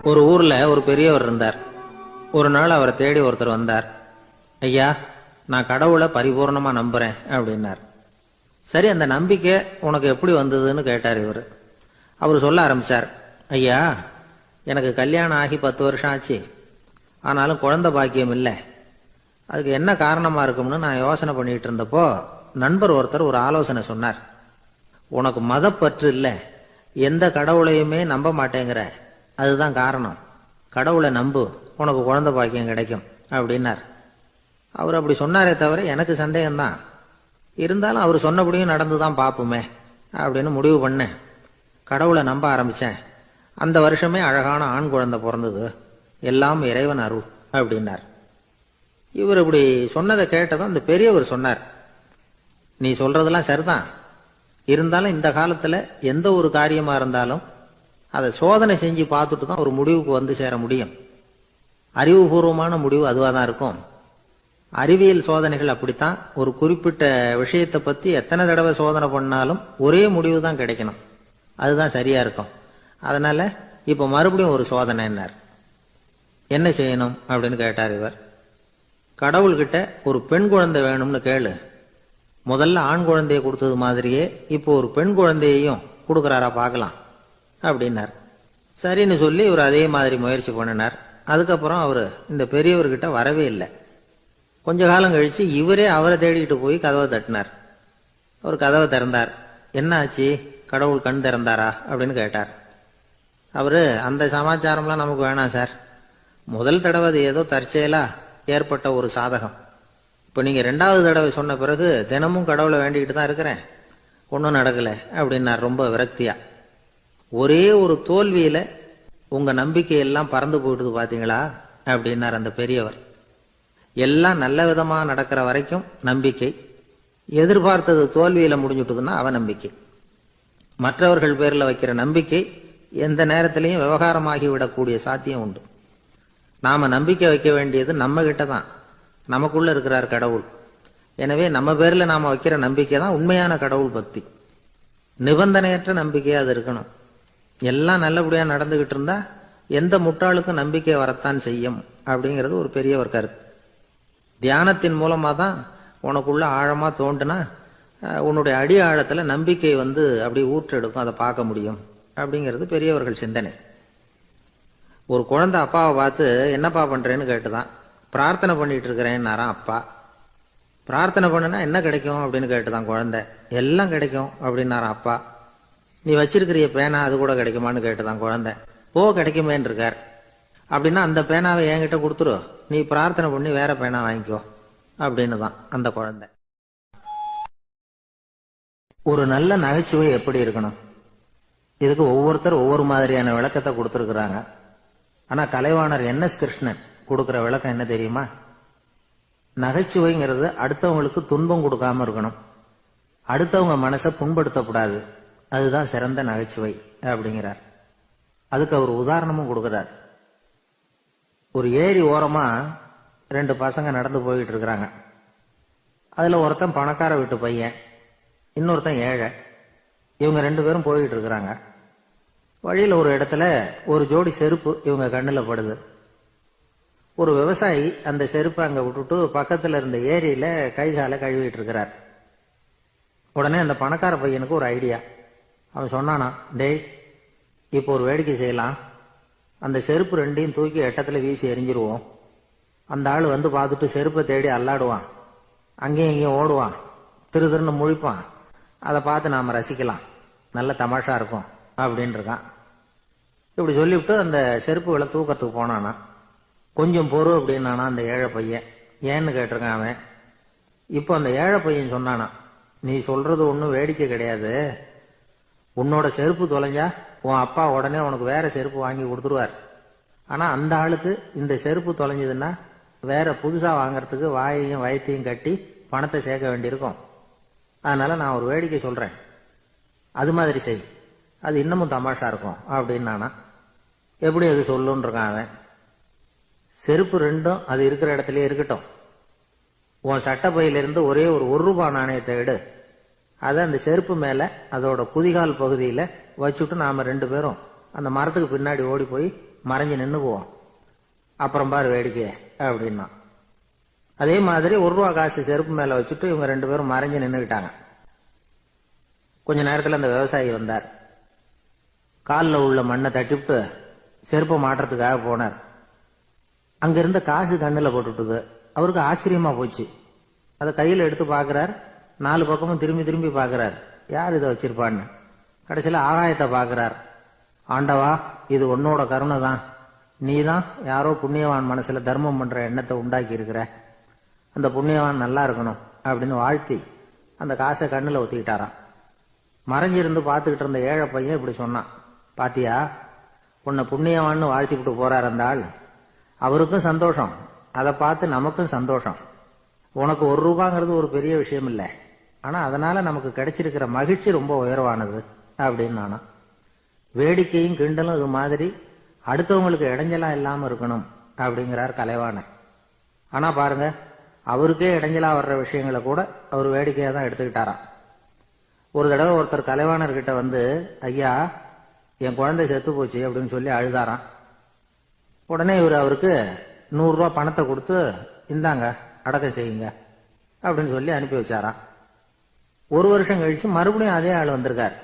ஒரு ஊர்ல ஒரு பெரியவர் இருந்தார். ஒரு நாள் அவரை தேடி ஒருத்தர் வந்தார். ஐயா, நான் கடவுளை பரிபூர்ணமா நம்புறேன் அப்படின்னார். சரி, அந்த நம்பிக்கை உனக்கு எப்படி வந்ததுன்னு கேட்டார் இவர். அவர் சொல்ல ஆரம்பிச்சார். ஐயா, எனக்கு கல்யாணம் ஆகி 10 வருஷம் ஆச்சு. ஆனாலும் குழந்தை பாக்கியம் இல்லை. அதுக்கு என்ன காரணமா இருக்கும்னு நான் யோசனை பண்ணிட்டு இருந்தப்போ நண்பர் ஒருத்தர் ஒரு ஆலோசனை சொன்னார். உனக்கு மதப்பற்று இல்லை, எந்த கடவுளையுமே நம்ப மாட்டேங்கிற, அதுதான் காரணம். கடவுளை நம்பு, உனக்கு குழந்தை பாக்கியம் கிடைக்கும் அப்படின்னார். அவர் அப்படி சொன்னாரே தவிர எனக்கு சந்தேகம்தான். இருந்தாலும் அவர் சொன்னபடியும் நடந்துதான் பார்ப்போமே அப்படின்னு முடிவு பண்ணேன். கடவுளை நம்ப ஆரம்பிச்சேன். அந்த வருஷமே அழகான ஆண் குழந்தை பிறந்தது. எல்லாம் இறைவன் அருள் அப்படின்னார். இவர் இப்படி சொன்னதை கேட்டதும் அந்த பெரியவர் சொன்னார், நீ சொல்றதெல்லாம் சரிதான். இருந்தாலும் இந்த காலத்துல எந்த ஒரு காரியமா இருந்தாலும் அதை சோதனை செஞ்சு பார்த்துட்டு தான் ஒரு முடிவுக்கு வந்து சேர முடியும். அறிவுபூர்வமான முடிவு அதுவாக தான் இருக்கும். அறிவியல் சோதனைகள் அப்படித்தான். ஒரு குறிப்பிட்ட விஷயத்தை பத்தி எத்தனை தடவை சோதனை பண்ணாலும் ஒரே முடிவு தான் கிடைக்கணும். அதுதான் சரியா இருக்கும். அதனால இப்ப மறுபடியும் ஒரு சோதனைன்னார். என்ன செய்யணும் அப்படின்னு கேட்டார் இவர். கடவுள்கிட்ட ஒரு பெண் குழந்தை வேணும்னு கேளு. முதல்ல ஆண் குழந்தைய கொடுத்தது மாதிரியே இப்போ ஒரு பெண் குழந்தையையும் கொடுக்கறாரா பார்க்கலாம் அப்படின்னார். சரின்னு சொல்லி இவர் அதே மாதிரி முயற்சி பண்ணினார். அதுக்கப்புறம் அவர் இந்த பெரியவர்கிட்ட வரவே இல்லை. கொஞ்ச காலம் கழிச்சு இவரே அவரை தேடிட்டு போய் கதவை தட்டினார். அவர் கதவை திறந்தார். என்ன ஆச்சு, கடவுள் கண் திறந்தாரா அப்படின்னு கேட்டார். அவரு, அந்த சமாச்சாரம்லாம் நமக்கு வேணாம் சார். முதல் தடவை அது ஏதோ தற்செயலா ஏற்பட்ட ஒரு சாதகம். இப்போ நீங்க 2வது தடவை சொன்ன பிறகு தினமும் கடவுளை வேண்டிக்கிட்டு தான் இருக்கிறேன், ஒன்றும் நடக்கல அப்படின்னார் ரொம்ப விரக்தியா. ஒரே ஒரு தோல்வியில உங்க நம்பிக்கையெல்லாம் பறந்து போயிடுது பாத்தீங்களா அப்படின்னார் அந்த பெரியவர். எல்லாம் நல்ல விதமா நடக்கிற வரைக்கும் நம்பிக்கை, எதிர்பார்த்தது தோல்வியில முடிஞ்சுட்டுதுன்னா அவநம்பிக்கை. மற்றவர்கள் பேர்ல வைக்கிற நம்பிக்கை எந்த நேரத்திலையும் விவகாரமாகி விடக்கூடிய சாத்தியம் உண்டு. நாம நம்பிக்கை வைக்க வேண்டியது நம்ம கிட்ட தான். நமக்குள்ள இருக்கிறார் கடவுள். எனவே நம்ம பேர்ல நாம வைக்கிற நம்பிக்கை தான் உண்மையான கடவுள் பக்தி. நிபந்தனையற்ற நம்பிக்கையா அது இருக்கணும். எல்லாம் நல்லபடியா நடந்துகிட்டு இருந்தா எந்த முட்டாளுக்கும் நம்பிக்கை வரத்தான் செய்யும் அப்படிங்கிறது ஒரு பெரியவர் கருத்து. தியானத்தின் மூலமா தான் உனக்குள்ள ஆழமா தோண்டுனா உன்னுடைய அடி ஆழத்துல நம்பிக்கை அப்படி ஊற்றெடுக்கும், அதை பார்க்க முடியும் அப்படிங்கிறது பெரியவர்கள் சிந்தனை. ஒரு குழந்தை அப்பாவை பார்த்து என்னப்பா பண்றேன்னு கேட்டுதான். பிரார்த்தனை பண்ணிட்டு இருக்கிறேன்னாராம் அப்பா. பிரார்த்தனை பண்ணுனா என்ன கிடைக்கும் அப்படின்னு கேட்டுதான் குழந்தை. எல்லாம் கிடைக்கும் அப்படின்னாராம் அப்பா. நீ வச்சிருக்கிறிய பேனா அது கூட கிடைக்குமான்னு கேட்டுதான் குழந்தை. கிடைக்குமேன்னு இருக்கார். அப்படின்னா அந்த பேனாவை என்கிட்ட கொடுத்துரு, நீ பிரார்த்தனை பண்ணி வேற பேனா வாங்கிக்கோ அப்படின்னு தான் அந்த குழந்தை. ஒரு நல்ல நகைச்சுவை எப்படி இருக்கணும், இதுக்கு ஒவ்வொருத்தர் ஒவ்வொரு மாதிரியான விளக்கத்தை கொடுத்துருக்குறாங்க. ஆனா கலைவாணர் NS கிருஷ்ணன் கொடுக்கிற விளக்கம் என்ன தெரியுமா? நகைச்சுவைங்கிறது அடுத்தவங்களுக்கு துன்பம் கொடுக்காம இருக்கணும், அடுத்தவங்க மனசை புண்படுத்தக்கூடாது, அதுதான் சிறந்த நகைச்சுவை அப்படிங்கிறார். அதுக்கு அவர் உதாரணமும் கொடுக்கிறார். ஒரு ஏரி ஓரமா 2 பசங்க நடந்து போயிட்டு இருக்கிறாங்க. அதுல ஒருத்தன் பணக்கார வீட்டு பையன், இன்னொருத்தன் ஏழை. இவங்க 2 பேரும் போயிட்டு இருக்கிறாங்க. வழியில ஒரு இடத்துல ஒரு ஜோடி செருப்பு இவங்க கண்ணுல படுது. ஒரு விவசாயி அந்த செருப்பை அங்க விட்டுட்டு பக்கத்துல இருந்த ஏரியில கை காலை கழுவிட்டு இருக்கிறார். உடனே அந்த பணக்கார பையனுக்கு ஒரு ஐடியா. அவன் சொன்னானா, டேய், இப்போ ஒரு வேடிக்கை செய்யலாம். அந்த செருப்பு 2ஐயும் தூக்கி எட்டத்துல வீசி எரிஞ்சிருவோம். அந்த ஆள் பார்த்துட்டு செருப்பை தேடி அல்லாடுவான், அங்கேயும் இங்கேயும் ஓடுவான், திரு திருன்னு முழிப்பான். அதை பார்த்து நாம ரசிக்கலாம், நல்ல தமாஷா இருக்கும் அப்படின்னு இருக்கான். இப்படி சொல்லிவிட்டு அந்த செருப்புகளை தூக்கத்துக்கு போனானா. கொஞ்சம் பொறு அப்படின்னானா அந்த ஏழை பையன். ஏன்னு கேட்டிருக்கான் அவன். இப்போ அந்த ஏழை பையன் சொன்னானா, நீ சொல்றது ஒன்றும் வேடிக்கை கிடையாது. உன்னோட செருப்பு தொலைஞ்சா உன் அப்பா உடனே உனக்கு வேற செருப்பு வாங்கி கொடுத்துருவார். ஆனா அந்த ஆளுக்கு இந்த செருப்பு தொலைஞ்சதுன்னா வேற புதுசா வாங்கறதுக்கு வாயையும் வயத்தையும் கட்டி பணத்தை சேர்க்க வேண்டியிருக்கும். அதனால நான் ஒரு வேடிக்கை சொல்றேன், அது மாதிரி செய், அது இன்னமும் தமாஷா இருக்கும் அப்படின்னானா. எப்படி அது சொல்லுன்னு இருக்கான் அவன். செருப்பு 2ம் அது இருக்கிற இடத்துலயே இருக்கட்டும். உன் சட்ட பையிலிருந்து ஒரே ஒரு ரூபாய் நாணயத்தை எடு. அதை அந்த செருப்பு மேல அதோட குதிகால் பகுதியில வச்சுட்டு நாம 2 பேரும் அந்த மரத்துக்கு பின்னாடி ஓடி போய் மறைஞ்சு நின்னுக்குவோம், அப்புறம் பாரு வேடிக்கை அப்படின்னா. அதே மாதிரி 1 ரூபா காசு செருப்பு மேல வச்சுட்டு இவங்க 2 பேரும் மறைஞ்சு நின்றுக்கிட்டாங்க. கொஞ்ச நேரத்தில் அந்த விவசாயி வந்தார். காலில் உள்ள மண்ணை தட்டிவிட்டு செருப்பை மாட்டுறதுக்காக போனார். அங்க இருந்த காசு கண்ணில் போட்டுட்டுது. அவருக்கு ஆச்சரியமா போச்சு. அதை கையில் எடுத்து பார்க்கிறார். 4 பக்கமும் திரும்பி திரும்பி பார்க்கிறார், யார் இதை வச்சிருப்பான்னு. கடைசியில் ஆகாயத்தை பார்க்கிறார். ஆண்டவா, இது உன்னோட கருணை தான். நீ தான் யாரோ புண்ணியவான் மனசுல தர்மம் பண்ற எண்ணத்தை உண்டாக்கி இருக்கிற. அந்த புண்ணியவான் நல்லா இருக்கணும் அப்படின்னு வாழ்த்தி அந்த காசை கண்ணில் ஒத்திக்கிட்டாராம். மறைஞ்சிருந்து பார்த்துக்கிட்டு இருந்த ஏழை பையன் இப்படி சொன்னான், பாத்தியா, உன்னை புண்ணியவான்னு வாழ்த்திக்கிட்டு போறார் அந்த ஆள். அவருக்கும் சந்தோஷம், அதை பார்த்து நமக்கும் சந்தோஷம். உனக்கு 1 ரூபாங்கிறது ஒரு பெரிய விஷயம் இல்லை, ஆனா அதனால நமக்கு கிடைச்சிருக்கிற மகிழ்ச்சி ரொம்ப உயர்வானது அப்படின்னு நானா. வேடிக்கையும் கிண்டலும் இது மாதிரி அடுத்தவங்களுக்கு இடைஞ்சலா இல்லாம இருக்கணும் அப்படிங்கிறார் கலைவாணர். ஆனா பாருங்க, அவருக்கே இடைஞ்சலா வர்ற விஷயங்களை கூட அவர் வேடிக்கையா தான் எடுத்துக்கிட்டாராம். ஒரு தடவை ஒருத்தர் கலைவாணர்கிட்ட வந்து, ஐயா, என் குழந்தை செத்து போச்சு அப்படின்னு சொல்லி அழுதாராம். உடனே இவர் அவருக்கு 100 ரூபா பணத்தை கொடுத்து, இந்தாங்க அடக்கம் செய்யுங்க அப்படின்னு சொல்லி அனுப்பி வச்சாராம். 1 வருஷம் கழிச்சு மறுபடியும் அதே ஆள் வந்திருக்கார்.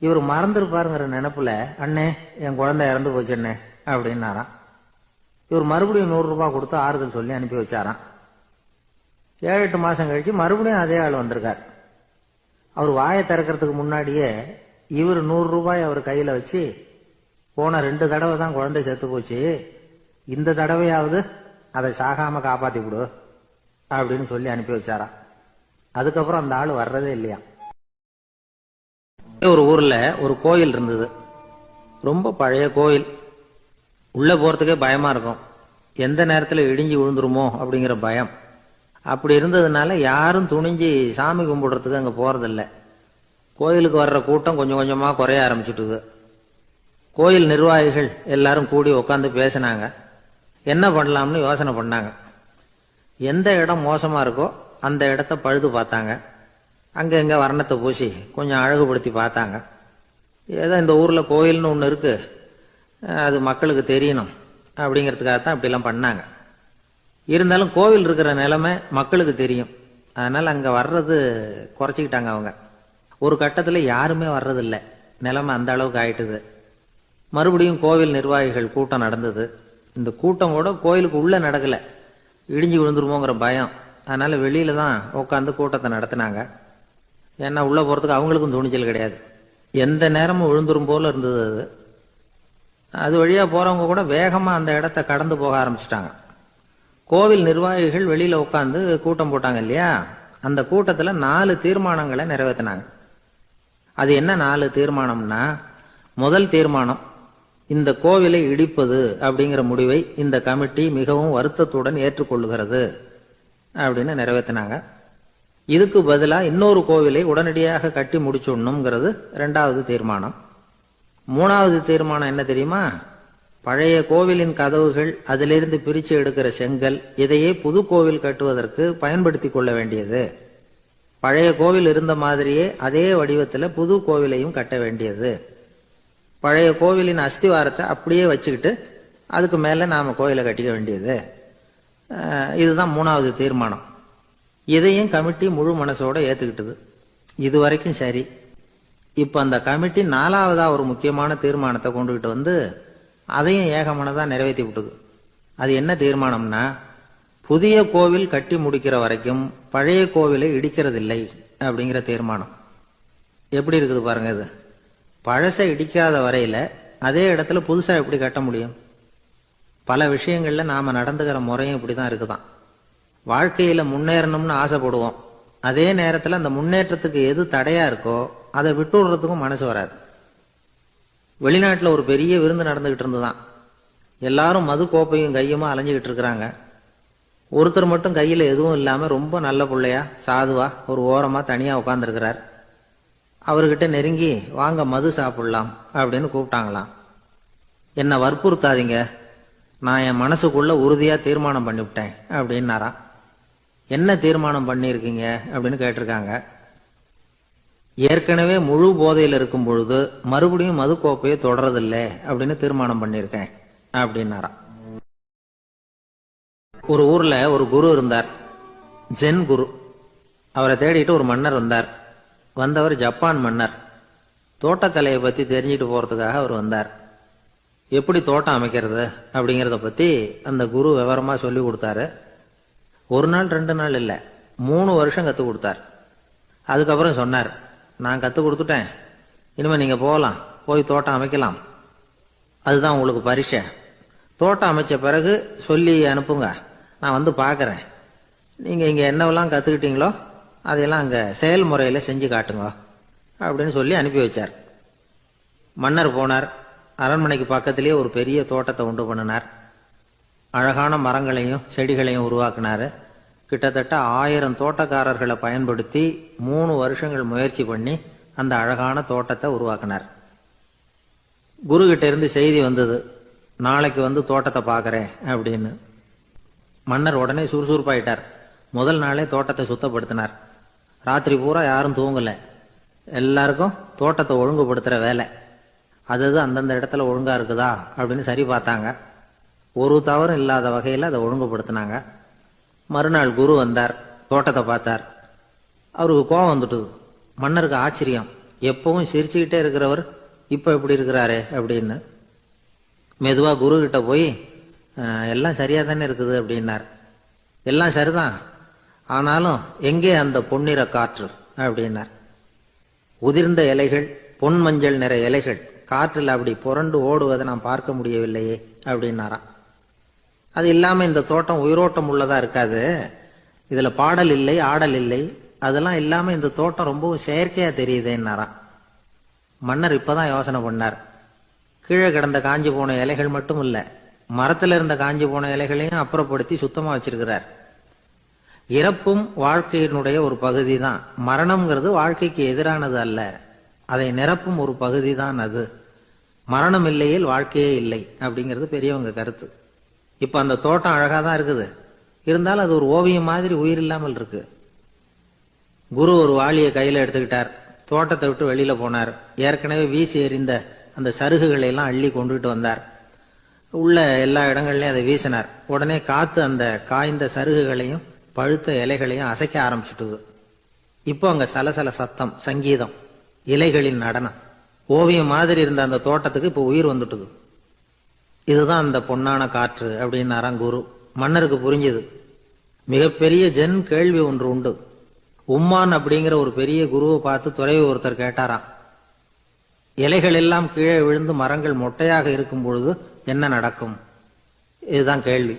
இவர் மறந்துருப்பாருங்கிற நினைப்புல, அண்ணே என் குழந்தை இறந்து போச்சுண்ணே அப்படின்னாராம். இவர் மறுபடியும் 100 ரூபாய் கொடுத்து ஆறுதல் சொல்லி அனுப்பி வச்சாராம். 7-8 மாசம் கழிச்சு மறுபடியும் அதே ஆள் வந்திருக்கார். அவர் வாயை திறக்கிறதுக்கு முன்னாடியே இவர் 100 ரூபாய் அவர் கையில வச்சு, போன 2 தடவை தான் குழந்தை செத்து போச்சு, இந்த தடவையாவது அதை சாகாம காப்பாத்தி விடு அப்படின்னு சொல்லி அனுப்பி வச்சாராம். அதுக்கப்புறம் அந்த ஆள் வர்றதே இல்லையா. ஒரு ஊர்ல ஒரு கோயில் இருந்தது. ரொம்ப பழைய கோயில். உள்ள போறதுக்கே பயமா இருக்கும். எந்த நேரத்துல இடிஞ்சு விழுந்துருமோ அப்படிங்கிற பயம். அப்படி இருந்ததுனால யாரும் துணிஞ்சு சாமி கும்பிடுறதுக்கு அங்க போறதில்லை. கோயிலுக்கு வர்ற கூட்டம் கொஞ்சம் கொஞ்சமா குறைய ஆரம்பிச்சுட்டுது. கோயில் நிர்வாகிகள் எல்லாரும் கூடி உட்காந்து பேசினாங்க. என்ன பண்ணலாம்னு யோசனை பண்ணாங்க. எந்த இடம் மோசமா இருக்கோ அந்த இடத்த பழுது பார்த்தாங்க. அங்க எங்க வர்ணத்தை பூசி கொஞ்சம் அழகுபடுத்தி பார்த்தாங்க. ஏதோ இந்த ஊர்ல கோயில்னு ஒன்று இருக்கு, அது மக்களுக்கு தெரியணும் அப்படிங்கிறதுக்காகத்தான் இப்படிலாம் பண்ணாங்க. இருந்தாலும் கோவில் இருக்கிற நிலைமை மக்களுக்கு தெரியும், அதனால அங்க வர்றது குறைச்சிக்கிட்டாங்க அவங்க. ஒரு கட்டத்தில் யாருமே வர்றதில்லை. நிலைமை அந்த அளவுக்கு ஆயிட்டுது. மறுபடியும் கோவில் நிர்வாகிகள் கூட்டம் நடந்தது. இந்த கூட்டம் கூட கோயிலுக்கு உள்ள நடக்கல, இடிஞ்சு விழுந்துருமோங்கிற பயம். அதனால வெளியில தான் உட்காந்து கூட்டத்தை நடத்தினாங்க. ஏன்னா உள்ள போறதுக்கு அவங்களுக்கும் துணிச்சல் கிடையாது. எந்த நேரமும் விழுந்துரும் போல இருந்தது அது. அது வழியா போறவங்க கூட வேகமா அந்த இடத்த கடந்து போக ஆரம்பிச்சுட்டாங்க. கோவில் நிர்வாகிகள் வெளியில உட்காந்து கூட்டம் போட்டாங்க இல்லையா, அந்த கூட்டத்துல 4 தீர்மானங்களை நிறைவேற்றினாங்க. அது என்ன 4 தீர்மானம்னா, முதல் தீர்மானம், இந்த கோவிலை இடிப்பது அப்படிங்கிற முடிவை இந்த கமிட்டி மிகவும் வருத்தத்துடன் ஏற்றுக்கொள்ளுகிறது அப்படின்னு நிறைவேற்றினாங்க. இதுக்கு பதிலா இன்னொரு கோவிலை உடனடியாக கட்டி முடிச்சுடணுங்கிறது 2வது தீர்மானம். 3வது தீர்மானம் என்ன தெரியுமா, பழைய கோவிலின் கதவுகள், அதிலிருந்து பிரிச்சு எடுக்கிற செங்கல், இதையே புது கோவில் கட்டுவதற்கு பயன்படுத்தி கொள்ள வேண்டியது. பழைய கோவில் இருந்த மாதிரியே அதே வடிவத்தில் புது கோவிலையும் கட்ட வேண்டியது. பழைய கோவிலின் அஸ்திவாரத்தை அப்படியே வச்சுக்கிட்டு அதுக்கு மேல நாம கோயிலை கட்டிக்க வேண்டியது. இதுதான் 3வது தீர்மானம். இதையும் கமிட்டி முழு மனசோட ஏத்துக்கிட்டது. இது வரைக்கும் சரி. இப்ப அந்த கமிட்டி 4வதா ஒரு முக்கியமான தீர்மானத்தை கொண்டுகிட்டு வந்து அதையும் ஏகமனதா நிறைவேற்றி விட்டது. அது என்ன தீர்மானம்னா, புதிய கோவில் கட்டி முடிக்கிற வரைக்கும் பழைய கோவிலை இடிக்கிறதில்லை அப்படிங்கிற தீர்மானம். எப்படி இருக்குது பாருங்க இது. பழசை இடிக்காத வரையில அதே இடத்துல புதுசா எப்படி கட்ட முடியும்? பல விஷயங்கள்ல நாம நடந்துகிற முறையும் இப்படிதான் இருக்குதான். வாழ்க்கையில முன்னேறணும்னு ஆசைப்படுவோம். அதே நேரத்துல அந்த முன்னேற்றத்துக்கு எது தடையா இருக்கோ அதை விட்டு விடுறதுக்கும் மனசு வராது. வெளிநாட்டுல ஒரு பெரிய விருந்து நடந்துகிட்டு இருந்துதான். எல்லாரும் மது கோப்பையும் கையுமா அலைஞ்சுகிட்டு இருக்கிறாங்க. ஒருத்தர் மட்டும் கையில எதுவும் இல்லாம ரொம்ப நல்ல பிள்ளையா சாதுவா ஒரு ஓரமா தனியா உட்கார்ந்துருக்கிறார். அவர்கிட்ட நெருங்கி, வாங்க மது சாப்பிடலாம் அப்படின்னு கூப்பிட்டாங்களாம். என்ன வற்புறுத்தாதீங்க, நான் என் மனசுக்குள்ள உறுதியா தீர்மானம் பண்ணிவிட்டேன் அப்படின்னாராம். என்ன தீர்மானம் பண்ணியிருக்கீங்க அப்படின்னு கேட்டிருக்காங்க. ஏற்கனவே முழு போதையில் இருக்கும் பொழுது மறுபடியும் மது கோப்பையை தொடரதில்லை அப்படின்னு தீர்மானம் பண்ணியிருக்கேன் அப்படின்னாராம். ஒரு ஊர்ல ஒரு குரு இருந்தார், ஜென் குரு. அவரை தேடிட்டு ஒரு மன்னர் வந்தார். வந்தவர் ஜப்பான் மன்னர். தோட்டக்கலையை பத்தி தெரிஞ்சுட்டு போறதுக்காக அவர் வந்தார். எப்படி தோட்டம் அமைக்கிறது அப்படிங்கிறத பத்தி அந்த குரு விவரமா சொல்லி கொடுத்தாரு. ஒரு நாள் 2 நாள் இல்லை, 3 வருஷம் கற்றுக் கொடுத்தார். அதுக்கப்புறம் சொன்னார், நான் கற்றுக் கொடுத்துட்டேன், இனிமேல் நீங்கள் போகலாம், போய் தோட்டம் அமைக்கலாம், அதுதான் உங்களுக்கு பரிசை. தோட்டம் அமைச்ச பிறகு சொல்லி அனுப்புங்க, நான் வந்து பார்க்குறேன். நீங்கள் இங்கே என்னவெல்லாம் கற்றுக்கிட்டீங்களோ அதையெல்லாம் அங்கே செயல்முறையில் செஞ்சு காட்டுங்க அப்படின்னு சொல்லி அனுப்பி வச்சார். மன்னர் போனார். அரண்மனைக்கு பக்கத்திலேயே ஒரு பெரிய தோட்டத்தை உண்டு பண்ணினார். அழகான மரங்களையும் செடிகளையும் உருவாக்கினார். கிட்டத்தட்ட 1000 தோட்டக்காரர்களை பயன்படுத்தி 3 வருஷங்கள் முயற்சி பண்ணி அந்த அழகான தோட்டத்தை உருவாக்கினார். குரு கிட்ட இருந்து செய்தி வந்தது, நாளைக்கு வந்து தோட்டத்தை பார்க்கறேன் அப்படின்னு. மன்னர் உடனே சுறுசுறுப்பாயிட்டார். முதல் நாளே தோட்டத்தை சுத்தப்படுத்தினார். ராத்திரி பூரா யாரும் தூங்கல. எல்லாருக்கும் தோட்டத்தை ஒழுங்குபடுத்துற வேலை. அது அந்தந்த இடத்துல ஒழுங்கா இருக்குதா அப்படின்னு சரி பார்த்தாங்க. ஒரு தவறும் இல்லாத வகையில் அதை ஒழுங்குபடுத்தினாங்க. மறுநாள் குரு வந்தார், தோட்டத்தை பார்த்தார். அவருக்கு கோபம் வந்துட்டுது. மன்னருக்கு ஆச்சரியம், எப்பவும் சிரிச்சுக்கிட்டே இருக்கிறவர் இப்ப இப்படி இருக்கிறாரு அப்படின்னு. மெதுவா குரு கிட்ட போய், எல்லாம் சரியா தானே இருக்குது அப்படின்னார். எல்லாம் சரிதான், ஆனாலும் எங்கே அந்த பொன்னிற காற்று அப்படின்னார். உதிர்ந்த இலைகள், பொன் மஞ்சள் நிற இலைகள் காற்றில் அப்படி புரண்டு ஓடுவதை நான் பார்க்க முடியவில்லையே அப்படின்னாராம். அது இல்லாம இந்த தோட்டம் உயிரோட்டம் உள்ளதா இருக்காது, இதுல பாடல் இல்லை, ஆடல் இல்லை, அதெல்லாம் இல்லாம இந்த தோட்டம் ரொம்பவும் செயற்கையா தெரியுதுன்னாராம். மன்னர் இப்பதான் யோசனை பண்ணார். கீழே கிடந்த காஞ்சி போன இலைகள் மட்டும் இல்ல, மரத்துல இருந்த காஞ்சி போன இலைகளையும் அப்புறப்படுத்தி சுத்தமா வச்சிருக்கிறார். இறப்பும் வாழ்க்கையினுடைய ஒரு பகுதி தான். மரணம்ங்கிறது வாழ்க்கைக்கு எதிரானது அல்ல, அதை நிரப்பும் ஒரு பகுதி தான் அது. மரணம் இல்லையில் வாழ்க்கையே இல்லை அப்படிங்கிறது பெரியவங்க கருத்து. இப்ப அந்த தோட்டம் அழகா தான் இருக்குது, இருந்தாலும் அது ஒரு ஓவியம் மாதிரி உயிர் இல்லாமல் இருக்கு. குரு ஒரு வாளியை கையில எடுத்துக்கிட்டார். தோட்டத்தை விட்டு வெளியில போனார். ஏற்கனவே வீசி எறிந்த அந்த சருகுகளை எல்லாம் அள்ளி கொண்டுகிட்டு வந்தார். உள்ள எல்லா இடங்கள்லயும் அதை வீசினார். உடனே காத்து அந்த காய்ந்த சருகுகளையும் பழுத்த இலைகளையும் அசைக்க ஆரம்பிச்சுட்டுது. இப்போ அங்க சலசல சத்தம், சங்கீதம், இலைகளின் நடனம், ஓவியம் மாதிரி இருந்த அந்த தோட்டத்துக்கு இப்போ உயிர் வந்துட்டுது. இதுதான் அந்த பொன்னான காற்று அப்படின்னாராம் குரு. மன்னருக்கு புரிஞ்சுது. மிகப்பெரிய ஜென் கேள்வி ஒன்று உண்டு. உம்மான் அப்படிங்கிற ஒரு பெரிய குருவை பார்த்து துறவி ஒருத்தர் கேட்டாராம், இலைகள் எல்லாம் கீழே விழுந்து மரங்கள் மொட்டையாக இருக்கும் பொழுது என்ன நடக்கும்? இதுதான் கேள்வி.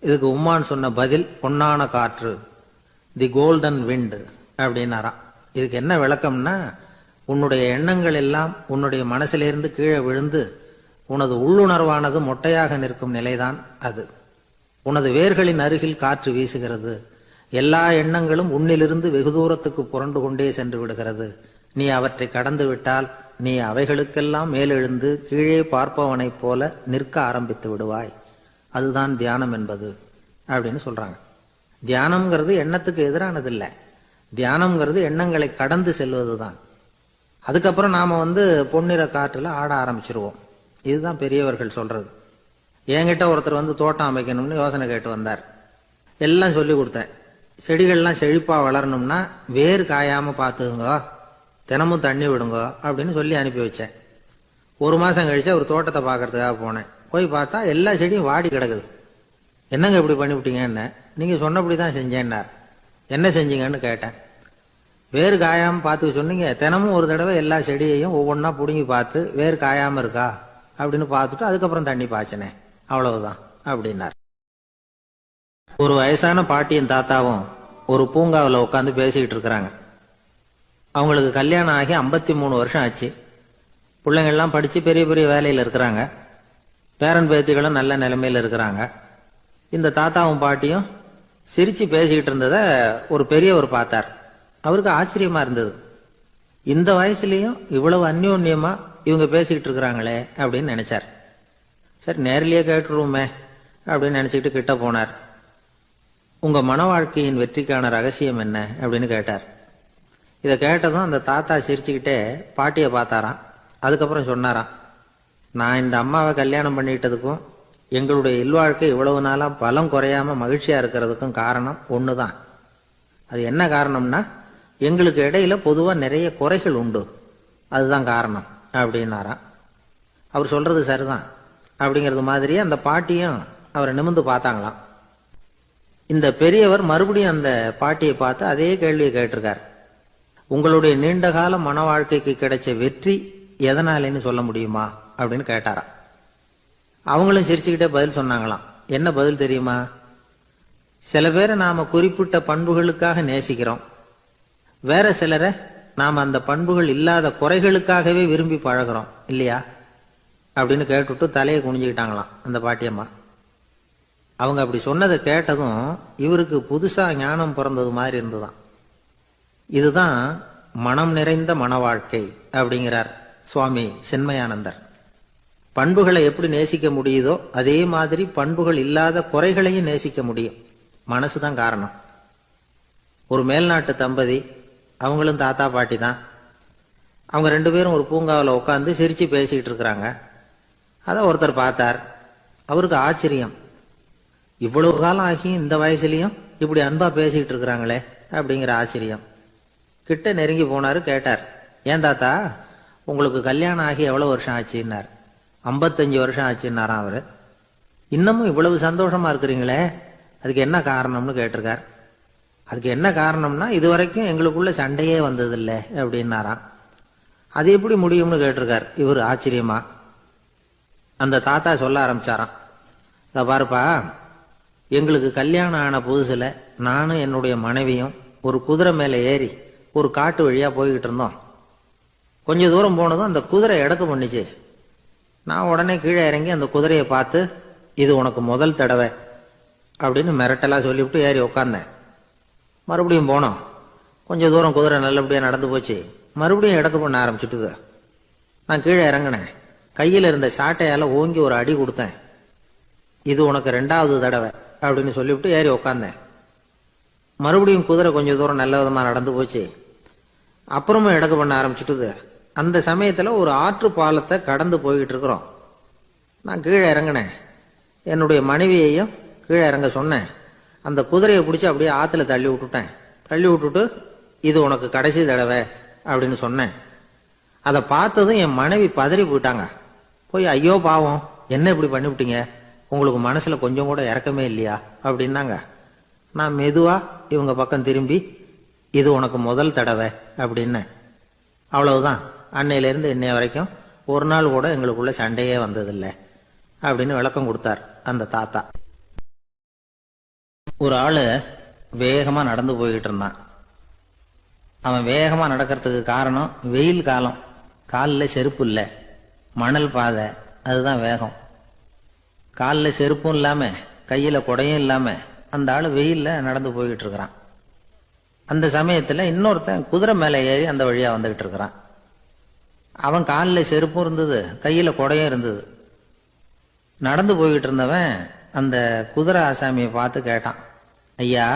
இதுக்கு உம்மான் சொன்ன பதில் பொன்னான காற்று, தி கோல்டன் விண்ட் அப்படின்னாராம். இதுக்கு என்ன விளக்கம்னா, உன்னுடைய எண்ணங்கள் எல்லாம் உன்னுடைய மனசிலிருந்து கீழே விழுந்து உனது உள்ளுணர்வானது மொட்டையாக நிற்கும் நிலைதான் அது. உனது வேர்களின் அருகில் காற்று வீசுகிறது. எல்லா எண்ணங்களும் உன்னிலிருந்து வெகு தூரத்துக்கு புரண்டு கொண்டே சென்று விடுகிறது. நீ அவற்றை கடந்து விட்டால் நீ அவைகளுக்கெல்லாம் மேலெழுந்து கீழே பார்ப்பவனைப் போல நிற்க ஆரம்பித்து விடுவாய். அதுதான் தியானம் என்பது அப்படின்னு சொல்றாங்க. தியானம்ங்கிறது எண்ணத்துக்கு எதிரானது இல்லை. தியானம்ங்கிறது எண்ணங்களை கடந்து செல்வதுதான். அதுக்கப்புறம் நாம பொன்னிற காற்றுல ஆட ஆரம்பிச்சிருவோம். இதுதான் பெரியவர்கள் சொல்றது. என்கிட்ட ஒருத்தர் தோட்டம் அமைக்கணும்னு யோசனை கேட்டு வந்தார். எல்லாம் சொல்லி கொடுத்தேன். செடிகள்லாம் செழிப்பா வளரணும்னா வேர் காயாம பாத்துக்குங்க, தினமும் தண்ணி விடுங்க அப்படின்னு சொல்லி அனுப்பி வச்சேன். 1 மாசம் கழிச்சு ஒரு தோட்டத்தை பாக்குறதுக்காக போனேன். போய் பார்த்தா எல்லா செடியும் வாடி கிடக்குது. என்னங்க இப்படி பண்ணிவிட்டீங்க? என்ன, நீங்க சொன்னபடிதான் செஞ்சேன்னார். என்ன செஞ்சீங்கன்னு கேட்டேன். வேறு காயாம பார்த்து சொன்னீங்க, தினமும் ஒரு தடவை எல்லா செடியையும் ஒவ்வொன்னா புடுங்கி பார்த்து வேறு காயாம இருக்கா அப்படின்னு பார்த்துட்டு அதுக்கப்புறம் தண்ணி பாய்ச்சனே, அவ்வளவுதான் அப்படின்னார். ஒரு வயசான பாட்டியின் தாத்தாவும் ஒரு பூங்காவில் உட்காந்து பேசிக்கிட்டு இருக்கிறாங்க. அவங்களுக்கு கல்யாணம் ஆகி 53 வருஷம் ஆச்சு. பிள்ளைங்கள்லாம் படிச்சு பெரிய பெரிய வேலையில் இருக்கிறாங்க. பேரன் பேத்திகளும் நல்ல நிலைமையில இருக்கிறாங்க. இந்த தாத்தாவும் பாட்டியும் சிரிச்சு பேசிக்கிட்டு இருந்ததை ஒரு பெரியவர் பார்த்தார். அவருக்கு ஆச்சரியமா இருந்தது. இந்த வயசுலயும் இவ்வளவு அந்யோன்யமா இவங்க பேசிக்கிட்டு இருக்கிறாங்களே அப்படின்னு நினைச்சார். சரி, நேரிலேயே கேட்டுருவோமே அப்படின்னு நினைச்சுக்கிட்டு கிட்ட போனார். உங்க மன வாழ்க்கையின் வெற்றிக்கான ரகசியம் என்ன அப்படின்னு கேட்டார். இதை கேட்டதும் அந்த தாத்தா சிரிச்சுக்கிட்டே பாட்டியை பார்த்தாராம். அதுக்கப்புறம் சொன்னாராம், நான் இந்த அம்மாவை கல்யாணம் பண்ணிட்டதுக்கும் எங்களுடைய இல்வாழ்க்கை இவ்வளவு நாளா பலம் குறையாம மகிழ்ச்சியா இருக்கிறதுக்கும் காரணம் ஒண்ணுதான். அது என்ன காரணம்னா, எங்களுக்கு இடையில பொதுவா நிறைய குறைகள் உண்டு, அதுதான் காரணம் அப்படின்னாராம். அவர் சொல்றது சரிதான் அப்படிங்கிறது மாதிரியே அந்த பாட்டியும் அவரை நிமிர்ந்து பார்த்தாங்களாம். இந்த பெரியவர் மறுபடியும் அந்த பாட்டியை பார்த்து அதே கேள்வியை கேட்டிருக்கார். உங்களுடைய நீண்டகால மன வாழ்க்கைக்கு கிடைச்ச வெற்றி எதனாலேன்னு சொல்ல முடியுமா அப்படின்னு கேட்டாராம். அவங்களும் சிரிச்சுக்கிட்டே பதில் சொன்னாங்களாம். என்ன பதில் தெரியுமா? சில பேரை நாம குறிப்பிட்ட பண்புகளுக்காக நேசிக்கிறோம், வேற சிலரை நாம அந்த பண்புகள் இல்லாத குறைகளுக்காகவே விரும்பி பழகிறோம் இல்லையா அப்படின்னு கேட்டுட்டு தலையை குனிஞ்சுக்கிட்டாங்களாம் அந்த பாட்டியம்மா. அவங்க அப்படி சொன்னதை கேட்டதும் இவருக்கு புதுசா ஞானம் பிறந்தது மாதிரி இருந்துதான். இதுதான் மனம் நிறைந்த மன வாழ்க்கை அப்படிங்கிறார் சுவாமி சின்மயானந்தர். பண்புகளை எப்படி நேசிக்க முடியுதோ அதே மாதிரி பண்புகள் இல்லாத குறைகளையும் நேசிக்க முடியும். மனசுதான் காரணம். ஒரு மேல்நாட்டு தம்பதி, அவங்களும் தாத்தா பாட்டி தான். அவங்க 2 பேரும் ஒரு பூங்காவில் உட்காந்து சிரிச்சு பேசிக்கிட்டு இருக்கிறாங்க. அதை ஒருத்தர் பார்த்தார். அவருக்கு ஆச்சரியம், இவ்வளவு காலம் ஆகி இந்த வயசுலயும் இப்படி அன்பா பேசிக்கிட்டு இருக்கிறாங்களே அப்படிங்கிற ஆச்சரியம். கிட்ட நெருங்கி போனாரு. கேட்டார், ஏன் தாத்தா உங்களுக்கு கல்யாணம் ஆகி எவ்வளவு வருஷம் ஆச்சுன்னார். 55 வருஷம் ஆச்சுன்னாராம் அவரு. இன்னமும் இவ்வளவு சந்தோஷமா இருக்கிறீங்களே, அதுக்கு என்ன காரணம்னு கேட்டிருக்கார். அதுக்கு என்ன காரணம்னா, இதுவரைக்கும் எங்களுக்குள்ள சண்டையே வந்ததில்லை அப்படின்னாராம். அது எப்படி முடியும்னு கேட்டிருக்கார் இவர் ஆச்சரியமா. அந்த தாத்தா சொல்ல ஆரம்பிச்சாராம், இதை பாருப்பா, எங்களுக்கு கல்யாணம் ஆன புதுசுல நானும் என்னுடைய மனைவியும் ஒரு குதிரை மேல ஏறி ஒரு காட்டு வழியா போய்கிட்டு இருந்தோம். கொஞ்ச தூரம் போனதும் அந்த குதிரை எடக்கு பண்ணிச்சு. நான் உடனே கீழே இறங்கி அந்த குதிரையை பார்த்து, இது உனக்கு முதல் தடவை அப்படின்னு மிரட்டலா சொல்லிவிட்டு ஏறி உட்காந்தேன். மறுபடியும் போனோம். கொஞ்ச தூரம் குதிரை நல்லபடியா நடந்து போச்சு. மறுபடியும் எடக்கு பண்ண ஆரம்பிச்சுட்டுது. நான் கீழே இறங்கினேன். கையில் இருந்த சாட்டையால ஓங்கி ஒரு அடி கொடுத்தேன். இது உனக்கு 2வது தடவை அப்படின்னு சொல்லிவிட்டு ஏறி உக்காந்தேன். மறுபடியும் குதிரை கொஞ்ச தூரம் நல்ல விதமா நடந்து போச்சு. அப்புறமும் எடக்கு பண்ண ஆரம்பிச்சுட்டுது. அந்த சமயத்துல ஒரு ஆற்று பாலத்தை கடந்து போய்கிட்டு இருக்கிறோம். நான் கீழே இறங்கினேன். என்னுடைய மனைவியையும் கீழே இறங்க சொன்னேன். அந்த குதிரையை பிடிச்சி அப்படியே ஆத்துல தள்ளி விட்டுட்டேன். தள்ளி விட்டுட்டு, இது உனக்கு கடைசி தடவை அப்படின்னு சொன்னேன். அதை பார்த்ததும் என் மனைவி பதறி போயிட்டாங்க. போய், ஐயோ பாவம், என்ன இப்படி பண்ணிவிட்டீங்க, உங்களுக்கு மனசுல கொஞ்சம் கூட இறக்கமே இல்லையா அப்படின்னாங்க. நான் மெதுவா இவங்க பக்கம் திரும்பி, இது உனக்கு முதல் தடவை அப்படின்னேன். அவ்வளவுதான், அன்னையிலேருந்து இன்னைய வரைக்கும் ஒரு நாள் கூட எங்களுக்குள்ள சண்டையே வந்ததில்லை அப்படின்னு விளக்கம் கொடுத்தார் அந்த தாத்தா. ஒரு ஆளு வேகமா நடந்து போய்கிட்டு இருந்தான். அவன் வேகமா நடக்கிறதுக்கு காரணம் வெயில் காலம், காலில் செருப்பு இல்லை, மணல் பாதை, அதுதான் வேகம். காலில் செருப்பும் இல்லாம கையில குடையும் இல்லாம அந்த ஆளு வெயில்ல நடந்து போய்கிட்டு இருக்கிறான். அந்த சமயத்துல இன்னொருத்தன் குதிரை மேல ஏறி அந்த வழியா வந்துகிட்டு இருக்கிறான். அவன் காலில் செருப்பும் இருந்தது, கையில குடையும் இருந்தது. நடந்து போய்கிட்டு இருந்தவன் அந்த குதிரை ஆசாமியை பார்த்து கேட்டான், ஐயா,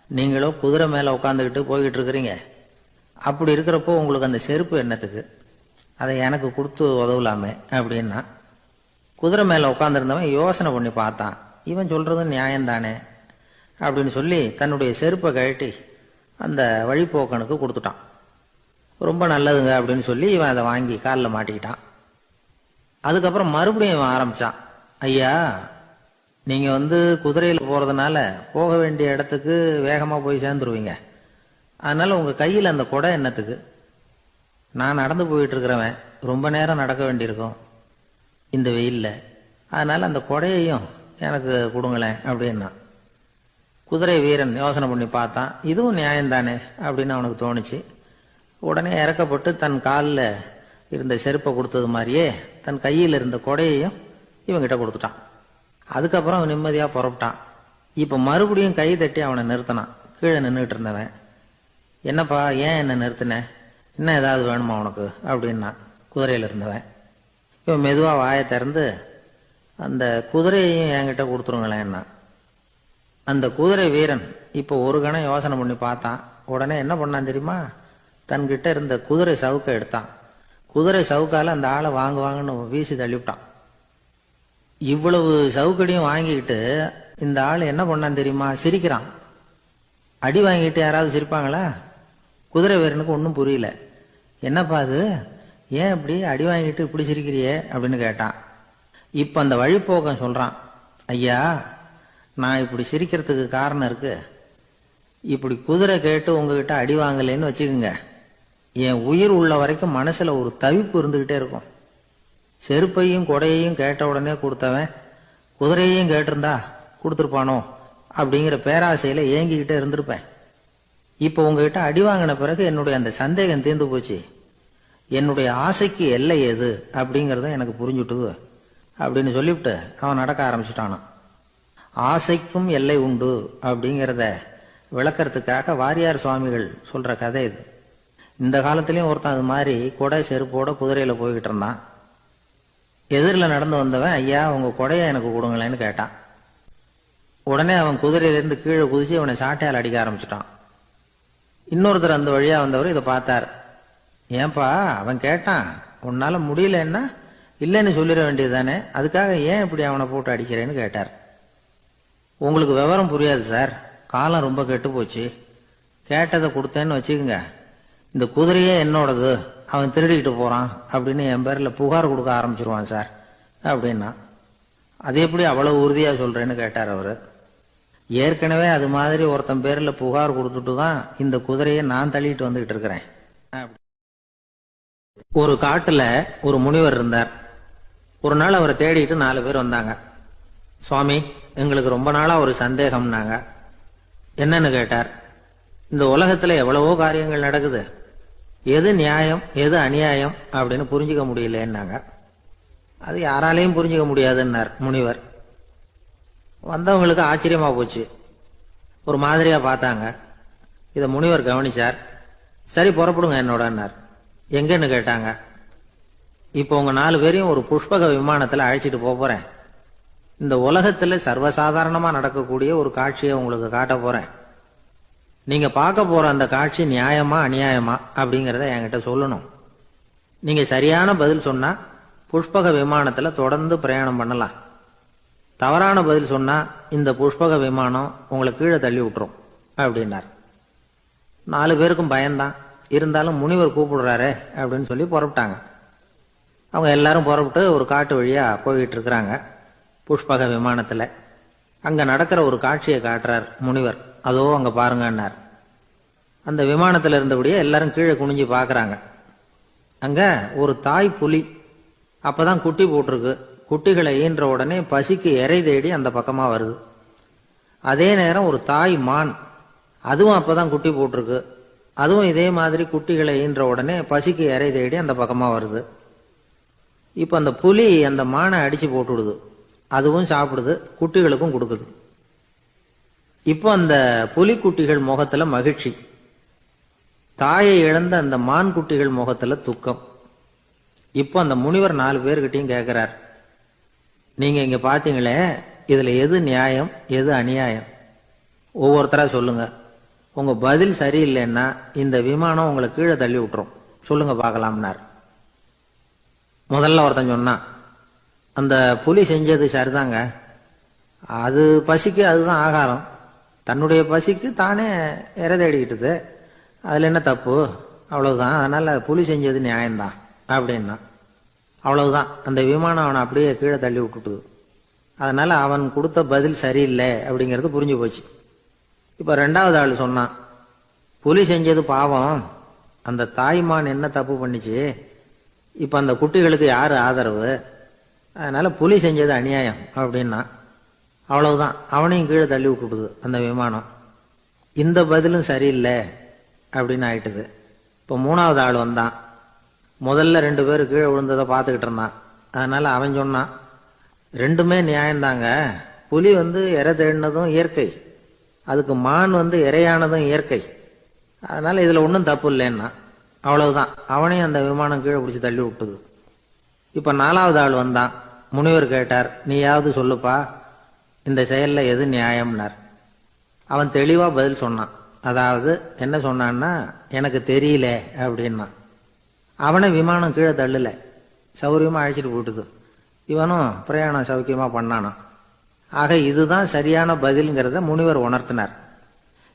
நீங்களும் குதிரை மேல உட்காந்துக்கிட்டு போய்கிட்டு இருக்கிறீங்க, அப்படி இருக்கிறப்போ உங்களுக்கு அந்த செருப்பு என்னத்துக்கு, அதை எனக்கு கொடுத்து உதவலாமே அப்படின்னா. குதிரை மேல உட்காந்துருந்தவன் யோசனை பண்ணி பார்த்தான். இவன் சொல்றது நியாயம்தானே அப்படின்னு சொல்லி தன்னுடைய செருப்பை கழட்டி அந்த வழிப்போக்கனுக்கு கொடுத்துட்டான். ரொம்ப நல்லதுங்க அப்படின்னு சொல்லி இவன் அதை வாங்கி காலில் மாட்டிக்கிட்டான். அதுக்கப்புறம் மறுபடியும் இவன் ஆரம்பிச்சான், ஐயா, நீங்க குதிரையில் போறதுனால போக வேண்டிய இடத்துக்கு வேகமா போய் சேர்ந்துருவீங்க, அதனால உங்க கையில் அந்த குடை என்னத்துக்கு, நான் நடந்து போயிட்டு இருக்கிறவன் ரொம்ப நேரம் நடக்க வேண்டியிருக்கும் இந்த வெயில்ல, அதனால அந்த கொடையையும் எனக்கு கொடுங்களேன் அப்படின்னா. குதிரை வீரன் யோசனை பண்ணி பார்த்தான், இதுவும் நியாயம்தானே அப்படின்னு அவனுக்கு தோணுச்சு. உடனே இறக்கப்பட்டு தன் காலில் இருந்த செருப்பை கொடுத்தது மாதிரியே தன் கையில் இருந்த கொடையையும் இவங்கிட்ட கொடுத்துட்டான். அதுக்கப்புறம் அவன் நிம்மதியா புறப்பட்டான். இப்ப மறுபடியும் கை தட்டி அவனை நிறுத்தினான். கீழே நின்றுட்டு இருந்தவன், என்னப்பா ஏன் என்ன நிறுத்தின, இன்னும் ஏதாவது வேணுமா உனக்கு அப்படின்னா குதிரையில இருந்தவன். இவன் மெதுவா வாயை திறந்து, அந்த குதிரையையும் என்கிட்ட கொடுத்துருங்களேன்னா. அந்த குதிரை வீரன் இப்ப ஒரு கணம் யோசனை பண்ணி பார்த்தான். உடனே என்ன பண்ணான் தெரியுமா, தன்கிட்ட இருந்த குதிரை சவுக்கை எடுத்தான். குதிரை சவுக்கால அந்த ஆளை வாங்குவாங்கன்னு வீசி தள்ளிவிட்டான். இவ்வளவு சவுக்கடியும் வாங்கிக்கிட்டு இந்த ஆள் என்ன பண்ணான் தெரியுமா? சிரிக்கிறான். அடி வாங்கிட்டு யாராவது சிரிப்பாங்களா? குதிரை வீரனுக்கு ஒன்றும் புரியல. என்னப்பா அது, ஏன் இப்படி அடி வாங்கிட்டு இப்படி சிரிக்கிறியே அப்படின்னு கேட்டான். இப்ப அந்த வழிப்போக்கன் சொல்றான், ஐயா நான் இப்படி சிரிக்கிறதுக்கு காரணம் இருக்கு. இப்படி குதிரை கேட்டு உங்ககிட்ட அடி வாங்கலைன்னு வச்சுக்கோங்க, என் உயிர் உள்ள வரைக்கும் மனசுல ஒரு தவிப்பு இருந்துகிட்டே இருக்கும். செருப்பையும் கொடையையும் கேட்ட உடனே கொடுத்தவன் குதிரையையும் கேட்டிருந்தா கொடுத்துருப்பானோ அப்படிங்கிற பேராசையில ஏங்கிக்கிட்டே இருந்திருப்பேன். இப்ப உங்ககிட்ட அடி வாங்கின பிறகு என்னுடைய அந்த சந்தேகம் தீர்ந்து போச்சு. என்னுடைய ஆசைக்கு எல்லை எது அப்படிங்கறத எனக்கு புரிஞ்சுட்டுது அப்படின்னு சொல்லிவிட்டு அவன் நடக்க ஆரம்பிச்சுட்டானான். ஆசைக்கும் எல்லை உண்டு அப்படிங்கிறத விளக்கறதுக்காக வாரியார் சுவாமிகள் சொல்ற கதை இது. இந்த காலத்திலயும் ஒருத்தன் அது மாதிரி கொடை செருப்போட குதிரையில போய்கிட்டு இருந்தான். எதிரில் நடந்து வந்தவன், ஐயா உங்க கொடையை எனக்கு கொடுங்களேன்னு கேட்டான். உடனே அவன் குதிரையிலிருந்து கீழே குதிச்சு அவனை சாட்டையால் அடிக்க ஆரம்பிச்சுட்டான். இன்னொருத்தர் அந்த வழியா வந்தவர் இதை பார்த்தார். ஏன்பா அவன் கேட்டான், உன்னால முடியலன்னா இல்லைன்னு சொல்லிட வேண்டியது தானே, அதுக்காக ஏன் இப்படி அவனை போட்டு அடிக்கிறேன்னு கேட்டார். உங்களுக்கு விவரம் புரியாது சார், காலம் ரொம்ப கெட்டு போச்சு. கேட்டதை கொடுத்தேன்னு வச்சுக்கோங்க, இந்த குதிரையே என்னோடது, அவன் திருடிக்கிட்டு போறான் அப்படின்னு என் பேர்ல புகார் கொடுக்க ஆரம்பிச்சிருவான் சார் அப்படின்னா. அது எப்படி அவ்வளவு உறுதியா சொல்றேன்னு கேட்டார் அவரு. ஏற்கனவே அது மாதிரி ஒருத்தன் பேர்ல புகார் கொடுத்துட்டு தான் இந்த குதிரையை நான் தள்ளிட்டு வந்துகிட்டு இருக்கிறேன். ஒரு காட்டுல ஒரு முனிவர் இருந்தார். ஒரு நாள் அவரை தேடிட்டு 4 பேர் வந்தாங்க. சுவாமி எங்களுக்கு ரொம்ப நாளா ஒரு சந்தேகம்னாங்க. என்னன்னு கேட்டார். இந்த உலகத்துல எவ்வளவோ காரியங்கள் நடக்குது, எது நியாயம் எது அநியாயம் அப்படின்னு புரிஞ்சுக்க முடியலன்னாங்க. அது யாராலையும் புரிஞ்சுக்க முடியாதுன்னார் முனிவர். வந்தவங்களுக்கு ஆச்சரியமா போச்சு, ஒரு மாதிரியா பார்த்தாங்க. இத முனிவர் கவனிச்சார். சரி புறப்படுங்க என்னோடன்னார். எங்கன்னு கேட்டாங்க. இப்போ உங்க 4 பேரையும் ஒரு புஷ்பக விமானத்துல அழைச்சிட்டு போறேன். இந்த உலகத்துல சர்வசாதாரணமா நடக்கக்கூடிய ஒரு காட்சியை உங்களுக்கு காட்ட போறேன். நீங்க பார்க்க போற அந்த காட்சி நியாயமா அநியாயமா அப்படிங்கறத என்கிட்ட சொல்லணும். நீங்க சரியான பதில் சொன்னா புஷ்பக விமானத்துல தொடர்ந்து பிரயாணம் பண்ணலாம். தவறான பதில் சொன்னா இந்த புஷ்பக விமானம் உங்களை கீழே தள்ளி விட்டுரும் அப்படின்னார். 4 பேருக்கும் பயம்தான், இருந்தாலும் முனிவர் கூப்பிடுறாரு அப்படின்னு சொல்லி புறப்பட்டாங்க. அவங்க எல்லாரும் புறப்பட்டு ஒரு காட்டு வழியா போய்கிட்டு இருக்கிறாங்க புஷ்பக விமானத்துல. அங்க நடக்கிற ஒரு காட்சியை காட்டுறார் முனிவர். அதோ அங்க பாருங்கன்னார். அந்த விமானத்துல இருந்தபடியே எல்லாரும் கீழே குனிஞ்சு பாக்குறாங்க. அங்க ஒரு தாய் புலி அப்பதான் குட்டி போட்டிருக்கு. குட்டிகளை ஈன்ற உடனே பசிக்கு இறை தேடி அந்த பக்கமா வருது. அதே நேரம் ஒரு தாய் மான், அதுவும் அப்பதான் குட்டி போட்டிருக்கு. அதுவும் இதே மாதிரி குட்டிகளை ஈன்ற உடனே பசிக்கு இறை தேடி அந்த பக்கமா வருது. இப்ப அந்த புலி அந்த மானை அடிச்சு போட்டுடுது. அதுவும் சாப்பிடுது, குட்டிகளுக்கும் கொடுக்குது. இப்போ அந்த புலிக்குட்டிகள் முகத்துல மகிழ்ச்சி, தாயை இழந்த அந்த மான் குட்டிகள் முகத்துல துக்கம். இப்போ அந்த முனிவர் 4 பேர்கிட்டையும் கேட்கிறார், நீங்க இங்க பாத்தீங்களே, இதுல எது நியாயம் எது அநியாயம்? ஒவ்வொருத்தரா சொல்லுங்க. உங்க பதில் சரியில்லைன்னா இந்த விமானம் உங்களை கீழே தள்ளி விட்டுரும், சொல்லுங்க பார்க்கலாம்னார். முதல்ல ஒருத்தன் சொன்னான், அந்த புலி செஞ்சது சரிதாங்க, அது பசிக்கு அதுதான் ஆகாரம், தன்னுடைய பசிக்கு தானே இறை தேடிக்கிட்டது, அதுல என்ன தப்பு, அவ்வளவுதான், அதனால புலி செஞ்சது நியாயம்தான் அப்படின்னா. அவ்வளவுதான், அந்த விமானம் அவனை அப்படியே கீழே தள்ளி விட்டுட்டுது. அதனால அவன் கொடுத்த பதில் சரியில்லை அப்படிங்கிறது புரிஞ்சு போச்சு. இப்ப 2வது ஆள் சொன்னான், புலி செஞ்சது பாவம், அந்த தாய்மான் என்ன தப்பு பண்ணிச்சு, இப்ப அந்த குட்டிகளுக்கு யாரு ஆதரவு, அதனால புலி செஞ்சது அநியாயம் அப்படின்னா. அவ்வளவுதான், அவனையும் கீழே தள்ளி விட்டுடுது அந்த விமானம். இந்த பதிலும் சரியில்லை அப்படின்னு ஆயிட்டுது. இப்போ 3வது ஆள் வந்தான். முதல்ல 2 பேர் கீழே விழுந்ததை பார்த்துக்கிட்டு இருந்தான். அதனால அவன் சொன்னான், ரெண்டுமே நியாயம்தாங்க, புலி இறை தேடினதும் இயற்கை, அதுக்கு மான் இறையானதும் இயற்கை, அதனால இதுல ஒன்றும் தப்பு இல்லைன்னா. அவ்வளவுதான், அவனையும் அந்த விமானம் கீழே பிடிச்சி தள்ளி விட்டுது. இப்ப 4வது ஆள் வந்தான். முனிவர் கேட்டார், நீயாவது சொல்லுப்பா, இந்த செயல்ல எது நியாயம்னார். அவன் தெளிவா பதில் சொன்னான். அதாவது என்ன சொன்னான்னா, எனக்கு தெரியல அப்படின்னா. அவனை விமானம் கீழே தள்ளல, சௌரியமாக அழைச்சிட்டு போட்டுது. இவனும் பிரயாணம் சௌக்கியமாக பண்ணானான். ஆக இதுதான் சரியான பதில்ங்கிறத முனிவர் உணர்த்தினார்.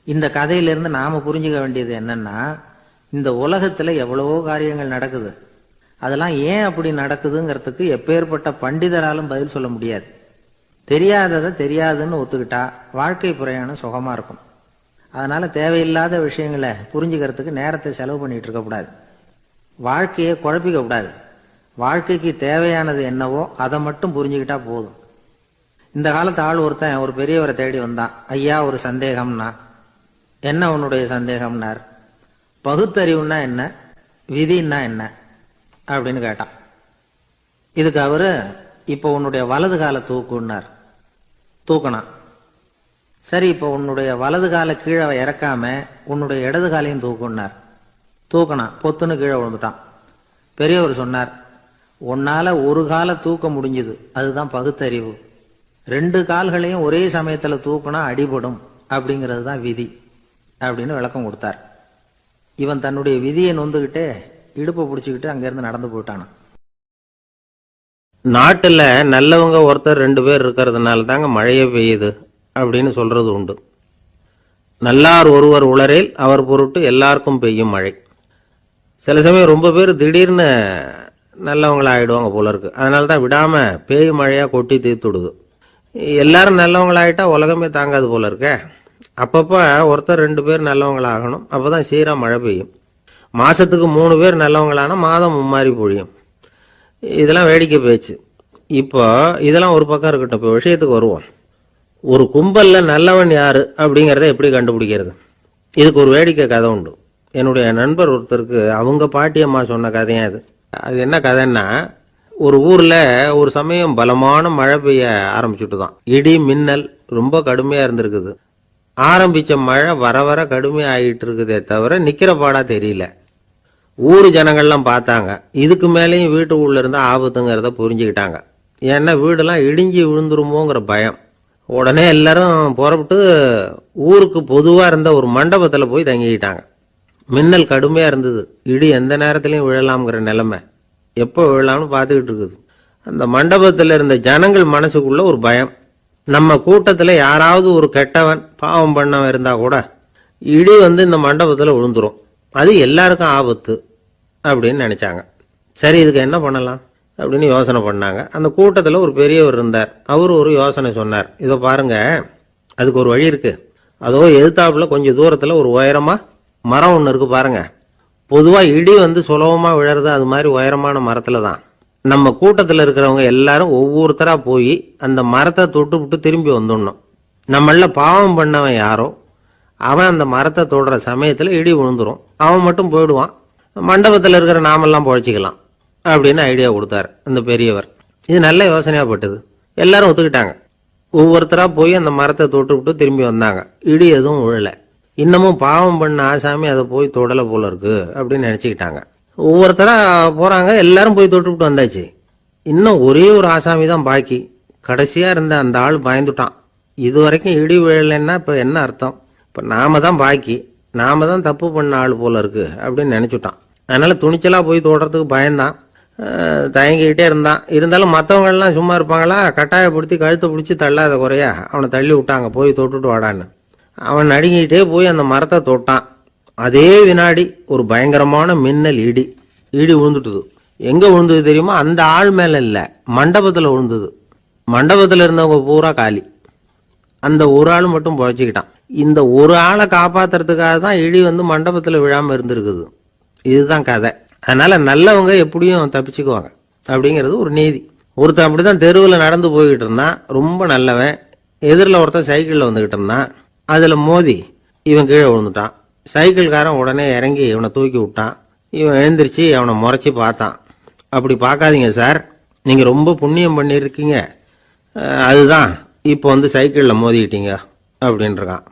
இந்த கதையிலிருந்து நாம புரிஞ்சுக்க வேண்டியது என்னன்னா, இந்த உலகத்துல எவ்வளவோ காரியங்கள் நடக்குது. அதெல்லாம் ஏன் அப்படி நடக்குதுங்கிறதுக்கு எப்பேற்பட்ட பண்டிதராலும் பதில் சொல்ல முடியாது. தெரியாததை தெரியாதுன்னு ஒத்துக்கிட்டா வாழ்க்கை பிரயாணம் சுகமா இருக்கும். அதனால தேவையில்லாத விஷயங்களை புரிஞ்சுக்கிறதுக்கு நேரத்தை செலவு பண்ணிட்டு இருக்கக்கூடாது. வாழ்க்கையை குழப்பிக்க கூடாது. வாழ்க்கைக்கு தேவையானது என்னவோ அதை மட்டும் புரிஞ்சுக்கிட்டா போதும். இந்த காலத்து ஆள் ஒருத்தன் ஒரு பெரியவரை தேடி வந்தான். ஐயா, ஒரு சந்தேகம்னா. என்ன உன்னுடைய சந்தேகம்னார். பகுத்தறிவுன்னா என்ன, விதின்னா என்ன அப்படின்னு கேட்டான். இதுக்கு அவரு, இப்போ உன்னுடைய வலது கால தூக்குன்னார். தூக்கினான். சரி, இப்போ உன்னுடைய வலது கால கீழே இறக்காம உன்னுடைய இடது காலையும் தூக்குன்னார். தூக்கினான். பொத்துன்னு கீழே விழுந்துட்டான். பெரியவர் சொன்னார், உன்னால ஒரு காலை தூக்க முடிஞ்சுது, அதுதான் பகுத்தறிவு. 2 கால்களையும் ஒரே சமயத்துல தூக்குனா அடிபடும், அப்படிங்கிறது தான் விதி அப்படின்னு விளக்கம் கொடுத்தார். இவன் தன்னுடைய விதியை நொந்துகிட்டே இடுப்பை பிடிச்சிக்கிட்டு அங்கிருந்து நடந்து போயிட்டானான். நாட்டுல நல்லவங்க ஒருத்தர் 2 பேர் இருக்கிறதுனால தாங்க மழையே பெய்யுது அப்படின்னு சொல்றது உண்டு. நல்லார் ஒருவர் உளரேல் அவர் பொருட்டு எல்லாருக்கும் பெய்யும் மழை. சில சமயம் ரொம்ப பேர் திடீர்னு நல்லவங்களா ஆயிடுவாங்க போல இருக்கு. அதனால தான் விடாம பேய் மழையா கொட்டி தீர்த்துடுது. எல்லாரும் நல்லவங்களாயிட்டா உலகமே தாங்காது போல இருக்க. அப்பப்ப ஒருத்தர் 2 பேர் நல்லவங்களாகணும். அப்பதான் சீரா மழை பெய்யும். மாசத்துக்கு 3 பேர் நல்லவங்களானா மாதம் மும்மாரி பொழியும். இதெல்லாம் வேடிக்கை பேச்சு. இப்போ இதெல்லாம் ஒரு பக்கம் இருக்கட்டும். இப்போ விஷயத்துக்கு வருவோம். ஒரு கும்பல்ல நல்லவன் யாரு அப்படிங்கிறத எப்படி கண்டுபிடிக்கிறது? இதுக்கு ஒரு வேடிக்கை கதை உண்டு. என்னுடைய நண்பர் ஒருத்தருக்கு அவங்க பாட்டியம்மா சொன்ன கதையா அது. அது என்ன கதைன்னா, ஒரு ஊர்ல ஒரு சமயம் பலமான மழை பெய்ய ஆரம்பிச்சுட்டு தான். இடி மின்னல் ரொம்ப கடுமையா இருந்திருக்குது. ஆரம்பிச்ச மழை வர வர கடுமையா ஆகிட்டு இருக்குதே தவிர நிக்கிற பாடா தெரியல. ஊர் ஜனங்கள்லாம் பார்த்தாங்க. இதுக்கு மேலேயும் வீட்டு உள்ள இருந்தா ஆபத்துங்கிறத புரிஞ்சுக்கிட்டாங்க. ஏன்னா வீடெல்லாம் இடிஞ்சி விழுந்துருமோங்கிற பயம். உடனே எல்லாரும் புறப்பட்டு ஊருக்கு பொதுவா இருந்த ஒரு மண்டபத்துல போய் தங்கிக்கிட்டாங்க. மின்னல் கடுமையா இருந்தது. இடி எந்த நேரத்திலையும் விழலாம்ங்கிற நிலைமை. எப்போ விழலாம்னு பார்த்துக்கிட்டு இருக்குது. அந்த மண்டபத்தில் இருந்த ஜனங்கள் மனசுக்குள்ள ஒரு பயம். நம்ம கூட்டத்தில் யாராவது ஒரு கெட்டவன் பாவம் பண்ணவன் இருந்தா கூட இடி இந்த மண்டபத்தில் விழுந்துரும், அது எல்லாருக்கும் ஆபத்து அப்படின்னு நினைச்சாங்க. சரி, இதுக்கு என்ன பண்ணலாம் அப்படின்னு யோசனை பண்ணாங்க. அந்த கூட்டத்தில் ஒரு பெரியவர் இருந்தார். அவரு ஒரு யோசனை சொன்னார். இதோ பாருங்க, அதுக்கு ஒரு வழி இருக்கு. அதோ எதிர்த்தாப்புல கொஞ்சம் தூரத்துல ஒரு உயரமா மரம் ஒன்று இருக்கு பாருங்க. பொதுவா இடி சுலபமா விழறது அது மாதிரி உயரமான மரத்துல தான். நம்ம கூட்டத்தில் இருக்கிறவங்க எல்லாரும் ஒவ்வொருத்தரா போய் அந்த மரத்தை தொட்டு விட்டு திரும்பி வந்துடணும். நம்மள பாவம் பண்ணவன் யாரோ அவன் அந்த மரத்தை தொடுற சமயத்துல இடி விழுந்துரும். அவன் மட்டும் போயிடுவான். மண்டபத்தில் இருக்கிற நாமெல்லாம் பொழைச்சிக்கலாம் அப்படின்னு ஐடியா கொடுத்தாரு அந்த பெரியவர். இது நல்ல யோசனையா பட்டது. எல்லாரும் ஒத்துக்கிட்டாங்க. ஒவ்வொருத்தரா போய் அந்த மரத்தை தொட்டு விட்டு திரும்பி வந்தாங்க. இடி எதுவும் விழல. இன்னமும் பாவம் பண்ண ஆசாமி அதை போய் தொடல போல இருக்கு அப்படின்னு நினைச்சுக்கிட்டாங்க. ஒவ்வொருத்தரா போறாங்க. எல்லாரும் போய் தொட்டு விட்டு வந்தாச்சு. இன்னும் ஒரே ஒரு ஆசாமி தான் பாக்கி. கடைசியா இருந்த அந்த ஆள் பயந்துட்டான். இது வரைக்கும் இடி விழலைன்னா இப்ப என்ன அர்த்தம்? இப்ப நாம தான் பாக்கி, நாம தான் தப்பு பண்ண ஆள் போல இருக்கு அப்படின்னு நினைச்சுட்டான். அதனால துணிச்சலா போய் தொடுறதுக்கு பயந்தான். தயங்கிக்கிட்டே இருந்தான். இருந்தாலும் மற்றவங்க எல்லாம் சும்மா இருப்பாங்களா? கட்டாயப்படுத்தி கழுத்தை பிடிச்சி தள்ளாத குறையா அவனை தள்ளி விட்டாங்க. போய் தொட்டுட்டு வாடான்னு. அவன் நடுங்கிட்டே போய் அந்த மரத்தை தொட்டான். அதே வினாடி ஒரு பயங்கரமான மின்னல் இடி விழுந்துட்டுது. எங்க விழுந்தது தெரியுமா? அந்த ஆள் மேல இல்ல, மண்டபத்துல விழுந்தது. மண்டபத்துல இருந்தவங்க பூரா காலி. அந்த ஒரு ஆள் மட்டும் பொழைச்சிக்கிட்டான். இந்த ஒரு ஆளை காப்பாத்துறதுக்காக தான் இடி மண்டபத்துல விழாம இருந்திருக்குது. இதுதான் கதை. அதனால நல்லவங்க எப்படியும் தப்பிச்சுக்குவாங்க அப்படிங்கிறது ஒரு நீதி. ஒருத்தன் அப்படிதான் தெருவில் நடந்து போய்கிட்டு இருந்தான். ரொம்ப நல்லவன். எதிரில் ஒருத்தன் சைக்கிள்ல வந்துகிட்டு இருந்தான். அதுல மோதி இவன் கீழே விழுந்துட்டான். சைக்கிள்காரன் உடனே இறங்கி இவனை தூக்கி விட்டான். இவன் எழுந்திரிச்சு அவனை முறைச்சி பார்த்தான். அப்படி பார்க்காதீங்க சார், நீங்க ரொம்ப புண்ணியம் பண்ணியிருக்கீங்க, அதுதான் இப்போ சைக்கிள்ல மோதிக்கிட்டீங்க அப்படின்றான்.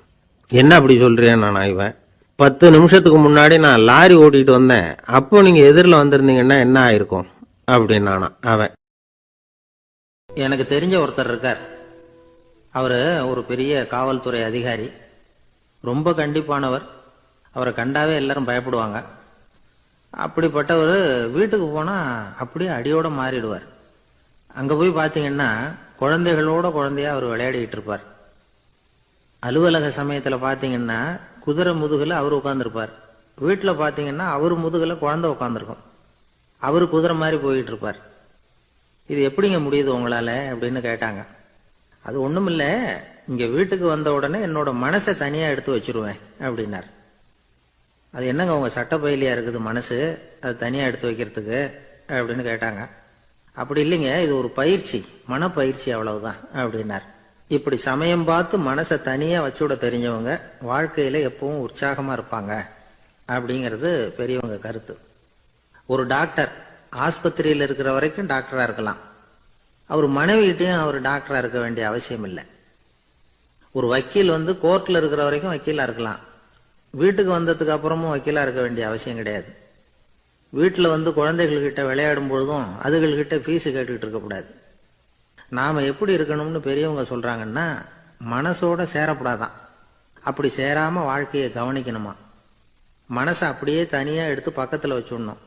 என்ன அப்படி சொல்றேன் நான்? இவன் 10 நிமிஷத்துக்கு முன்னாடி நான் லாரி ஓட்டிட்டு வந்தேன், அப்போ நீங்க எதிரில் வந்திருந்தீங்கன்னா என்ன ஆயிருக்கும் அப்படின்னானா அவன். எனக்கு தெரிஞ்ச ஒருத்தர் இருக்கார். அவரு ஒரு பெரிய காவல்துறை அதிகாரி. ரொம்ப கண்டிப்பானவர். அவரை கண்டாவே எல்லாரும் பயப்படுவாங்க. அப்படிப்பட்டவர் வீட்டுக்கு போனா அப்படியே அடியோட மாறிடுவார். அங்க போய் பாத்தீங்கன்னா குழந்தைகளோட குழந்தையா அவர் விளையாடிட்டு இருப்பார். அலுவலக சமயத்துல பாத்தீங்கன்னா குதிரை முதுகுல அவர் உட்கார்ந்துருப்பார். வீட்டுல பாத்தீங்கன்னா அவர் முதுகுல குழந்தை உட்காந்துருக்கும். அவரு குதிரை மாதிரி போயிட்டு இருப்பார். இது எப்படிங்க முடியுது உங்களால அப்படின்னு கேட்டாங்க. அது ஒண்ணுமில்ல, இங்க வீட்டுக்கு வந்த உடனே என்னோட மனசை தனியா எடுத்து வச்சிருவேன் அப்படின்னார். அது என்னங்க உங்க சட்டப்பையிலையா இருக்குது மனசு, அது தனியா எடுத்து வைக்கிறதுக்கு அப்படின்னு கேட்டாங்க. அப்படி இல்லைங்க, இது ஒரு பயிற்சி, மனப்பயிற்சி, அவ்வளவுதான் அப்படின்னார். இப்படி சமயம் பார்த்து மனசை தனியா வச்சுட தெரிஞ்சவங்க வாழ்க்கையில எப்பவும் உற்சாகமா இருப்பாங்க அப்படிங்கிறது பெரியவங்க கருத்து. ஒரு டாக்டர் ஆஸ்பத்திரியில் இருக்கிற வரைக்கும் டாக்டரா இருக்கலாம். அவர் மனைவிகிட்டையும் அவர் டாக்டரா இருக்க வேண்டிய அவசியம் இல்லை. ஒரு வக்கீல் கோர்ட்ல இருக்கிற வரைக்கும் வக்கீலா இருக்கலாம். வீட்டுக்கு வந்ததுக்கு அப்புறமும் வக்கீலா இருக்க வேண்டிய அவசியம் கிடையாது. வீட்டுல குழந்தைகள்கிட்ட விளையாடும் பொழுதும் அதுகள்கிட்ட ஃபீஸ் கேட்டுக்கிட்டு இருக்கக்கூடாது. நாம எப்படி இருக்கணும்னு பெரியவங்க சொல்றாங்கன்னா, மனசோட சேரப்படாதான். அப்படி சேராம வாழ்க்கையை கவனிக்கணுமா. மனசை அப்படியே தனியா எடுத்து பக்கத்துல வச்சுடணும்.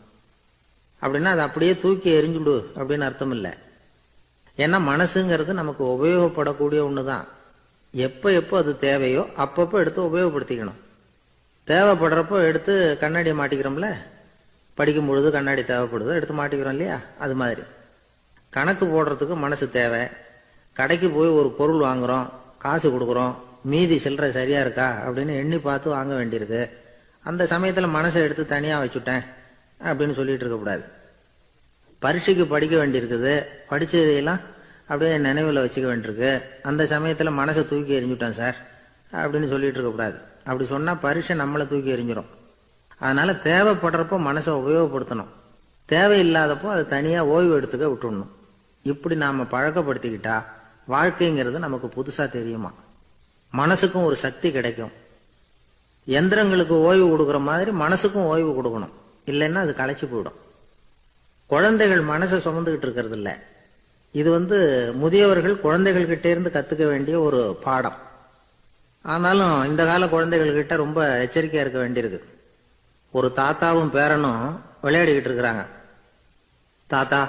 அப்படின்னா அதை அப்படியே தூக்கி எறிஞ்சுடு அப்படின்னு அர்த்தம் இல்லை. ஏன்னா மனசுங்கிறது நமக்கு உபயோகப்படக்கூடிய ஒண்ணுதான். எப்ப எப்போ அது தேவையோ அப்பப்போ எடுத்து உபயோகப்படுத்திக்கணும். தேவைப்படுறப்போ எடுத்து கண்ணாடியை மாட்டிக்கிறோம்ல, படிக்கும் பொழுது கண்ணாடி தேவைப்படுதோ எடுத்து மாட்டிக்கிறோம் இல்லையா, அது மாதிரி கணக்கு போடுறதுக்கு மனசு தேவை. கடைக்கு போய் ஒரு பொருள் வாங்குறோம், காசு கொடுக்குறோம், மீதி சில்லறை சரியா இருக்கா அப்படின்னு எண்ணி பார்த்து வாங்க வேண்டியிருக்கு. அந்த சமயத்துல மனசை எடுத்து தனியா வச்சுட்டேன் அப்படின்னு சொல்லிட்டு இருக்கக்கூடாது. பரீட்சைக்கு படிக்க வேண்டியிருக்குது, படிச்சதையெல்லாம் அப்படியே நினைவுல வச்சுக்க வேண்டியிருக்கு. அந்த சமயத்துல மனசை தூக்கி எறிஞ்சுட்டேன் சார் அப்படின்னு சொல்லிட்டு இருக்கக்கூடாது. அப்படி சொன்னா பரீட்சை நம்மளை தூக்கி எறிஞ்சிடும். அதனால தேவைப்படுறப்போ மனசை உபயோகப்படுத்தணும், தேவையில்லாதப்போ அதை தனியா ஓய்வு எடுத்துக்க விட்டுடணும். இப்படி நாம பழக்கப்படுத்திக்கிட்டா வாழ்க்கைங்கிறது நமக்கு புதுசா தெரியுமா. மனசுக்கும் ஒரு சக்தி கிடைக்கும். எந்திரங்களுக்கு ஓய்வு கொடுக்கற மாதிரி மனசுக்கும் ஓய்வு கொடுக்கணும், இல்லைன்னா அது களைச்சு போயிடும். குழந்தைகள் மனசை சுமந்துகிட்டு இருக்கிறது இல்ல. இது முதியவர்கள் குழந்தைகள் கிட்டே இருந்து கத்துக்க வேண்டிய ஒரு பாடம். ஆனாலும் இந்த கால குழந்தைகள் கிட்ட ரொம்ப எச்சரிக்கையா இருக்க வேண்டியிருக்கு. ஒரு தாத்தாவும் பேரனும் விளையாடிக்கிட்டு இருக்கிறாங்க. தாத்தா,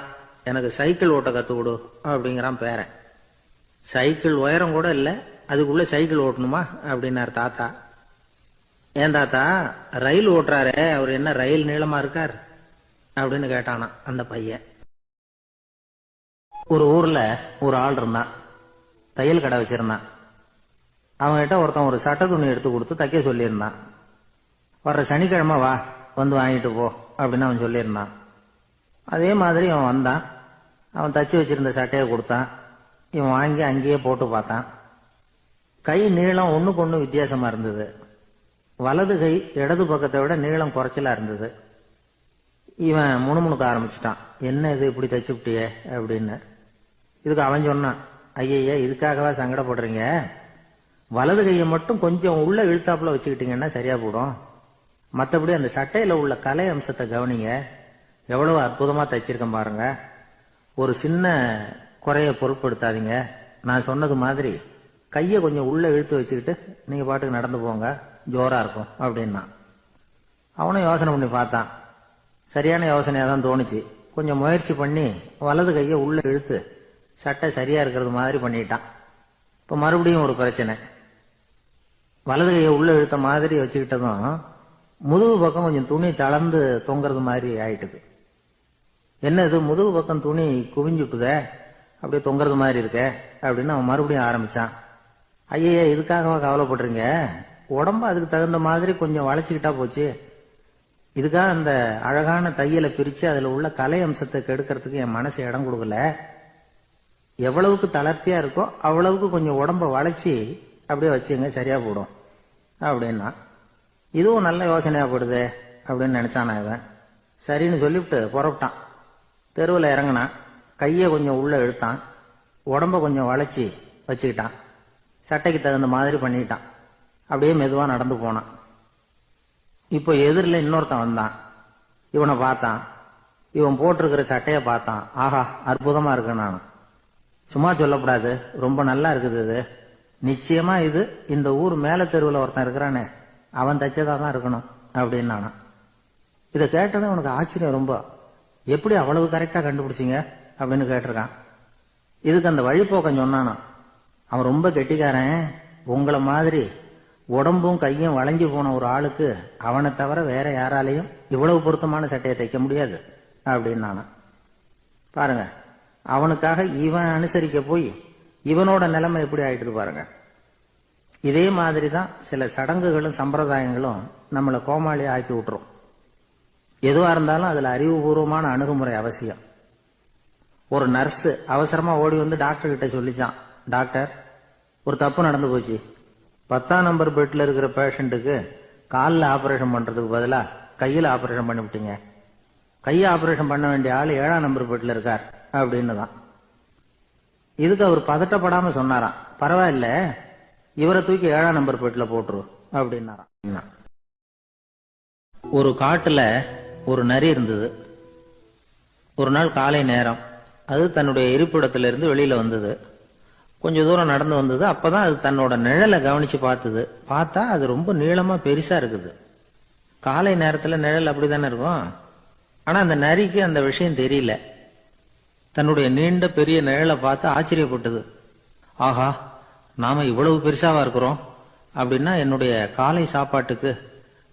எனக்கு சைக்கிள் ஓட்ட கத்து கொடு அப்படிங்கிறான் பேரன். சைக்கிள் உயரம் கூட இல்லை, அதுக்குள்ள சைக்கிள் ஓட்டணுமா அப்படின்னார் தாத்தா. ஏன் தாத்தா, ரயில் ஓட்டுறாரே, அவர் என்ன ரயில் நீளமா இருக்கார் அப்படின்னு கேட்டானா அந்த பையன். ஒரு ஊர்ல ஒரு ஆள் இருந்தான், தையல் கடை வச்சிருந்தான். அவன்கிட்ட ஒருத்தன் ஒரு சட்டை துணி எடுத்து கொடுத்து தைக்க சொல்லியிருந்தான். வர்ற சனிக்கிழமை வா, வாங்கிட்டு போ அப்படின்னு அவன் சொல்லியிருந்தான். அதே மாதிரி அவன் வந்தான். அவன் தச்சு வச்சிருந்த சட்டையை கொடுத்தான். இவன் வாங்கி அங்கேயே போட்டு பார்த்தான். கை நீளம் ஒண்ணுக்கு ஒண்ணு வித்தியாசமா இருந்தது. வலது கை இடது பக்கத்தை விட நீளம் குறைச்சலா இருந்தது. இவன் முணுமுணுக்க ஆரம்பிச்சுட்டான், என்ன இது இப்படி தச்சு விட்டியே அப்படின்னு. இதுக்கு அவன் சொன்னான், ஐயா இதுக்காகவா சங்கடப்படுறீங்க, வலது கையை மட்டும் கொஞ்சம் உள்ள இழுத்தாப்புல வச்சுக்கிட்டீங்கன்னா சரியா போடும். மற்றபடி அந்த சட்டையில உள்ள கலை அம்சத்தை கவனிங்க, எவ்வளவு அற்புதமா தைச்சிருக்கேன் பாருங்க. ஒரு சின்ன குறைய பொருட்படுத்தாதீங்க. நான் சொன்னது மாதிரி கையை கொஞ்சம் உள்ள இழுத்து வச்சுக்கிட்டு நீங்க பாட்டுக்கு நடந்து போங்க, ஜோரா இருக்கும் அப்படின்னா. அவனும் யோசனை பண்ணி பார்த்தான். சரியான யோசனையா தான் தோணுச்சு. கொஞ்சம் முயற்சி பண்ணி வலது கையை உள்ள இழுத்து சட்டை சரியா இருக்கிறது மாதிரி பண்ணிட்டான். இப்ப மறுபடியும் ஒரு பிரச்சனை. வலது கையை உள்ள இழுத்த மாதிரி வச்சுக்கிட்டதும் முதுகு பக்கம் கொஞ்சம் துணி தளர்ந்து தொங்குறது மாதிரி ஆயிட்டுது. என்ன இது, முதுகு பக்கம் துணி குவிஞ்சுட்டுத, அப்படியே தொங்குறது மாதிரி இருக்க அப்படின்னு அவன் மறுபடியும் ஆரம்பிச்சான். ஐயா இதுக்காகவா கவலைப்படுறீங்க, உடம்பு அதுக்கு தகுந்த மாதிரி கொஞ்சம் வளைச்சுக்கிட்டா போச்சு. இதுக்காக அந்த அழகான தையலை பிரிச்சு அதுல உள்ள கலை அம்சத்தை கெடுக்கிறதுக்கு என் மனசு இடம் கொடுக்கல. எவ்வளவுக்கு தளர்த்தியா இருக்கோ அவ்வளவுக்கு கொஞ்சம் உடம்ப வளைச்சி அப்படியே வச்சுங்க, சரியா போடும் அப்படின்னா. இதுவும் நல்ல யோசனையா போடுது அப்படின்னு நினைச்சானா இவன். சரின்னு சொல்லிவிட்டு புறப்பட்டான். தெருவில் இறங்கினான். கையை கொஞ்சம் உள்ள இழுத்தான், உடம்ப கொஞ்சம் வளைச்சி வச்சுக்கிட்டான், சட்டைக்கு தகுந்த மாதிரி பண்ணிட்டான். அப்படியே மெதுவா நடந்து போனான். இப்போ எதிரில் இன்னொருத்தன் வந்தான். இவனை பார்த்தான். இவன் போட்டிருக்கிற சட்டையை பார்த்தான். ஆஹா, அற்புதமா இருக்கு. நானும் சும்மா சொல்லக்கூடாது, ரொம்ப நல்லா இருக்குது இது. நிச்சயமா இது இந்த ஊர் மேல தெருவில் ஒருத்தன் இருக்கிறானே அவன் தைச்சதா தான் இருக்கணும் அப்படின்னு நானா. இதை கேட்டதும் அவனுக்கு ஆச்சரியம் ரொம்ப. எப்படி அவ்வளவு கரெக்டா கண்டுபிடிச்சிங்க அப்படின்னு கேட்டிருக்கான். இதுக்கு அந்த வழிபோக்கம் சொன்னானா, அவன் ரொம்ப கெட்டிக்காரன், உங்களை மாதிரி உடம்பும் கையும் வளைஞ்சு போன ஒரு ஆளுக்கு அவனை தவிர வேற யாராலையும் இவ்வளவு பொருத்தமான சட்டையை தைக்க முடியாது அப்படின்னு நானா. பாருங்க, அவனுக்காக இவன் அனுசரிக்க போய் இவனோட நிலைமை எப்படி ஆயிட்டு பாருங்க. இதே மாதிரி தான் சில சடங்குகளும் சம்பிரதாயங்களும் நம்மளை கோமாளியா ஆக்கி விட்டுரும். எதுவா இருந்தாலும் அதுல அறிவுபூர்வமான அணுகுமுறை அவசியம். ஒரு நர்ஸ் அவசரமா ஓடி வந்து டாக்டர் கிட்ட சொல்லிச்சான், டாக்டர், ஒரு தப்பு நடந்து போச்சு. 10ஆம் நம்பர் பெட்ல இருக்கிற பேஷண்ட்டுக்கு காலில் ஆபரேஷன் பண்றதுக்கு பதிலா கையில் ஆபரேஷன் பண்ணிவிட்டீங்க. கையை ஆபரேஷன் பண்ண வேண்டிய ஆள் 7ஆம் நம்பர் பெட்ல இருக்கார் அப்படின்னு தான். இதுக்கு அவர் பதட்டப்படாம சொன்னாராம், பரவாயில்ல, இவரை தூக்கி 7ஆம் நம்பர் பெட்ல போட்டுரு அப்படின்னாராம். ஒரு காட்டுல ஒரு நரி இருந்தது. ஒரு நாள் காலை நேரம் அது தன்னுடைய இருப்பிடத்திலிருந்து வெளியில வந்தது. கொஞ்ச தூரம் நடந்து வந்தது. அப்பதான் அது தன்னோட நிழலை கவனிச்சு பார்த்தது. பார்த்தா அது ரொம்ப நீளமா பெருசா இருக்குது. காலை நேரத்துல நிழல் அப்படித்தானே இருக்கும். ஆனா அந்த நரிக்கு அந்த விஷயம் தெரியல. தன்னுடைய நீண்ட பெரிய நிழலை பார்த்து ஆச்சரியப்பட்டது. ஆஹா, நாம இவ்வளவு பெருசாவா இருக்கிறோம் அப்படின்னா என்னுடைய காலை சாப்பாட்டுக்கு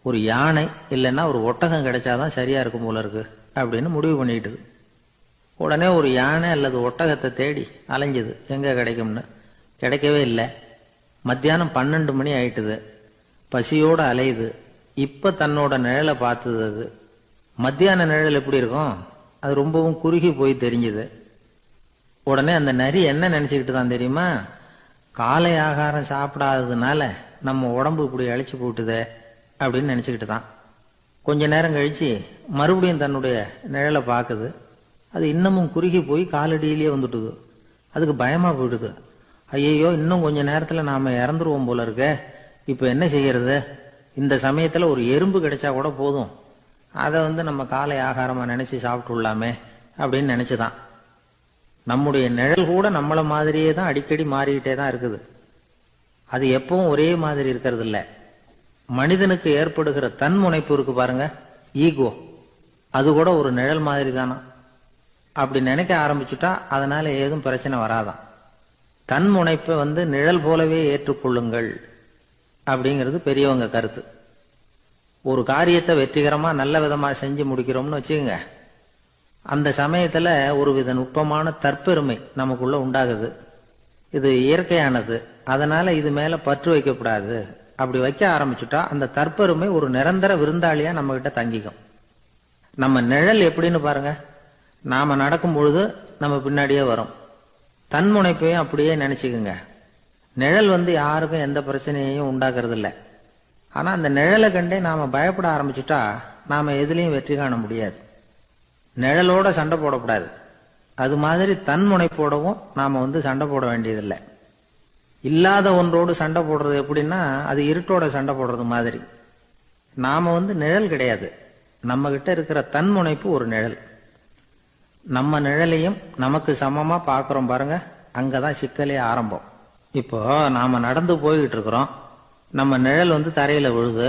ஒரு யானை இல்லைன்னா ஒரு ஒட்டகம் கிடைச்சாதான் சரியா இருக்கும் போல இருக்கு அப்படின்னு முடிவு பண்ணிட்டுது. உடனே ஒரு யானை அல்லது ஒட்டகத்தை தேடி அலைஞ்சது, எங்க கிடைக்கும்னு. கிடைக்கவே இல்லை. மத்தியானம் 12 மணி ஆயிட்டுது. பசியோட அலையுது. இப்ப தன்னோட நிழலை பார்த்தது. அது மத்தியான நிழல் எப்படி இருக்கும், அது ரொம்பவும் குறுகி போய் தெரிஞ்சது. உடனே அந்த நரி என்ன நினைச்சுக்கிட்டு தான் தெரியுமா, காலை ஆகாரம் சாப்பிடாததுனால நம்ம உடம்பு இப்படி அழைச்சு போட்டுதே அப்படின்னு நினைச்சுக்கிட்டு தான். கொஞ்ச நேரம் கழிச்சு மறுபடியும் தன்னுடைய நிழலை பார்க்குது. அது இன்னமும் குறுகி போய் காலடியிலேயே வந்துட்டுது. அதுக்கு பயமா போயிடுது. ஐயோ, இன்னும் கொஞ்ச நேரத்துல நாம இறந்துருவோம் போல இருக்க, இப்ப என்ன செய்யறது? இந்த சமயத்துல ஒரு எறும்பு கிடைச்சா கூட போதும், அதை நம்ம காலை ஆகாரமா நினைச்சு சாப்பிட்டுள்ளாமே அப்படின்னு நினைச்சுதான். நம்முடைய நிழல் கூட நம்மள மாதிரியே தான் அடிக்கடி மாறிக்கிட்டே தான் இருக்குது. அது எப்பவும் ஒரே மாதிரி இருக்கிறது இல்ல. மனிதனுக்கு ஏற்படுகிற தன்முனைப்பு இருக்கு பாருங்க, ஈகோ, அது கூட ஒரு நிழல் மாதிரி தானா. அப்படி நினைக்க ஆரம்பிச்சுட்டா அதனால ஏதும் பிரச்சனை வராதான். தன்முனைப்பை நிழல் போலவே ஏற்றுக்கொள்ளுங்கள் அப்படிங்கிறது பெரியவங்க கருத்து. ஒரு காரியத்தை வெற்றிகரமா நல்ல விதமா செஞ்சு முடிக்கிறோம்னு வச்சுக்கோங்க, அந்த சமயத்துல ஒரு வித நுட்பமான தற்பெருமை நமக்குள்ள உண்டாகுது. இது இயற்கையானது, அதனால இது மேல பற்று வைக்கக்கூடாது. அப்படி வைக்க ஆரம்பிச்சுட்டா அந்த தற்பெருமை ஒரு நிரந்தர விருந்தாளியா நம்ம கிட்ட தங்கிக்கும். நம்ம நிழல் எப்படின்னு பாருங்க, நாம நடக்கும் பொழுது நம்ம பின்னாடியே வரும். தன்முனைப்பையும் அப்படியே நினைச்சுக்குங்க. நிழல் யாருக்கும் எந்த பிரச்சனையையும் உண்டாக்குறது இல்லை. ஆனா அந்த நிழலை கண்டே நாம பயப்பட ஆரம்பிச்சுட்டா நாம எதுலையும் வெற்றி காண முடியாது. நிழலோட சண்டை போடக்கூடாது. அது மாதிரி தன்முனைப்போடவும் நாம சண்டை போட வேண்டியதில்லை. இல்லாத ஒன்றோடு சண்டை போடுறது எப்படின்னா, அது இருட்டோட சண்டை போடுறது மாதிரி. நாம நிழல் கிடையாது, நம்ம கிட்ட இருக்கிற தன்முனைப்பு ஒரு நிழல். நம்ம நிழலையும் நமக்கு சமமா பாக்குறோம் பாருங்க, அங்கதான் சிக்கலே ஆரம்பம். இப்போ நாம நடந்து போய்கிட்டு இருக்கிறோம். நம்ம நிழல் தரையில விழுது.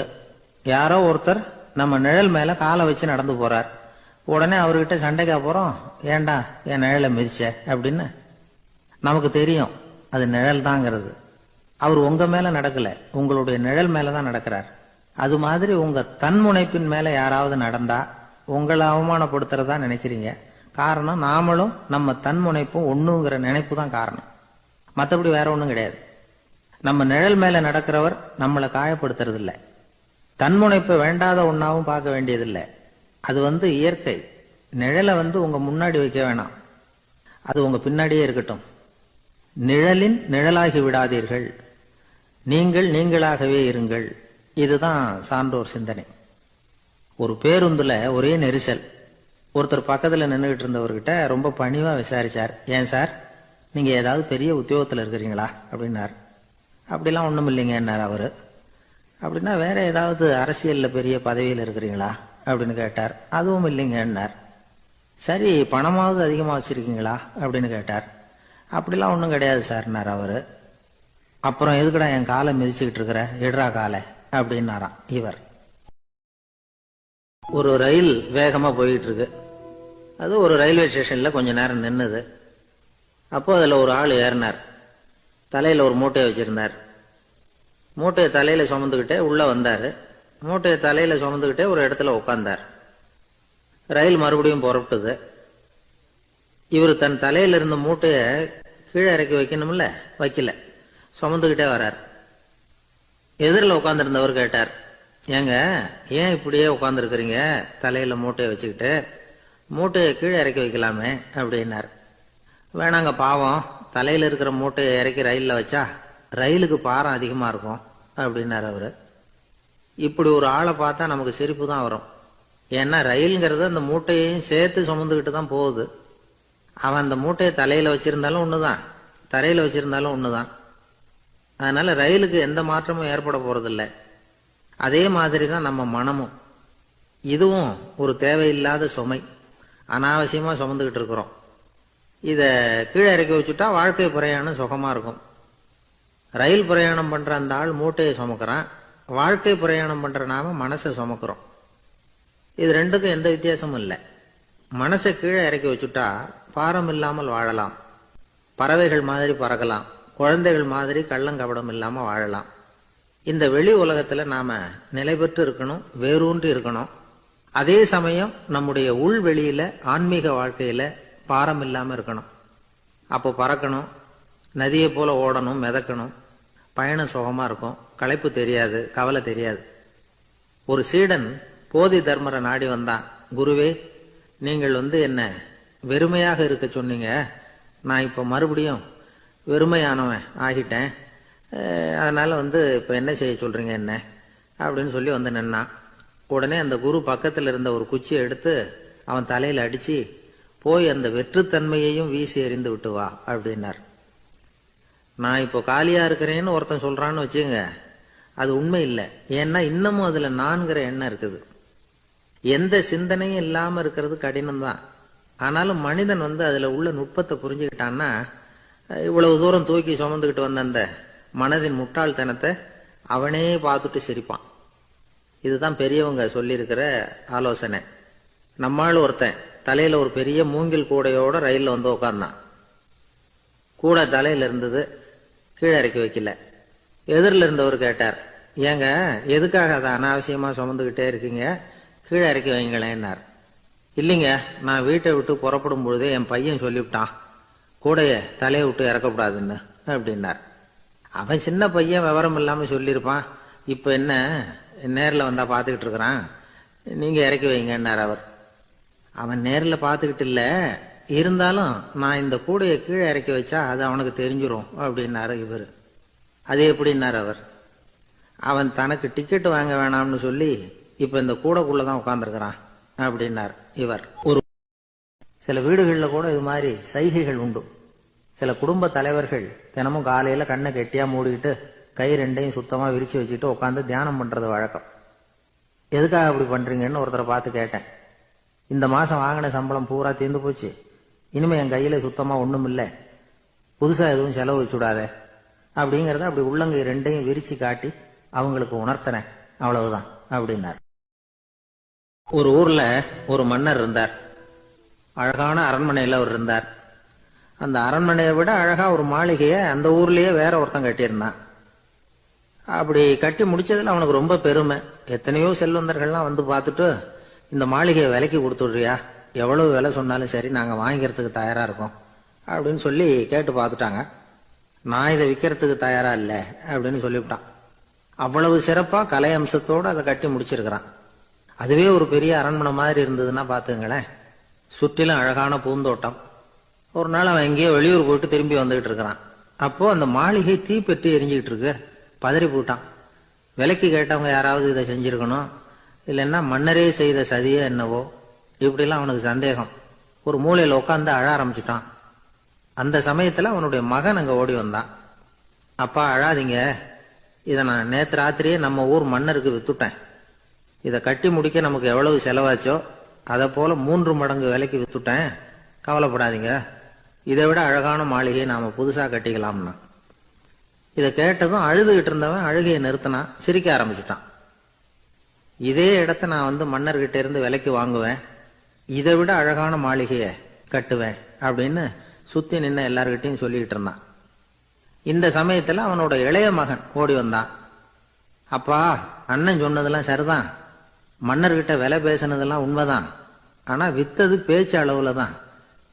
யாரோ ஒருத்தர் நம்ம நிழல் மேல காலை வச்சு நடந்து போறார். உடனே அவர்கிட்ட சண்டைக்கா போறோம், ஏண்டா என் நிழலை மிதிச்ச அப்படின்னு. நமக்கு தெரியும் அது நிழல் தாங்கிறது. அவர் உங்க மேல நடக்கல, உங்களுடைய நிழல் மேலதான் நடக்கிறார். அது மாதிரி உங்க தன்முனைப்பின் மேல யாராவது நடந்தா உங்களை அவமானப்படுத்துறதா நினைக்கிறீங்க. காரணம், நாமளும் நம்ம தன்முனைப்பும் ஒண்ணுங்கிற நினைப்பு தான் காரணம். மற்றபடி வேற ஒண்ணும் கிடையாது. நம்ம நிழல் மேல நடக்கிறவர் நம்மளை காயப்படுத்துறது இல்லை. தன்முனைப்பை வேண்டாத ஒன்னாவும் பார்க்க வேண்டியதில்லை. அது இயற்கை. நிழலை உங்க முன்னாடி வைக்க வேணாம், அது உங்க பின்னாடியே இருக்கட்டும். நிழலின் நிழலாகி விடாதீர்கள், நீங்கள் நீங்களாகவே இருங்கள். இதுதான் சான்றோர் சிந்தனை. ஒரு பேருந்துல ஒரே நெரிசல். ஒருத்தர் பக்கத்துல நின்றுகிட்டு இருந்தவர்கிட்ட ரொம்ப பணிவா விசாரிச்சார், ஏன் சார், நீங்க ஏதாவது பெரிய உத்தியோகத்துல இருக்கிறீங்களா அப்படின்னார். அப்படிலாம் ஒண்ணும் இல்லைங்கன்னார் அவரு. அப்படின்னா வேற ஏதாவது அரசியல்ல பெரிய பதவியில் இருக்கிறீங்களா அப்படின்னு கேட்டார். அதுவும் இல்லைங்கன்னார். சரி, பணமாவது அதிகமா வச்சிருக்கீங்களா அப்படின்னு கேட்டார். அப்படிலாம் ஒன்றும் கிடையாது சார்னார் அவரு. அப்புறம் எதுக்குடா என் காலை மிதிச்சுக்கிட்டு இருக்கிற, எடுறா காலை அப்படின்னாராம் இவர். ஒரு ரயில் வேகமா போயிட்டு இருக்கு. அது ஒரு ரயில்வே ஸ்டேஷன்ல கொஞ்ச நேரம் நின்னுது. அப்போ அதுல ஒரு ஆள் ஏறினார். தலையில ஒரு மூட்டையை வச்சிருந்தார். மூட்டையை தலையில சுமந்துகிட்டே உள்ள வந்தாரு. மூட்டையை தலையில சுமந்துகிட்டே ஒரு இடத்துல உட்கார்ந்தார். ரயில் மறுபடியும் புறப்பட்டது. இவர் தன் தலையில இருந்த மூட்டைய கீழே இறக்கி வைக்கணும்ல, வைக்கல, சுமந்துகிட்டே வர்றார். எதிரில் உட்கார்ந்துருந்தவர் கேட்டார், ஏங்க ஏன் இப்படியே உட்கார்ந்துருக்கிறீங்க தலையில மூட்டையை வச்சுக்கிட்டு, மூட்டையை கீழே இறக்கி வைக்கலாமே அப்படின்னார். வேணாங்க, பாவம், தலையில இருக்கிற மூட்டையை இறக்கி ரயில்ல வச்சா ரயிலுக்கு பாரம் அதிகமா இருக்கும் அப்படின்னார் அவரு. இப்படி ஒரு ஆளை பார்த்தா நமக்கு சிரிப்பு தான் வரும். ஏன்னா ரயில்ங்கிறது அந்த மூட்டையையும் சேர்த்து சுமந்துக்கிட்டு தான் போகுது. அவன் அந்த மூட்டையை தலையில வச்சிருந்தாலும் ஒண்ணுதான், தரையில வச்சிருந்தாலும் ஒண்ணுதான். அதனால ரயிலுக்கு எந்த மாற்றமும் ஏற்பட போறதில்ல. அதே மாதிரி தான் நம்ம மனமும். இதுவும் ஒரு தேவையில்லாத சுமை, அனாவசியமா சுமந்துகிட்டு இருக்கிறோம். இத கீழே இறக்கி வச்சுட்டா வாழ்க்கை பிரயாணம் சுகமா இருக்கும். ரயில் பிரயாணம் பண்ற அந்த ஆள் மூட்டையை சுமக்கிறான், வாழ்க்கை பிரயாணம் பண்ற நாம மனசை சுமக்கிறோம். இது ரெண்டுக்கும் எந்த வித்தியாசமும் இல்லை. மனசை கீழே இறக்கி வச்சுட்டா பாரம் இல்லாமல் வாழலாம், பறவைகள் மாதிரி பறக்கலாம், குழந்தைகள் மாதிரி கள்ளங்கபடம் இல்லாம வாழலாம். இந்த வெளி உலகத்துல நாம நிலை பெற்று இருக்கணும், வேரூன்றி இருக்கணும். அதே சமயம் நம்முடைய உள்வெளியில ஆன்மீக வாழ்க்கையில பாரம் இல்லாம இருக்கணும். அப்போ பறக்கணும், நதியை போல ஓடணும், மிதக்கணும். பயணம் சுகமா இருக்கும், களைப்பு தெரியாது, கவலை தெரியாது. ஒரு சீடன் போதி தர்மரை நாடி வந்தான். குருவே, நீங்கள் என்ன வெறுமையாக இருக்க சொன்னீங்க, நான் இப்ப மறுபடியும் வெறுமையானவன் ஆகிட்டேன், அதனால இப்ப என்ன செய்ய சொல்றீங்க என்ன அப்படின்னு சொல்லி நின்னான். உடனே அந்த குரு பக்கத்துல இருந்த ஒரு குச்சியை எடுத்து அவன் தலையில அடிச்சு, போய் அந்த வெற்றுத்தன்மையையும் வீசி எறிந்து விட்டு வா அப்படின்னார். நான் இப்போ காலியா இருக்கிறேன்னு ஒருத்தன் சொல்றான்னு வச்சுங்க, அது உண்மை இல்லை. ஏன்னா இன்னமும் அதுல நான்கிற எண்ணம் இருக்குது. எந்த சிந்தனையும் இல்லாம இருக்கிறது கடினம் தான். ஆனாலும் மனிதன் அதுல உள்ள நுட்பத்தை புரிஞ்சுக்கிட்டான்னா, இவ்வளவு தூரம் தூக்கி சுமந்துக்கிட்டு வந்த அந்த மனதின் முட்டாள்தனத்தை அவனே பார்த்துட்டு சிரிப்பான். இதுதான் பெரியவங்க சொல்லியிருக்கிற ஆலோசனை. நம்மால் ஒருத்தன் தலையில ஒரு பெரிய மூங்கில் கூடையோட ரயில்ல உட்கார்ந்தான். கூடை தலையில இருந்தது, கீழே இறக்கி வைக்கல. எதிரில் இருந்தவர் கேட்டார், ஏங்க எதுக்காக அதை அனாவசியமா சுமந்துகிட்டே இருக்கீங்க, கீழே இறக்கி வைங்களேன்னார். இல்லைங்க, நான் வீட்டை விட்டு புறப்படும் பொழுதே என் பையன் சொல்லிவிட்டான், கூடைய தலையை விட்டு இறக்கக்கூடாதுன்னு அப்படின்னார். அவன் சின்ன பையன், விவரம் இல்லாம சொல்லியிருப்பான். இப்ப என்ன நேரில் வந்தா பாத்துக்கிட்டு இருக்கிறான், நீங்க இறக்கி வைங்கன்னார் அவர். அவன் நேரில் பாத்துக்கிட்டு இல்ல, இருந்தாலும் நான் இந்த கூடையை கீழே இறக்கி வச்சா அது அவனுக்கு தெரிஞ்சிரும் அப்படின்னாரு இவர். அது எப்படின்னார் அவர். அவன் தனக்கு டிக்கெட் வாங்க வேணாம்னு சொல்லி இப்ப இந்த கூடைக்குள்ளதான் உட்கார்ந்துருக்கிறான் அப்படின்னார் இவர். ஒரு சில வீடுகளில் கூட இது மாதிரி சைகைகள் உண்டு. சில குடும்ப தலைவர்கள் தினமும் காலையில கண்ணை கெட்டியா மூடிக்கிட்டு கை ரெண்டையும் சுத்தமா விரிச்சு வச்சுக்கிட்டு உட்காந்து தியானம் பண்றது வழக்கம். எதுக்காக அப்படி பண்றீங்கன்னு ஒருத்தரை பார்த்து கேட்டேன். இந்த மாசம் வாங்கின சம்பளம் பூரா தீர்ந்து போச்சு, இனிமே என் கையில சுத்தமா ஒண்ணும் இல்லை, புதுசா எதுவும் செலவு வச்சுடாத அப்படிங்கறத அப்படி உள்ளங்கை ரெண்டையும் விரிச்சு காட்டி அவங்களுக்கு உணர்த்தினேன், அவ்வளவுதான் அப்படின்னார். ஒரு ஊர்ல ஒரு மன்னர் இருந்தார். அழகான அரண்மனையில அவர் இருந்தார். அந்த அரண்மனையை விட அழகா ஒரு மாளிகையை அந்த ஊர்லயே வேற ஒருத்தன் கட்டியிருந்தான். அப்படி கட்டி முடிச்சதுல அவனுக்கு ரொம்ப பெருமை. எத்தனையோ செல்வந்தர்கள்லாம் பார்த்துட்டு, இந்த மாளிகையை விலைக்கு கொடுத்துடுறியா, எவ்வளவு விலை சொன்னாலும் சரி நாங்க வாங்கிக்கிறதுக்கு தயாரா இருக்கோம் அப்படின்னு சொல்லி கேட்டு பார்த்துட்டாங்க. நான் இதை விற்கிறதுக்கு தயாரா இல்ல அப்படின்னு சொல்லிவிட்டான். அவ்வளவு சிறப்பா கலை அம்சத்தோடு அதை கட்டி முடிச்சிருக்கிறான். அதுவே ஒரு பெரிய அரண்மனை மாதிரி இருந்ததுன்னா பாத்துங்களேன். சுற்றிலும் அழகான பூந்தோட்டம். ஒரு நாள் அவன் எங்கேயோ வெளியூர் போயிட்டு திரும்பி வந்துகிட்டு இருக்கிறான். அப்போ அந்த மாளிகை தீப்பெட்டி எரிஞ்சுக்கிட்டு இருக்கு. பதறி போட்டான். விலைக்கு கேட்டவங்க யாராவது இதை செஞ்சிருக்கணும், இல்லைன்னா மன்னரே செய்த சதியோ என்னவோ, இப்படிலாம் அவனுக்கு சந்தேகம். ஒரு மூலையில உட்காந்து அழ ஆரம்பிச்சுட்டான். அந்த சமயத்துல அவனுடைய மகன் அங்க ஓடி வந்தான். அப்பா அழாதீங்க, இதை நான் நேத்து ராத்திரியே நம்ம ஊர் மன்னருக்கு வித்துட்டேன். இதை கட்டி முடிக்க நமக்கு எவ்வளவு செலவாச்சோ அதை போல 3 மடங்கு விலைக்கு வித்துட்டேன், கவலைப்படாதீங்க, இதை விட அழகான மாளிகையை நாம புதுசா கட்டிக்கலாம்னா. இதை கேட்டதும் அழுதுகிட்டு இருந்தவன் அழுகையை நிறுத்தினான், சிரிக்க ஆரம்பிச்சுட்டான். இதே இடத்த நான் வந்து மன்னர்கிட்ட இருந்து விலைக்கு வாங்குவேன், இதை விட அழகான மாளிகையை கட்டுவேன் அப்படின்னு சுத்தி நின்ன எல்லார்கிட்டையும் சொல்லிக்கிட்டு இருந்தான். இந்த சமயத்துல அவனோட இளைய மகன் ஓடி வந்தான். அப்பா, அண்ணன் சொன்னதெல்லாம் சரிதான், மன்னர்கிட்ட விலை பேசினதெல்லாம் உண்மைதான், ஆனா வித்தது பேச்சு அளவுல தான்.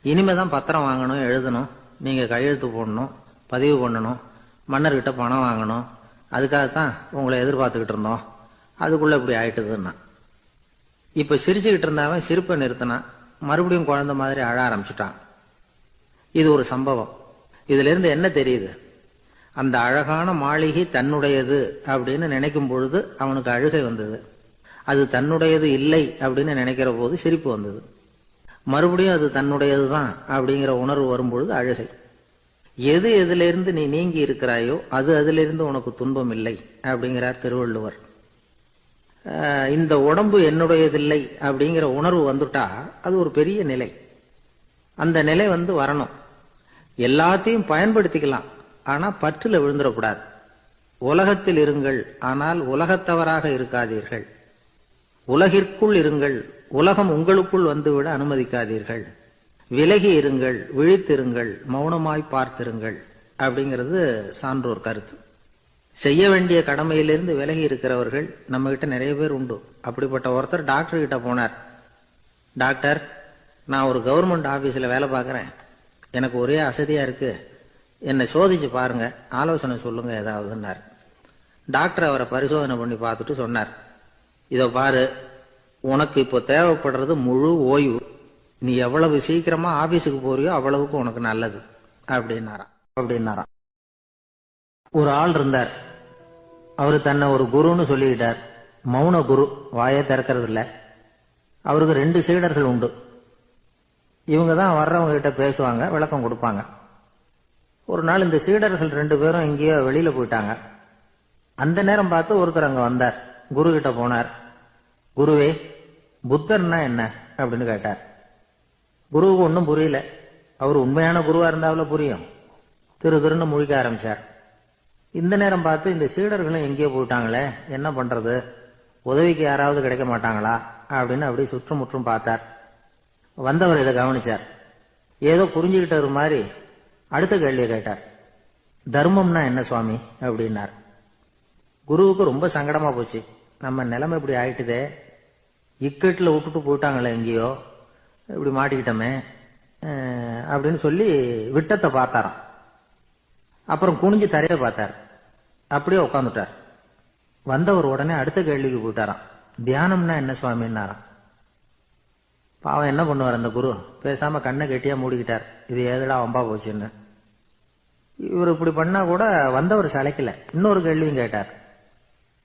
இனிமேதான் பத்திரம் வாங்கணும், எழுதணும், நீங்க கையெழுத்து போடணும், பதிவு பண்ணணும், மன்னர்கிட்ட பணம் வாங்கணும், அதுக்காகத்தான் உங்களை எதிர்பார்த்துக்கிட்டு இருந்தோம், அதுக்குள்ள இப்படி ஆயிட்டுதுன்னா. இப்ப சிரிச்சுக்கிட்டு இருந்தவன் சிரிப்பை நிறுத்தினான். மறுபடியும் குழந்தை மாதிரி அழ ஆரம்பிச்சுட்டான். இது ஒரு சம்பவம். இதுல இருந்து என்ன தெரியுது? அந்த அழகான மாளிகை தன்னுடையது அப்படின்னு நினைக்கும் பொழுது அவனுக்கு அழுகை வந்தது. அது தன்னுடையது இல்லை அப்படின்னு நினைக்கிற போது சிரிப்பு வந்தது. மறுபடியும் அது தன்னுடையதுதான் அப்படிங்கிற உணர்வு வரும்பொழுது அழுகை. எது எதிலிருந்து நீ நீங்கி இருக்கிறாயோ அது அதிலிருந்து உனக்கு துன்பம் இல்லை அப்படிங்கிறார் திருவள்ளுவர். இந்த உடம்பு என்னுடையதில்லை அப்படிங்கிற உணர்வு வந்துட்டா அது ஒரு பெரிய நிலை. அந்த நிலை வந்து வரணும். எல்லாத்தையும் பயன்படுத்திக்கலாம், ஆனா பற்றுல விழுந்துடக்கூடாது. உலகத்தில் இருங்கள், ஆனால் உலகத்தவராக இருக்காதீர்கள். உலகிற்குள் இருங்கள், உலகம் உங்களுக்குள் வந்துவிட அனுமதிக்காதீர்கள். விலகி இருங்கள், விழித்திருங்கள், மௌனமாய் பார்த்திருங்கள் அப்படிங்கிறது சான்றோர் கருத்து. செய்ய வேண்டிய கடமையிலிருந்து விலகி இருக்கிறவர்கள் நம்ம கிட்ட நிறைய பேர் உண்டு. அப்படிப்பட்ட ஒருத்தர் டாக்டர் கிட்ட போனார். டாக்டர், நான் ஒரு கவர்மெண்ட் ஆபீஸ்ல வேலை பார்க்கறேன், எனக்கு ஒரே அசதியா இருக்கு, என்னை சோதிச்சு பாருங்க, ஆலோசனை சொல்லுங்க ஏதாவதுன்னார். டாக்டர் அவரை பரிசோதனை பண்ணி பார்த்துட்டு சொன்னார், இதோ பாரு, உனக்கு இப்போ தேவைப்படுறது முழு ஓய்வு. நீ எவ்வளவு சீக்கிரமா ஆபீஸுக்கு போறியோ அவ்வளவுக்கு உனக்கு நல்லது அப்படின்னாராம். ஒரு ஆள் இருந்தார். அவரு தன்னை ஒரு குருன்னு சொல்லிக்கிட்டார். மௌன குரு, வாயை திறக்கிறது இல்ல. அவருக்கு 2 சீடர்கள் உண்டு. இவங்க தான் வர்றவங்க கிட்ட பேசுவாங்க, விளக்கம் கொடுப்பாங்க. ஒரு நாள் இந்த சீடர்கள் 2 பேரும் எங்கேயோ வெளியில போயிட்டாங்க. அந்த நேரம் பார்த்து ஒருத்தர் அங்க வந்தார். குரு கிட்ட போனார். குருவே, புத்தர்னா என்ன அப்படின்னு கேட்டார். குருவுக்கு ஒன்னும் புரியல. அவர் உண்மையான குருவா இருந்தாவில் புரியும். திருன்னு முழிக்க ஆரம்பிச்சார். இந்த நேரம் பார்த்து இந்த சீடர்களும் எங்கேயோ போயிட்டாங்களே, என்ன பண்றது, உதவிக்கு யாராவது கிடைக்க மாட்டாங்களா அப்படின்னு அப்படி சுற்றுமுற்றும் பார்த்தார். வந்தவர் இதை கவனிச்சார். ஏதோ புரிஞ்சுக்கிட்ட மாதிரி அடுத்த கேள்வியை கேட்டார். தர்மம்னா என்ன சுவாமி அப்படின்னார். குருவுக்கு ரொம்ப சங்கடமா போச்சு. நம்ம நிலைமை இப்படி ஆயிட்டுதே, இக்கட்டில் விட்டுட்டு போயிட்டாங்களே எங்கேயோ, இப்படி மாட்டிக்கிட்டோமே அப்படின்னு சொல்லி விட்டத்தை பார்த்தாராம். அப்புறம் குனிஞ்சு தரைய பார்த்தார். அப்படியே உட்காந்துட்டார். வந்தவர் உடனே அடுத்த கேள்விக்கு போயிட்டாராம். தியானம்னா என்ன சுவாமின்னாராம். பாவம் என்ன பண்ணுவார் அந்த குரு, பேசாம கண்ணை கெட்டியா மூடிக்கிட்டார். இது ஏதடா வம்பா போச்சுன்னு. இவர் இப்படி பண்ணா கூட வந்தவர் சளைக்கல. இன்னொரு கேள்வியும் கேட்டார்.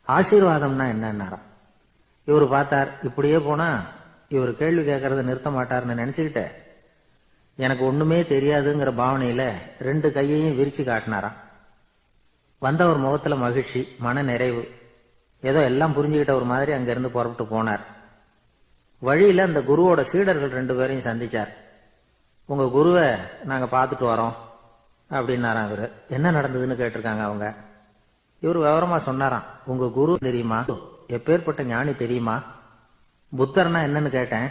ஆசீர்வாதம்னா என்னன்னாராம். இவர் பார்த்தார், இப்படியே போனா இவர் கேள்வி கேட்கறத நிறுத்த மாட்டார்னு நினைச்சுக்கிட்டு எனக்கு ஒண்ணுமே தெரியாதுங்கிற பாவனையில 2 கையையும் விரிச்சு காட்டினாராம். வந்தவர் முகத்துல மகிழ்ச்சி, மன நிறைவு, ஏதோ எல்லாம் புரிஞ்சுக்கிட்ட ஒரு மாதிரி அங்கிருந்து புறப்பட்டு போனார். வழியில அந்த குருவோட சீடர்கள் 2 பேரையும் சந்திச்சார். உங்க குருவை நாங்க பார்த்துட்டு வரோம் அப்படின்னாராம். இவரு என்ன நடந்ததுன்னு கேட்டிருக்காங்க அவங்க. இவர் விவரமா சொன்னாராம். உங்க குரு தெரியுமா, எப்பேற்பட்ட ஞானி தெரியுமா, புத்தர்னா என்னன்னு கேட்டேன்.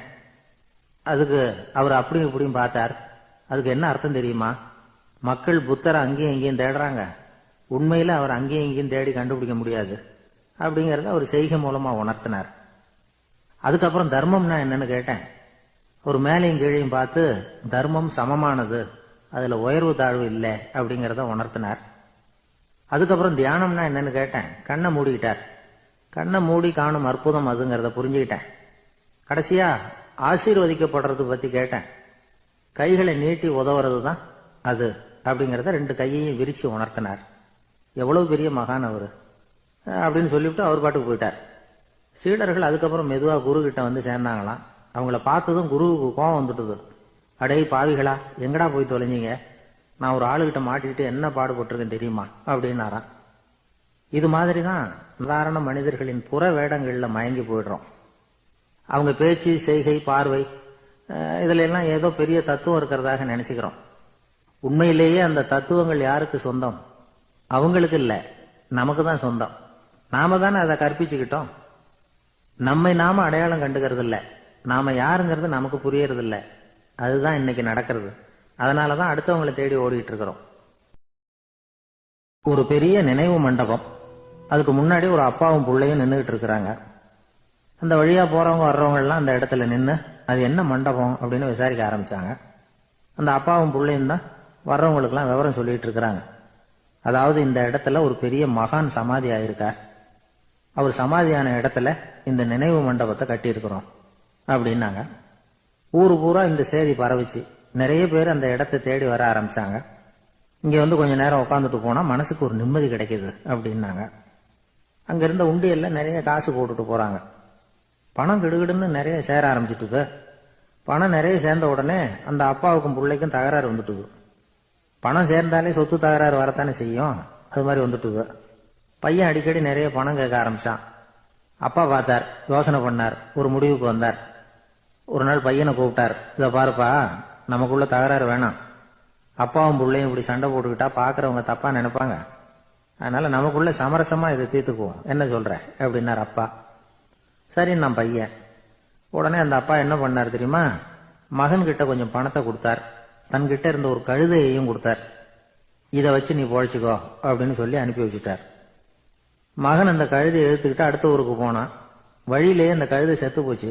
அதுக்கு அவர் அப்படியும் இப்படியும் பார்த்தார். அதுக்கு என்ன அர்த்தம் தெரியுமா, மக்கள் புத்தரை அங்கேயும் இங்கேயும் தேடுறாங்க, உண்மையில அவர் அங்கேயும் இங்கேயும் தேடி கண்டுபிடிக்க முடியாது அப்படிங்கறத அவர் செய்கை மூலமா உணர்த்தினார். அதுக்கப்புறம் தர்மம்னா என்னன்னு கேட்டேன். ஒரு மேலையும் கீழையும் பார்த்து தர்மம் சமமானது, அதுல உயர்வு தாழ்வு இல்லை அப்படிங்கறத உணர்த்தினார். அதுக்கப்புறம் தியானம்னா என்னன்னு கேட்டேன். கண்ணை மூடிக்கிட்டார். கண்ணை மூடி காணும் அற்புதம் அதுங்கிறத புரிஞ்சுக்கிட்டேன். கடைசியா ஆசீர்வதிக்கப்படுறது பத்தி கேட்டேன். கைகளை நீட்டி உதவுறது தான் அது அப்படிங்கறத 2 கையையும் விரிச்சு உணர்த்தினார். எவ்வளவு பெரிய மகான் அவரு அப்படின்னு சொல்லிவிட்டு அவர் பாட்டுக்கு போயிட்டார். சீடர்கள் அதுக்கப்புறம் மெதுவா குரு கிட்ட வந்து சேர்ந்தாங்களாம். அவங்கள பார்த்ததும் குருவுக்கு கோபம் வந்துட்டுது. அடே பாவிகளா, எங்கடா போய் தொலைஞ்சிங்க, நான் ஒரு ஆளுகிட்ட மாட்டிக்கிட்டு என்ன பாடுபட்டிருக்கேன் தெரியுமா அப்படின்னாராம். இது மாதிரிதான் சாதாரண மனிதர்களின் புற வேடங்கள்ல மயங்கி போயிடுறோம். அவங்க பேச்சு, செய்கை, பார்வை, இதுல எல்லாம் ஏதோ பெரிய தத்துவம் இருக்கிறதாக நினைச்சுக்கிறோம். உண்மையிலேயே அந்த தத்துவங்கள் யாருக்கு சொந்தம்? அவங்களுக்கு இல்ல, நமக்கு தான் சொந்தம். நாம தானே அதை கற்பிச்சுக்கிட்டோம். நம்மை நாம அடையாளம் கண்டுக்கிறது இல்ல, நாம யாருங்கிறது நமக்கு புரியறது இல்ல. அதுதான் இன்னைக்கு நடக்கிறது. அதனாலதான் அடுத்தவங்களை தேடி ஓடிட்டு இருக்கிறோம். ஒரு பெரிய நினைவு மண்டபம், அதுக்கு முன்னாடி ஒரு அப்பாவும் பிள்ளையும் நின்றுகிட்டு இருக்கிறாங்க. அந்த வழியா போறவங்க வர்றவங்க எல்லாம் அந்த இடத்துல நின்று அது என்ன மண்டபம் அப்படின்னு விசாரிக்க ஆரம்பிச்சாங்க. அந்த அப்பாவும் பிள்ளையும் தான் வர்றவங்களுக்கெல்லாம் விவரம் சொல்லிட்டு இருக்கிறாங்க. அதாவது இந்த இடத்துல ஒரு பெரிய மகான் சமாதி ஆயிருக்கார், அவர் சமாதியான இடத்துல இந்த நினைவு மண்டபத்தை கட்டியிருக்கிறோம் அப்படின்னாங்க. ஊரு பூரா இந்த செய்தி பரவிச்சு. நிறைய பேர் அந்த இடத்தை தேடி வர ஆரம்பிச்சாங்க. இங்க வந்து கொஞ்ச நேரம் உட்காந்துட்டு போனா மனசுக்கு ஒரு நிம்மதி கிடைக்குது அப்படின்னாங்க. அங்க இருந்த உண்டியல்ல நிறைய காசு போட்டுட்டு போறாங்க. பணம் கிடுகிடுன்னு நிறைய சேர ஆரம்பிச்சுட்டுது. பணம் நிறைய சேர்ந்த உடனே அந்த அப்பாவுக்கும் பிள்ளைக்கும் தகராறு வந்துட்டுது. பணம் சேர்ந்தாலே சொத்து தகராறு வரத்தானே செய்யும், அது மாதிரி வந்துட்டுது. பையன் அடிக்கடி நிறைய பணம் கேட்க ஆரம்பிச்சான். அப்பா பார்த்தார், யோசனை பண்ணார், ஒரு முடிவுக்கு வந்தார். ஒரு நாள் பையனை கூப்பிட்டார், இதை பாருப்பா, நமக்குள்ள தகராறு வேணாம். அப்பாவும் பிள்ளையும் இப்படி சண்டை போட்டுக்கிட்டா பாக்குறவங்க தப்பா நினைப்பாங்க. அதனால நமக்குள்ள சமரசமா இதை தீர்த்துக்குவோம், என்ன சொல்ற அப்படின்னார் அப்பா. சரி நான் பையன். உடனே அந்த அப்பா என்ன பண்ணார் தெரியுமா, மகன் கிட்ட கொஞ்சம் பணத்தை கொடுத்தார், தன்கிட்ட இருந்த ஒரு கழுதையையும் கொடுத்தார். இதை வச்சு நீ பொழைச்சிக்கோ அப்படின்னு சொல்லி அனுப்பி வச்சுட்டார். மகன் அந்த கழுதையை எடுத்துக்கிட்டு அடுத்த ஊருக்கு போனான். வழியிலேயே அந்த கழுதை செத்து போச்சு.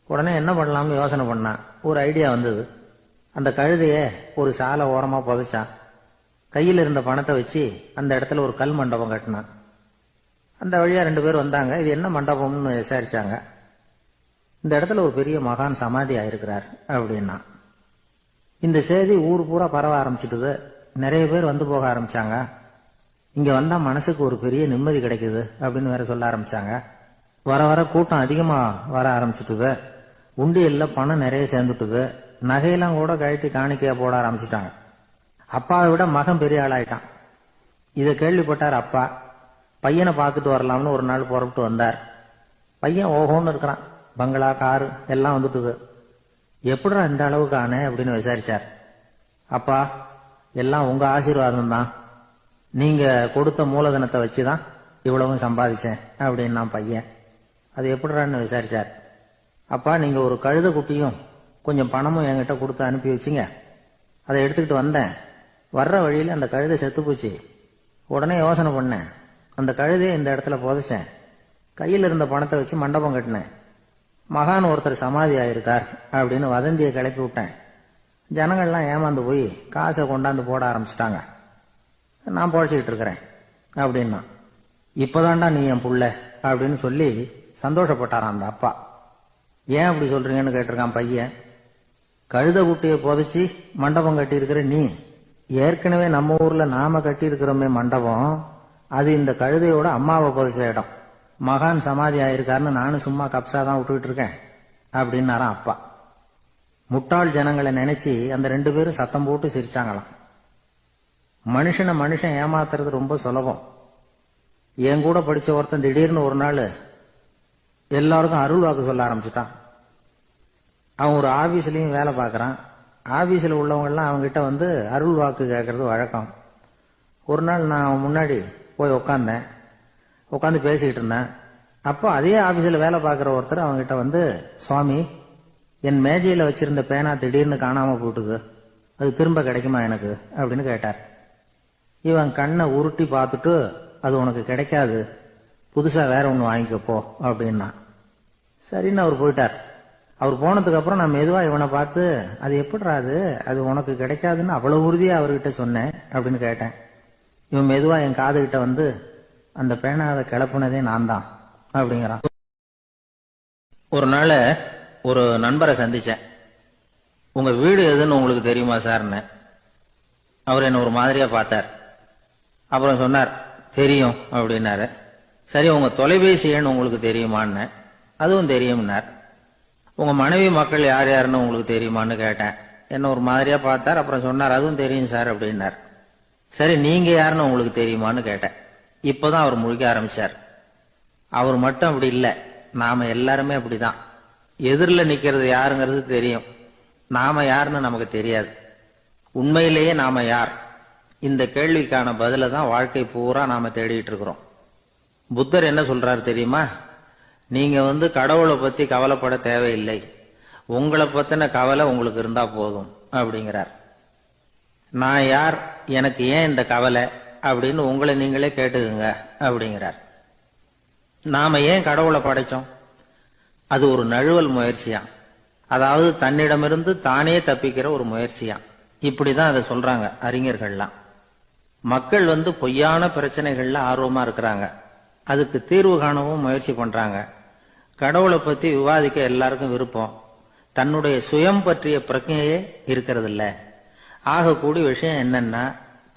உடனே என்ன பண்ணலாம்னு யோசனை பண்ணான். ஒரு ஐடியா வந்தது. அந்த கழுதைய ஒரு சாலை ஓரமா புதைச்சான். கையில் இருந்த பணத்தை வச்சு அந்த இடத்துல ஒரு கல் மண்டபம் கட்டினான். அந்த வழியா 2 பேர் வந்தாங்க. இது என்ன மண்டபம்னு விசாரிச்சாங்க. இந்த இடத்துல ஒரு பெரிய மகான் சமாதி ஆயிருக்கிறார் அப்படின்னா. இந்த செய்தி ஊர் பூரா பரவ ஆரம்பிச்சுட்டுது. நிறைய பேர் வந்து போக ஆரம்பிச்சாங்க. இங்க வந்தா மனசுக்கு ஒரு பெரிய நிம்மதி கிடைக்குது அப்படின்னு வேற சொல்ல ஆரம்பிச்சாங்க. வர வர கூட்டம் அதிகமா வர ஆரம்பிச்சுட்டுது. உண்டியல்ல பணம் நிறைய சேர்ந்துட்டுது. நகையெல்லாம் கூட கழட்டி காணிக்கையா போட ஆரம்பிச்சுட்டாங்க. அப்பாவை விட மகன் பெரிய ஆளாயிட்டான். இதை கேள்விப்பட்டார் அப்பா. பையனை பார்த்துட்டு வரலாம்னு ஒரு நாள் புறப்பட்டு வந்தார். பையன் ஓஹோன்னு இருக்கிறான். பங்களா, காரு எல்லாம் வந்துட்டுது. எப்படிடா இந்த அளவுக்கு ஆனே அப்படின்னு விசாரிச்சார். அப்பா, எல்லாம் உங்க ஆசீர்வாதம் தான். நீங்க கொடுத்த மூலதனத்தை வச்சுதான் இவ்வளவும் சம்பாதிச்சேன் அப்படின்னு நான் பையன். அது எப்படிடான்னு விசாரிச்சார். அப்பா, நீங்க ஒரு கழுத குட்டியும் கொஞ்சம் பணமும் என்கிட்ட கொடுத்து அனுப்பி வச்சிங்க. அதை எடுத்துக்கிட்டு வந்தேன். வர்ற வழியில அந்த கழுதை செத்து போச்சு. உடனே யோசனை பண்ணேன், அந்த கழுதையை இந்த இடத்துல புதைச்சேன். கையில் இருந்த பணத்தை வச்சு மண்டபம் கட்டினேன். மகான் ஒருத்தர் சமாதி ஆயிருக்கார் அப்படின்னு வதந்தியை கிளப்பி விட்டேன். ஜனங்கள்லாம் ஏமாந்து போய் காசை கொண்டாந்து போட ஆரம்பிச்சிட்டாங்க. நான் பொழைச்சிக்கிட்டு இருக்கிறேன் அப்படின்னா. இப்பதான்டா நீ என் புள்ள அப்படின்னு சொல்லி சந்தோஷப்பட்டாராம் அந்த அப்பா. ஏன் அப்படி சொல்றீங்கன்னு கேட்டிருக்கான் பையன். கழுத குட்டியை புதைச்சி மண்டபம் கட்டி இருக்கிற நீ, ஏற்கனவே நம்ம ஊர்ல நாம கட்டி இருக்கிறோமே மண்டபம், அது இந்த கழுதையோட அம்மாவை புதைச்ச இடம். மகான் சமாதி ஆயிருக்காருன்னு நானும் சும்மா கப்சா தான் விட்டுக்கிட்டு இருக்கேன் அப்படின்னாராம் அப்பா. முட்டாள் ஜனங்களை நினைச்சு அந்த 2 பேரும் சத்தம் போட்டு சிரிச்சாங்களாம். மனுஷன் ஏமாத்துறது ரொம்ப சுலபம். என் கூட படிச்ச ஒருத்தன் திடீர்னு ஒரு நாள் எல்லாருக்கும் அருள் வாக்கு சொல்ல ஆரம்பிச்சுட்டான். அவன் ஒரு ஆபீஸ்லயும் வேலை பார்க்கறான். ஆபீஸ்ல உள்ளவங்க எல்லாம் அவங்ககிட்ட வந்து அருள் வாக்கு கேட்கறது வழக்கம். ஒரு நாள் நான் அவன் முன்னாடி போய் உட்காந்து பேசிக்கிட்டு இருந்தேன். அப்போ அதே ஆபீஸ்ல வேலை பார்க்குற ஒருத்தர் அவங்ககிட்ட வந்து, சுவாமி, என் மேஜையில வச்சிருந்த பேனா திடீர்னு காணாம போட்டுது, அது திரும்ப கிடைக்குமா எனக்கு அப்படின்னு கேட்டார். இவன் கண்ணை உருட்டி பார்த்துட்டு, அது உனக்கு கிடைக்காது, புதுசா வேற ஒன்று வாங்கிக்கப்போ அப்படின்னா. சரின்னு அவர் போயிட்டார். அவர் போனதுக்கு அப்புறம் நான் மெதுவா இவனை பார்த்து, அது எப்படிடா அது உனக்கு கிடைக்காதுன்னு அவ்வளவு உறுதியா அவர்கிட்ட சொன்னேன் அப்படின்னு கேட்டேன். இவன் மெதுவா என் காதுகிட்ட வந்து, அந்த பேனாவை கிளப்புனதே நான் தான் அப்படிங்கிறான். ஒரு நாள் ஒரு நண்பரை சந்திச்சேன். உங்க வீடு எதுன்னு உங்களுக்கு தெரியுமா சார்ன்னு. அவர் என்ன ஒரு மாதிரியா பார்த்தார். அப்புறம் சொன்னார், தெரியும் அப்படின்னாரு. சரி, உங்க தொலைபேசி எண் உங்களுக்கு தெரியுமான்னு. அதுவும் தெரியும்னார். உங்க மனைவி மக்கள் யார் யாருன்னு உங்களுக்கு தெரியுமான்னு கேட்டேன். என்ன ஒரு மாதிரியா பார்த்தார். அப்புறம் சொன்னார், அதுவும் தெரியும் சார் அப்படின்னார். சரி, நீங்க யாருன்னு உங்களுக்கு தெரியுமான்னு கேட்டேன். இப்பதான் அவர் முழிக்க ஆரம்பிச்சார். அவர் மட்டும் அப்படி இல்லை, நாம எல்லாருமே அப்படிதான். எதிரில் நிக்கிறது யாருங்கிறது தெரியும், நாம யாருன்னு நமக்கு தெரியாது. உண்மையிலேயே நாம யார்? இந்த கேள்விக்கான பதில தான் வாழ்க்கை பூரா நாம தேடிட்டு இருக்கிறோம். புத்தர் என்ன சொல்றாரு தெரியுமா? நீங்க கடவுளை பத்தி கவலைப்பட தேவையில்லை, உங்களை பத்தின கவலை உங்களுக்கு இருந்தா போதும் அப்படிங்கிறார். நான் யார், எனக்கு ஏன் இந்த கவலை அப்படின்னு உங்களை நீங்களே கேட்டுக்குங்க அப்படிங்கிறார். நாம ஏன் கடவுளை படைச்சோம்? அது ஒரு நழுவல் முயற்சியா, அதாவது தன்னிடமிருந்து தானே தப்பிக்கிற ஒரு முயற்சியா. இப்படிதான் அதை சொல்றாங்க அறிஞர்கள்லாம். மக்கள் பொய்யான பிரச்சனைகள்ல ஆர்வமா இருக்கிறாங்க, அதுக்கு தீர்வு காணவும் முயற்சி பண்றாங்க. கடவுளை பத்தி விவாதிக்க எல்லாருக்கும் விருப்பம், தன்னுடைய சுயம் பற்றிய பிரச்சனையே இருக்கிறது இல்ல. ஆகக்கூடிய விஷயம் என்னன்னா,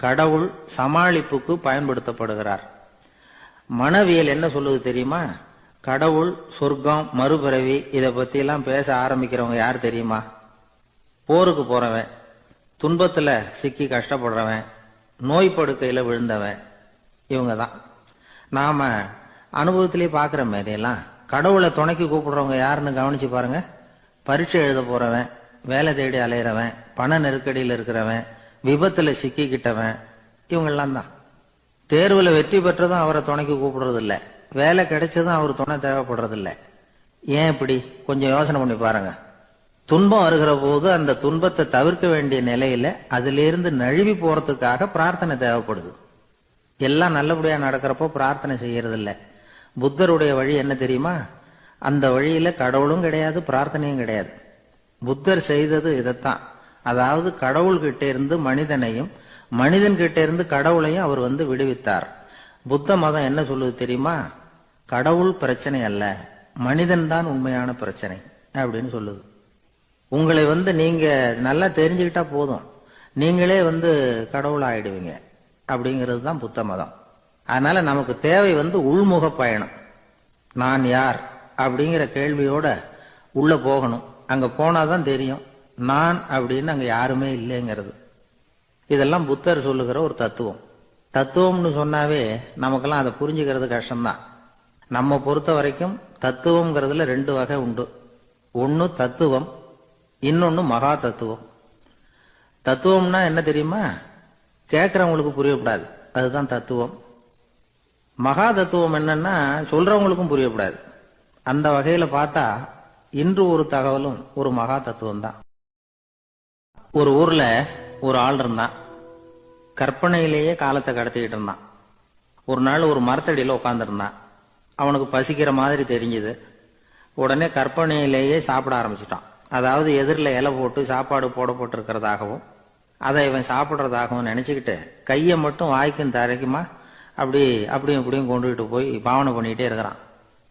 கடவுள் சமாளிப்புக்கு பயன்படுத்தப்படுகிறார். மனவியல் என்ன சொல்லுது தெரியுமா? கடவுள், சொர்க்கம், மறுபிறவி இதை பத்தி எல்லாம் பேச ஆரம்பிக்கிறவங்க யார் தெரியுமா? போருக்கு போறவன், துன்பத்துல சிக்கி கஷ்டப்படுறவன், நோய் படுக்கையில விழுந்தவன், இவங்க தான். நாம அனுபவத்திலே பாக்குறோமே இதையெல்லாம். கடவுளை துணைக்கு கூப்பிடுறவங்க யாருன்னு கவனிச்சு பாருங்க. பரீட்சை எழுத போறவன், வேலை தேடி அலையிறவன், பண நெருக்கடியில் இருக்கிறவன், விபத்துல சிக்கிக்கிட்டவன், இவங்கெல்லாம் தான். தேர்வுல வெற்றி பெற்றதும் அவரை துணைக்கு கூப்பிடுறது இல்ல, வேலை கிடைச்சதும் அவர் துணை தேவைப்படுறது இல்ல. ஏன் இப்படி? கொஞ்சம் யோசனை பண்ணி பாருங்க. துன்பம் வருகிற போது அந்த துன்பத்தை தவிர்க்க வேண்டிய நிலையில அதிலிருந்து நழுவி போறதுக்காக பிரார்த்தனை தேவைப்படுது. எல்லாம் நல்லபடியா நடக்கிறப்போ பிரார்த்தனை செய்யறது இல்ல. புத்தருடைய வழி என்ன தெரியுமா? அந்த வழியில கடவுளும் கிடையாது, பிரார்த்தனையும் கிடையாது. புத்தர் செய்தது இதைத்தான். அதாவது கடவுள்கிட்ட இருந்து மனிதனையும், மனிதன் கிட்ட இருந்து கடவுளையும் அவர் விடுவித்தார். புத்த மதம் என்ன சொல்லுது தெரியுமா? கடவுள் பிரச்சனை அல்ல, மனிதன் தான் உண்மையான பிரச்சனை அப்படின்னு சொல்லுது. உங்களை நீங்க நல்லா தெரிஞ்சுக்கிட்டா போதும், நீங்களே கடவுள் ஆயிடுவீங்க அப்படிங்கிறது தான் புத்த மதம். அதனால நமக்கு தேவை உள்முக பயணம். நான் யார் அப்படிங்கிற கேள்வியோட உள்ள போகணும். அங்க போனாதான் தெரியும் நான் அப்படின்னு அங்க யாருமே இல்லைங்கிறது. இதெல்லாம் புத்தர் சொல்லுகிற ஒரு தத்துவம். தத்துவம்னு சொன்னாவே நமக்கெல்லாம் அதை புரிஞ்சுக்கிறது கஷ்டம்தான். நம்ம பொறுத்த வரைக்கும் தத்துவம்ங்கிறதுல ரெண்டு வகை உண்டு. ஒன்னு தத்துவம், இன்னொன்னு மகா தத்துவம். தத்துவம்னா என்ன தெரியுமா? கேட்கறவங்களுக்கு புரியப்படாது, அதுதான் தத்துவம். மகா தத்துவம் என்னன்னா சொல்றவங்களுக்கும் புரியப்படாது. அந்த வகையில பார்த்தா இன்று ஒரு தகவலும் ஒரு மகா தத்துவம் தான். ஒரு ஊர்ல ஒரு ஆள் இருந்தான். கற்பனையிலேயே காலத்தை கடத்திக்கிட்டு இருந்தான். ஒரு நாள் ஒரு மரத்தடியில உட்கார்ந்துருந்தான். அவனுக்கு பசிக்கிற மாதிரி தெரிஞ்சது. உடனே கற்பனையிலேயே சாப்பிட ஆரம்பிச்சுட்டான். அதாவது எதிரில் இலை போட்டு சாப்பாடு போடப்பட்டிருக்கிறதாகவும் அதை இவன் சாப்பிட்றதாகவும் நினைச்சுக்கிட்டு கையை மட்டும் வாய்க்கும் தரைக்குமா அப்படியும் இப்படியும் கொண்டுகிட்டு போய் பாவனை பண்ணிக்கிட்டே இருக்கிறான்.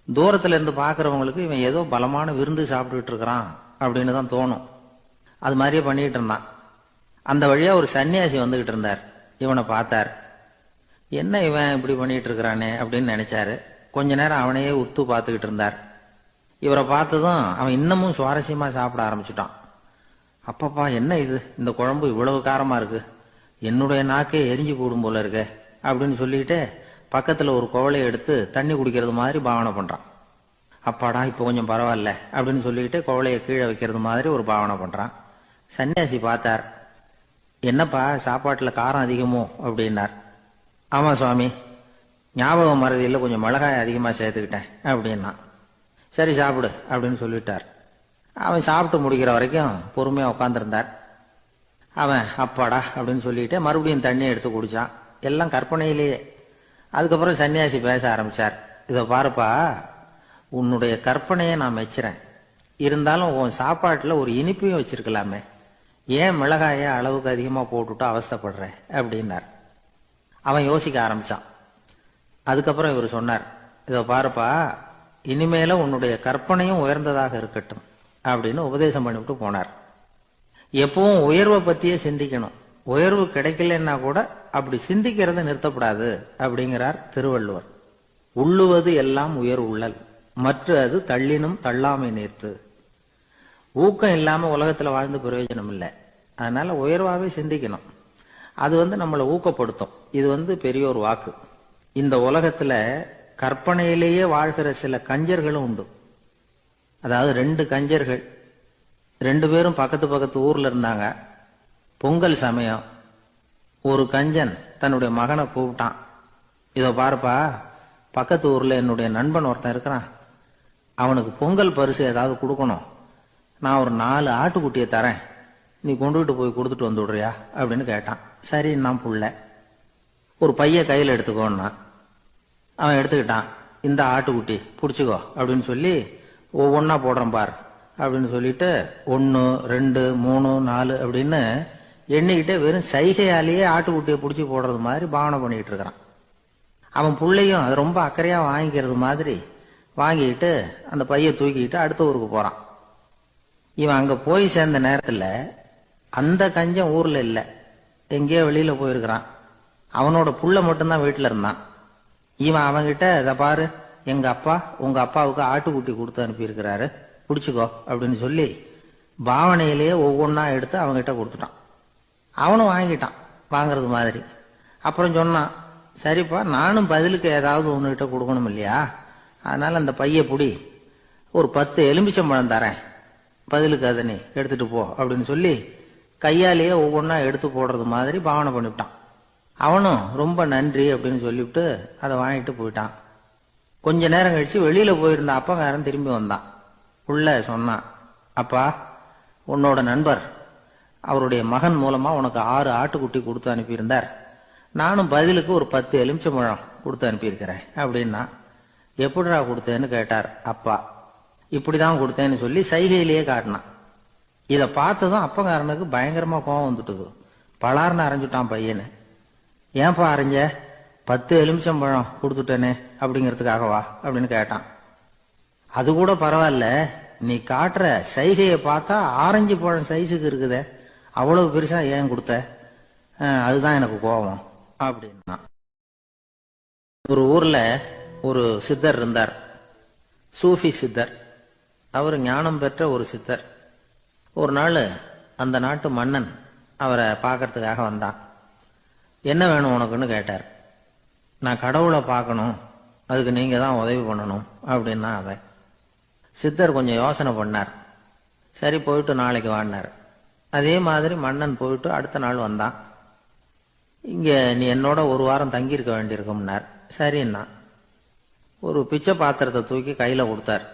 தூரத்துல இருந்து பாக்குறவங்களுக்கு இவன் ஏதோ பலமான விருந்து சாப்பிட்டுட்டு இருக்கிறான் அப்படின்னு தான் தோணும். அது மாதிரியே பண்ணிட்டு இருந்தான். அந்த வழியா ஒரு சன்னியாசி வந்துகிட்டு இருந்தார். இவனை பார்த்தார். என்ன இவன் இப்படி பண்ணிட்டு இருக்கிறானே அப்படின்னு நினைச்சாரு. கொஞ்ச நேரம் அவனையே உத்து பார்த்துக்கிட்டு இருந்தார். இவரை பார்த்ததும் அவன் இன்னமும் சுவாரஸ்யமா சாப்பிட ஆரம்பிச்சுட்டான். அப்பப்பா, என்ன இது, இந்த குழம்பு இவ்வளவு காரமா இருக்கு, என்னுடைய நாக்கே எரிஞ்சு போடும் போல இருக்க அப்படின்னு சொல்லிட்டு பக்கத்துல ஒரு குவளையை எடுத்து தண்ணி குடிக்கிறது மாதிரி பாவனை பண்றான். அப்பாடா, இப்ப கொஞ்சம் பரவாயில்ல அப்படின்னு சொல்லிட்டு குவளையை கீழே வைக்கிறது மாதிரி ஒரு பாவனை பண்றான். சன்னியாசி பார்த்தார். என்னப்பா, சாப்பாட்டுல காரம் அதிகமோ அப்படின்னார். ஆமா சுவாமி, ஞாபகம் மறதியில் கொஞ்சம் மிளகாய் அதிகமா சேர்த்துக்கிட்டேன் அப்படின்னா. சரி சாப்பிடு அப்படின்னு சொல்லிட்டார். அவன் சாப்பிட்டு முடிக்கிற வரைக்கும் பொறுமையா உட்காந்துருந்தார். அவன் அப்பாடா அப்படின்னு சொல்லிட்டு மறுபடியும் தண்ணியை எடுத்து குடிச்சான். எல்லாம் கற்பனையிலேயே. அதுக்கப்புறம் சன்னியாசி பேச ஆரம்பிச்சார். இதை பாருப்பா, உன்னுடைய கற்பனையை நான் மெச்சுறேன், இருந்தாலும் உன் சாப்பாட்டுல ஒரு இனிப்பையும் வச்சிருக்கலாமே, ஏன் மிளகாய அளவுக்கு அதிகமா போட்டுட்டு அவஸ்தைப்படுற அப்படின்னார். அவன் யோசிக்க ஆரம்பிச்சான். அதுக்கப்புறம் இவர் சொன்னார், இதை பாருப்பா, இனிமேல உன்னுடைய கற்பனையும் உயர்ந்ததாக இருக்கட்டும் அப்படின்னு உபதேசம் பண்ணிவிட்டு போனார். எப்பவும் உயர்வை பத்தியே சிந்திக்கணும். உயர்வு கிடைக்கலன்னா கூட அப்படி சிந்திக்கிறத நிறுத்தப்படாது அப்படிங்கிறார் திருவள்ளுவர். உள்ளுவது எல்லாம் உயர் உள்ளல், மற்ற அது தள்ளினும் தள்ளாமை நேர்த்து. ஊக்கம் இல்லாம உலகத்துல வாழ்ந்து பிரயோஜனம் இல்லை. அதனால உயர்வாவே சிந்திக்கணும். அது நம்மளை ஊக்கப்படுத்தும். இது பெரிய ஒரு வாக்கு. இந்த உலகத்துல கற்பனையிலேயே வாழ்கிற சில கஞ்சர்களும் உண்டு. அதாவது ரெண்டு கஞ்சர்கள், ரெண்டு பேரும் பக்கத்து பக்கத்து ஊர்ல இருந்தாங்க. பொங்கல் சமயம் ஒரு கஞ்சன் தன்னுடைய மகனை கூப்பிட்டான். இதோ பாருப்பா, பக்கத்து ஊர்ல என்னுடைய நண்பன் ஒருத்தன் இருக்கிறான், அவனுக்கு பொங்கல் பரிசு ஏதாவது கொடுக்கணும், நான் ஒரு 4 ஆட்டுக்குட்டியை தரேன், நீ கொண்டுகிட்டு போய் கொடுத்துட்டு வந்து விடுறியா அப்படின்னு கேட்டான். சரி, நான் புள்ள ஒரு பைய கையில் எடுத்துக்கோன்னா அவன் எடுத்துக்கிட்டான். இந்த ஆட்டுக்குட்டி பிடிச்சிக்கோ அப்படின்னு சொல்லி ஒவ்வொன்னா போடுறேன் பார் அப்படின்னு சொல்லிட்டு 1 2 3 4 அப்படின்னு எண்ணிக்கிட்டே வெறும் சைகையாலேயே ஆட்டுக்குட்டியை பிடிச்சி போடுறது மாதிரி பாவனை பண்ணிட்டு இருக்கிறான். அவன் பிள்ளையும் அது ரொம்ப அக்கறையா வாங்கிக்கிறது மாதிரி வாங்கிட்டு அந்த பைய தூக்கிட்டு அடுத்த ஊருக்கு போறான். இவன் அங்க போய் சேர்ந்த நேரத்துல அந்த கஞ்சன் ஊர்ல இல்ல, எங்கேயோ வெளியில போயிருக்கிறான். அவனோட புள்ள மட்டும்தான் வீட்டுல இருந்தான். இவன் அவன்கிட்ட, இதை பாரு, எங்க அப்பா உங்க அப்பாவுக்கு ஆட்டுக்குட்டி கொடுத்து அனுப்பியிருக்கிறாரு, பிடிச்சிக்கோ அப்படின்னு சொல்லி பாவனையிலேயே ஒவ்வொன்னா எடுத்து அவன்கிட்ட கொடுத்துட்டான். அவனும் வாங்கிட்டான் வாங்குறது மாதிரி. அப்புறம் சொன்னான், சரிப்பா, நானும் பதிலுக்கு ஏதாவது ஒன்னுகிட்ட கொடுக்கணும் இல்லையா, அதனால அந்த பைய புடி, ஒரு 10 எலுமிச்சம்பழம் தரேன், பதிலுக்கு அதை நீ எடுத்துட்டு போ அப்படின்னு சொல்லி கையாலேயே ஒவ்வொன்னா எடுத்து போடுறது மாதிரி பாவனை பண்ணிவிட்டான். அவனும் ரொம்ப நன்றி அப்படின்னு சொல்லிவிட்டு அதை வாங்கிட்டு போயிட்டான். கொஞ்ச நேரம் கழிச்சு வெளியில போயிருந்த அப்பங்காரன் திரும்பி வந்தான். உள்ள சொன்னான், அப்பா, உன்னோட நண்பர் அவருடைய மகன் மூலமா உனக்கு 6 ஆட்டுக்குட்டி கொடுத்து அனுப்பியிருந்தார், நானும் பதிலுக்கு ஒரு 10 எலுமிச்சம்பழம் கொடுத்து அனுப்பியிருக்கிறேன் அப்படின்னா. எப்படிடா கொடுத்தேன்னு கேட்டார் அப்பா. இப்படிதான் கொடுத்தேன்னு சொல்லி சைகையிலேயே காட்டினான். இதை பார்த்ததும் அப்பங்காரனுக்கு பயங்கரமா கோவம் வந்துட்டுது. பலார்னு அரைஞ்சுட்டான் பையனு. ஏன்பா அரைஞ்ச, 10 எலுமிச்சம்பழம் கொடுத்துட்டேனே அப்படிங்கிறதுக்காகவா அப்படின்னு கேட்டான். அது கூட பரவாயில்ல, நீ காட்டுற சைகையை பார்த்தா ஆரஞ்சு பழம் சைஸுக்கு இருக்குதே, அவ்வளவு பெருசா ஏன் கொடுத்த, அதுதான் எனக்கு கோபம் அப்படின்னா. ஒரு ஊர்ல ஒரு சித்தர் இருந்தார், சூஃபி சித்தர். அவர் ஞானம் பெற்ற ஒரு சித்தர். ஒரு நாள் அந்த நாட்டு மன்னன் அவரை பார்க்கறதுக்காக வந்தான். என்ன வேணும் உனக்குன்னு கேட்டார். நான் கடவுளை பார்க்கணும், அதுக்கு நீங்க தான் உதவி பண்ணணும் அப்படின்னா அவன். சித்தர் கொஞ்சம் யோசனை பண்ணார். சரி, போயிட்டு நாளைக்கு வாடினார். அதே மாதிரி மன்னன் போயிட்டு அடுத்த நாள் வந்தான். இங்க நீ என்னோட ஒரு வாரம் தங்கியிருக்க வேண்டியிருக்கும்னார். சரின்னா ஒரு பிச்சை பாத்திரத்தை தூக்கி கையில கொடுத்தார்.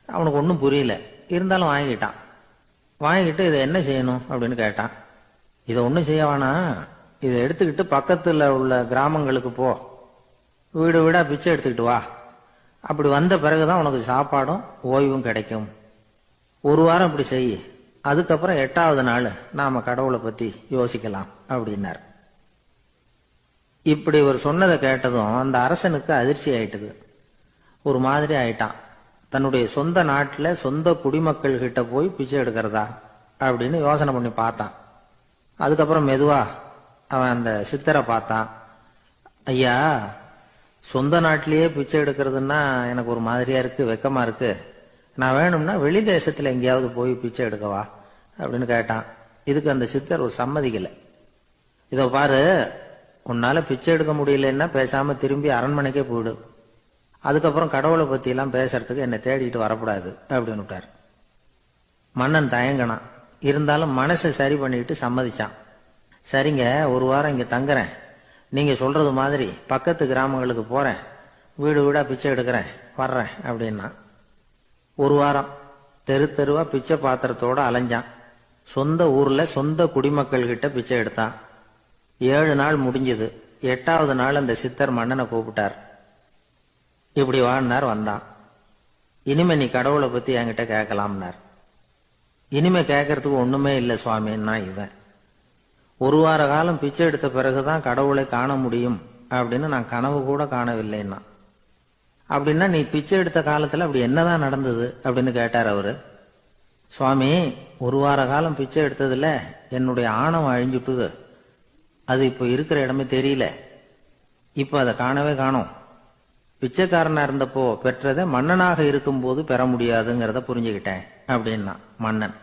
அவனுக்கு ஒன்றும் புரியல, இருந்தாலும் வாங்கிட்டான். வாங்கிட்டு இதை என்ன செய்யணும் அப்படின்னு கேட்டான். இதை ஒன்றும் செய்ய வேணாம், இதை எடுத்துக்கிட்டு பக்கத்துல உள்ள கிராமங்களுக்கு போ, வீடு வீடா பிச்சை எடுத்துக்கிட்டு வா, அப்படி வந்த பிறகுதான் உனக்கு சாப்பாடும் ஓய்வும் கிடைக்கும். ஒரு வாரம் இப்படி செய், அதுக்கப்புறம் 8வது நாள் நாம கடவுளை பத்தி யோசிக்கலாம் அப்படின்னார். இப்படி ஒரு சொன்னதை கேட்டதும் அந்த அரசனுக்கு அதிர்ச்சி ஆயிட்டுது. ஒரு மாதிரி ஆயிட்டான். தன்னுடைய சொந்த நாட்டுல சொந்த குடிமக்கள் கிட்ட போய் பிச்சை எடுக்கிறதா அப்படின்னு யோசனை பண்ணி பார்த்தான். அதுக்கப்புறம் மெதுவா அவன் அந்த சித்தரை பார்த்தான். ஐயா, சொந்த நாட்டிலேயே பிச்சை எடுக்கிறதுன்னா எனக்கு ஒரு மாதிரியா இருக்கு, வெக்கமா இருக்கு, நான் வேணும்னா வெளி தேசத்துல எங்கேயாவது போய் பிச்சை எடுக்கவா அப்படின்னு கேட்டான். இதுக்கு அந்த சித்தர் ஒரு சம்மதிக்கல. இத பாரு, உன்னால பிச்சை எடுக்க முடியலன்னா பேசாம திரும்பி அரண்மனைக்கே போயிடு, அதுக்கப்புறம் கடவுளை பத்தி எல்லாம் பேசுறதுக்கு என்னை தேடிட்டு வரக்கூடாது அப்படின்னு விட்டார். மன்னன் தயங்கினான், இருந்தாலும் மனசை சரி பண்ணிட்டு சம்மதிச்சான். சரிங்க, ஒரு வாரம் இங்க தங்குறேன், நீங்க சொல்றது மாதிரி பக்கத்து கிராமங்களுக்கு போறேன், வீடு வீடா பிச்சை எடுக்கிறேன், வர்றேன் அப்படின்னா. ஒரு வாரம் தெரு தெருவா பிச்சை பாத்திரத்தோட அலைஞ்சான். சொந்த ஊர்ல சொந்த குடிமக்கள் கிட்ட பிச்சை எடுத்தான். 7 நாள் முடிஞ்சது. 8வது நாள் அந்த சித்தர் மன்னனை கூப்பிட்டார். இப்படி வாழ்னார். வந்தான். இனிமே நீ கடவுளை பத்தி என்கிட்ட கேட்கலாம்னார். இனிமே கேட்கறதுக்கு ஒண்ணுமே இல்லை சுவாமின்னா இவன். ஒரு வார காலம் பிச்சை எடுத்த பிறகுதான் கடவுளை காண முடியும் அப்படின்னு நான் கனவு கூட காணவில்லைன்னா. அப்படின்னா நீ பிச்சை எடுத்த காலத்துல அப்படி என்னதான் நடந்தது அப்படின்னு கேட்டார் அவரு. சுவாமி, ஒரு வார காலம் பிச்சை எடுத்ததுல என்னுடைய ஆணவம் அழிஞ்சுட்டுது, அது இப்ப இருக்கிற இடமே தெரியல, இப்ப அதை காணவே காணோம். பிச்சைக்காரனா இருந்தப்போ பெற்றதை மன்னனாக இருக்கும்போது பெற முடியாதுங்கிறத புரிஞ்சுக்கிட்டேன் அப்படின்னா மன்னன்.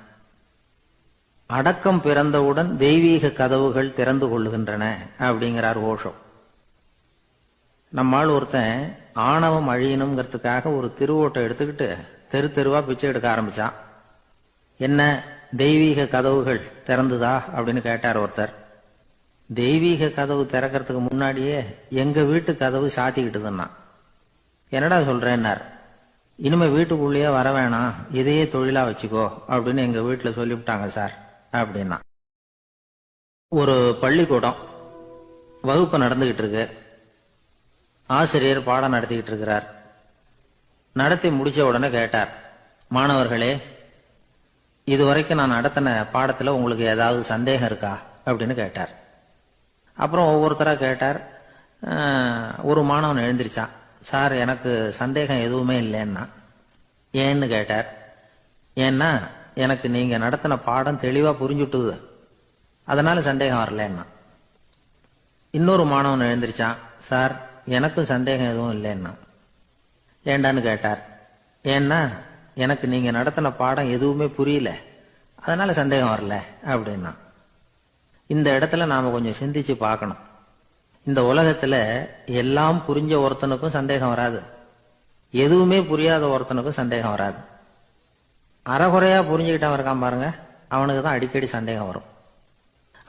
அடக்கம் பிறந்தவுடன் தெய்வீக கதவுகள் திறந்து கொள்ளுகின்றன அப்படிங்கிறார் ஓஷோ. நம்மால் ஒருத்தன் ஆணவம் அழியணுங்கிறதுக்காக ஒரு திருவோட்டை எடுத்துக்கிட்டு தெரு தெருவா பிச்சை எடுக்க ஆரம்பிச்சான். என்ன, தெய்வீக கதவுகள் திறந்துதா அப்படின்னு கேட்டார் ஒருத்தர். தெய்வீக கதவு திறக்கிறதுக்கு முன்னாடியே எங்க வீட்டு கதவு சாத்திக்கிட்டுதுன்னா. என்னடா சொல்றேன்னார். இனிமே வீட்டுக்குள்ளேயே வர வேணாம், இதையே தொழிலா வச்சுக்கோ அப்படின்னு எங்க வீட்டுல சொல்லிவிட்டாங்க சார் அப்படின்னா. ஒரு பள்ளிக்கூடம் வகுப்பு நடந்துகிட்டு இருக்கு. ஆசிரியர் பாடம் நடத்திக்கிட்டு இருக்கிறார். நடத்தி முடிச்ச உடனே கேட்டார், மாணவர்களே, இதுவரைக்கும் நான் நடத்தின பாடத்துல உங்களுக்கு ஏதாவது சந்தேகம் இருக்கா அப்படின்னு கேட்டார். அப்புறம் ஒவ்வொருத்தரா கேட்டார். ஒரு மாணவன் எழுந்திருச்சான். சார், எனக்கு சந்தேகம் எதுவுமே இல்லைன்னா. ஏன்னு கேட்டார். ஏன்னா எனக்கு நீங்க நடத்தின பாடம் தெளிவா புரிஞ்சுட்டுது, அதனால சந்தேகம் வரலன்னா. இன்னொரு மாணவன் எழுந்திருச்சான். சார், எனக்கும் சந்தேகம் எதுவும் இல்லைன்னா. ஏண்டான்னு கேட்டார். ஏன்னா எனக்கு நீங்க நடத்தின பாடம் எதுவுமே புரியல, அதனால சந்தேகம் வரல அப்படின்னா. இந்த இடத்துல நாம கொஞ்சம் சிந்திச்சு பார்க்கணும். இந்த உலகத்துல எல்லாம் புரிஞ்ச ஒருத்தனுக்கும் சந்தேகம் வராது, எதுவுமே புரியாத ஒருத்தனுக்கும் சந்தேகம் வராது. அறகுறையா புரிஞ்சுக்கிட்டவன் இருக்கான் பாருங்க, அவனுக்கு தான் அடிக்கடி சந்தேகம் வரும்.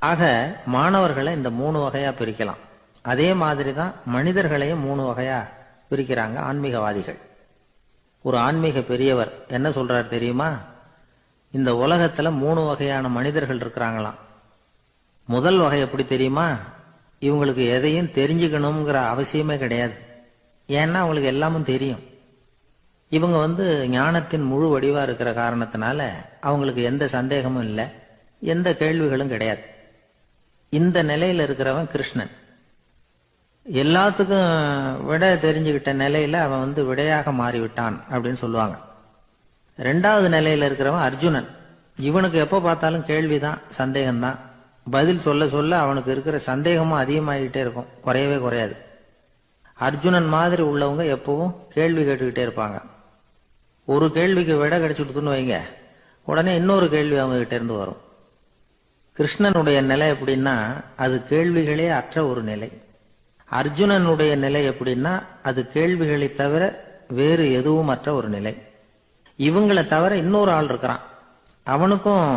ஆக மாணவர்களை இந்த 3 வகையா பிரிக்கலாம். அதே மாதிரி தான் மனிதர்களையும் 3 வகையா பிரிக்கிறாங்க ஆன்மீகவாதிகள். ஒரு ஆன்மீக பெரியவர் என்ன சொல்றார் தெரியுமா? இந்த உலகத்துல 3 வகையான மனிதர்கள் இருக்கிறாங்களாம். முதல் வகை எப்படி தெரியுமா? இவங்களுக்கு எதையும் தெரிஞ்சுக்கணுங்கிற அவசியமே கிடையாது. ஏன்னா அவங்களுக்கு எல்லாமும் தெரியும். இவங்க ஞானத்தின் முழு வடிவா இருக்கிற காரணத்தினால அவங்களுக்கு எந்த சந்தேகமும் இல்லை, எந்த கேள்விகளும் கிடையாது. இந்த நிலையில இருக்கிறவன் கிருஷ்ணன். எல்லாத்துக்கும் விட தெரிஞ்சுக்கிட்ட நிலையில அவன் விடையாக மாறிவிட்டான் அப்படின்னு சொல்லுவாங்க. 2வது நிலையில இருக்கிறவன் அர்ஜுனன். இவனுக்கு எப்ப பார்த்தாலும் கேள்விதான், சந்தேகம்தான். பதில் சொல்ல சொல்ல அவனுக்கு இருக்கிற சந்தேகமும் அதிகமாகிட்டே இருக்கும், குறையவே குறையாது. அர்ஜுனன் மாதிரி உள்ளவங்க எப்பவும் கேள்வி கேட்டுக்கிட்டே இருப்பாங்க. ஒரு கேள்விக்கு விட கிடைச்சுட்டுன்னு வைங்க, உடனே இன்னொரு கேள்வி அவங்க கிட்ட இருந்து வரும். கிருஷ்ணனுடைய நிலை எப்படின்னா அது கேள்விகளே அற்ற ஒரு நிலை. அர்ஜுனனுடைய நிலை எப்படின்னா அது கேள்விகளை தவிர வேறு எதுவும் அற்ற ஒரு நிலை. இவங்களை தவிர இன்னொரு ஆள் இருக்கிறான், அவனுக்கும்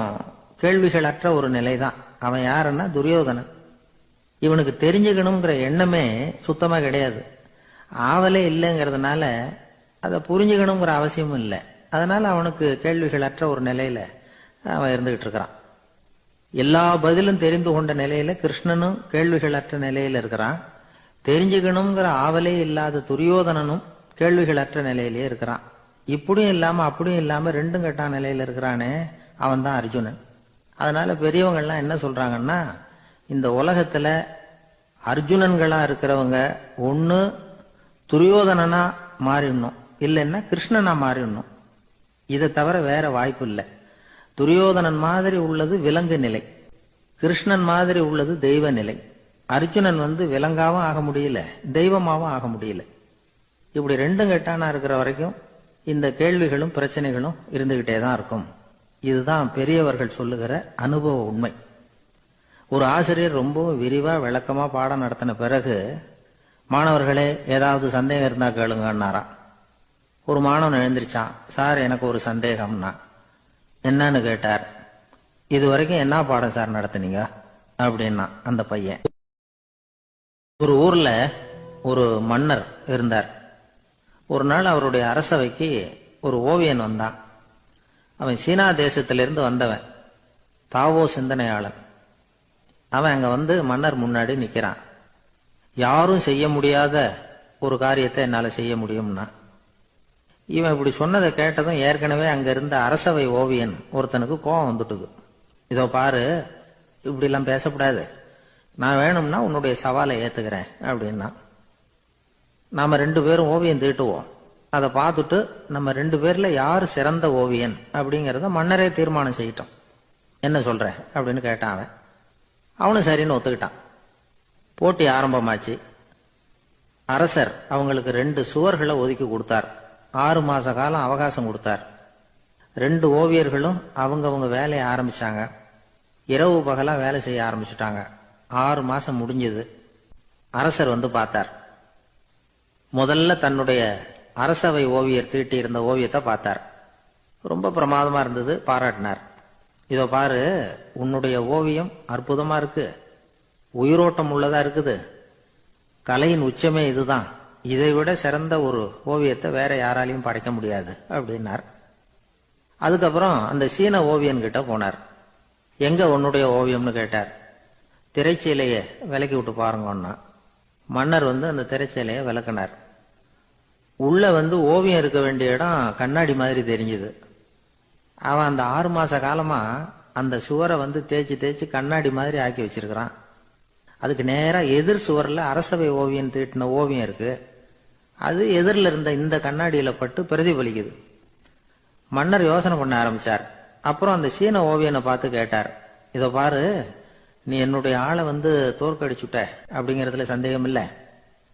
கேள்விகள் அற்ற ஒரு நிலை தான். அவன் யாருன்னா துரியோதனன். இவனுக்கு தெரிஞ்சுக்கணுங்கிற எண்ணமே சுத்தமா கிடையாது. ஆவலே இல்லைங்கிறதுனால அதை புரிஞ்சுக்கணுங்கிற அவசியமும் இல்லை. அதனால அவனுக்கு கேள்விகள் அற்ற ஒரு நிலையில அவன் இருந்துகிட்டு இருக்கிறான். எல்லா பதிலும் தெரிந்து கொண்ட நிலையில கிருஷ்ணனும் கேள்விகள் அற்ற நிலையில இருக்கிறான். தெரிஞ்சுக்கணுங்கிற ஆவலே இல்லாத துரியோதனனும் கேள்விகள் அற்ற நிலையிலேயே இருக்கிறான். இப்படியும் இல்லாம அப்படியும் இல்லாம ரெண்டும் கெட்ட நிலையில இருக்கிறானே, அவன் தான் அர்ஜுனன். அதனால பெரியவங்கள்லாம் என்ன சொல்றாங்கன்னா, இந்த உலகத்துல அர்ஜுனன்களா இருக்கிறவங்க ஒண்ணு துரியோதனனா மாறிடணும், இல்லைன்னா கிருஷ்ணனா மாறிடணும். இதை தவிர வேற வாய்ப்பு இல்லை. துரியோதனன் மாதிரி உள்ளது விலங்கு நிலை, கிருஷ்ணன் மாதிரி உள்ளது தெய்வ நிலை. அர்ஜுனன் விலங்காவும் ஆக முடியல, தெய்வமாவும் ஆக முடியல. இப்படி ரெண்டும் கெட்டானா இருக்கிற வரைக்கும் இந்த கேள்விகளும் பிரச்சனைகளும் இருந்துகிட்டே தான் இருக்கும். இதுதான் பெரியவர்கள் சொல்லுகிற அனுபவ உண்மை. ஒரு ஆசிரியர் ரொம்பவும் விரிவா விளக்கமா பாடம் நடத்தின பிறகு, மாணவர்களே ஏதாவது சந்தேகம் இருந்தா கேளுங்கன்னாராம். ஒரு மாணவன் எழுந்திருச்சான். சார், எனக்கு ஒரு சந்தேகம்னா. என்னன்னு கேட்டார். இது வரைக்கும் என்ன பாடம் சார் நடத்தினீங்க அப்படின்னா அந்த பையன். ஒரு ஊர்ல ஒரு மன்னர் இருந்தார். ஒரு நாள் அவருடைய அரசவைக்கு ஒரு ஓவியன் வந்தான். அவன் சீனா தேசத்திலிருந்து வந்தவன், தாவோ சிந்தனையாளன். அவன் அங்க மன்னர் முன்னாடி நிக்கிறான். யாரும் செய்ய முடியாத ஒரு காரியத்தை என்னால செய்ய முடியும்னா. இவன் இப்படி சொன்னதை கேட்டதும் ஏற்கனவே அங்க இருந்த அரசவை ஓவியன் ஒருத்தனுக்கு கோபம் வந்துட்டுது. இதோ பாரு, இப்படி எல்லாம் பேசக்கூடாது, நான் வேணும்னா உன்னுடைய சவாலை ஏத்துக்கிறேன் அப்படின்னா. நாம 2 பேரும் ஓவியம் தீட்டுவோம், அதை பார்த்துட்டு நம்ம 2 பேர்ல யாரு சிறந்த ஓவியன் அப்படிங்கறத மன்னரே தீர்மானம் செய்யட்டும், என்ன சொல்ற அப்படின்னு கேட்டான் அவன். அவனும் சரின்னு ஒத்துக்கிட்டான். போட்டி ஆரம்பமாச்சு. அரசர் அவங்களுக்கு 2 சுவர்களை ஒதுக்கி கொடுத்தார். 6 மாச காலம் அவகாசம் கொடுத்தார். 2 ஓவியர்களும் அவங்க வேலையை ஆரம்பிச்சாங்க. இரவு பகலா வேலை செய்ய ஆரம்பிச்சுட்டாங்க. 6 மாசம் முடிஞ்சது. அரசர் பார்த்தார். முதல்ல தன்னுடைய அரசவை ஓவியர் தீட்டி இருந்த ஓவியத்தை பார்த்தார். ரொம்ப பிரமாதமா இருந்தது, பாராட்டினார். இதோ பாரு, உன்னுடைய ஓவியம் அற்புதமா இருக்கு, உயிரோட்டம் உள்ளதா இருக்குது, கலையின் உச்சமே இதுதான் இதை விட சிறந்த ஒரு ஓவியத்தை வேற யாராலையும் படைக்க முடியாது அப்படின்னார். அதுக்கப்புறம் அந்த சீன ஓவியன் கிட்ட போனார். எங்க உன்னுடைய ஓவியம்னு கேட்டார். திரைச்சீலையை விலக்கி விட்டு பாருங்கன்னா மன்னர் அந்த திரைச்சீலையை விளக்குனார். உள்ள ஓவியம் இருக்க வேண்டிய இடம் கண்ணாடி மாதிரி தெரிஞ்சுது. அவன் அந்த 6 மாச காலமா அந்த சுவரை தேய்ச்சி தேய்ச்சி கண்ணாடி மாதிரி ஆக்கி வச்சிருக்கிறான். அதுக்கு நேரா எதிர் சுவர்ல அரசவை ஓவியம் தீட்டின ஓவியம் இருக்கு. அது எதிரில் இருந்த இந்த கண்ணாடியில பட்டு பிரதிபலிக்குது. மன்னர் யோசனை பண்ண ஆரம்பிச்சார். அப்புறம் அந்த சீன ஓவியனை பார்த்து கேட்டார், இத பாரு, நீ என்னுடைய ஆளை தோற்கடிச்சுட்ட அப்படிங்கறதுல சந்தேகம் இல்லை.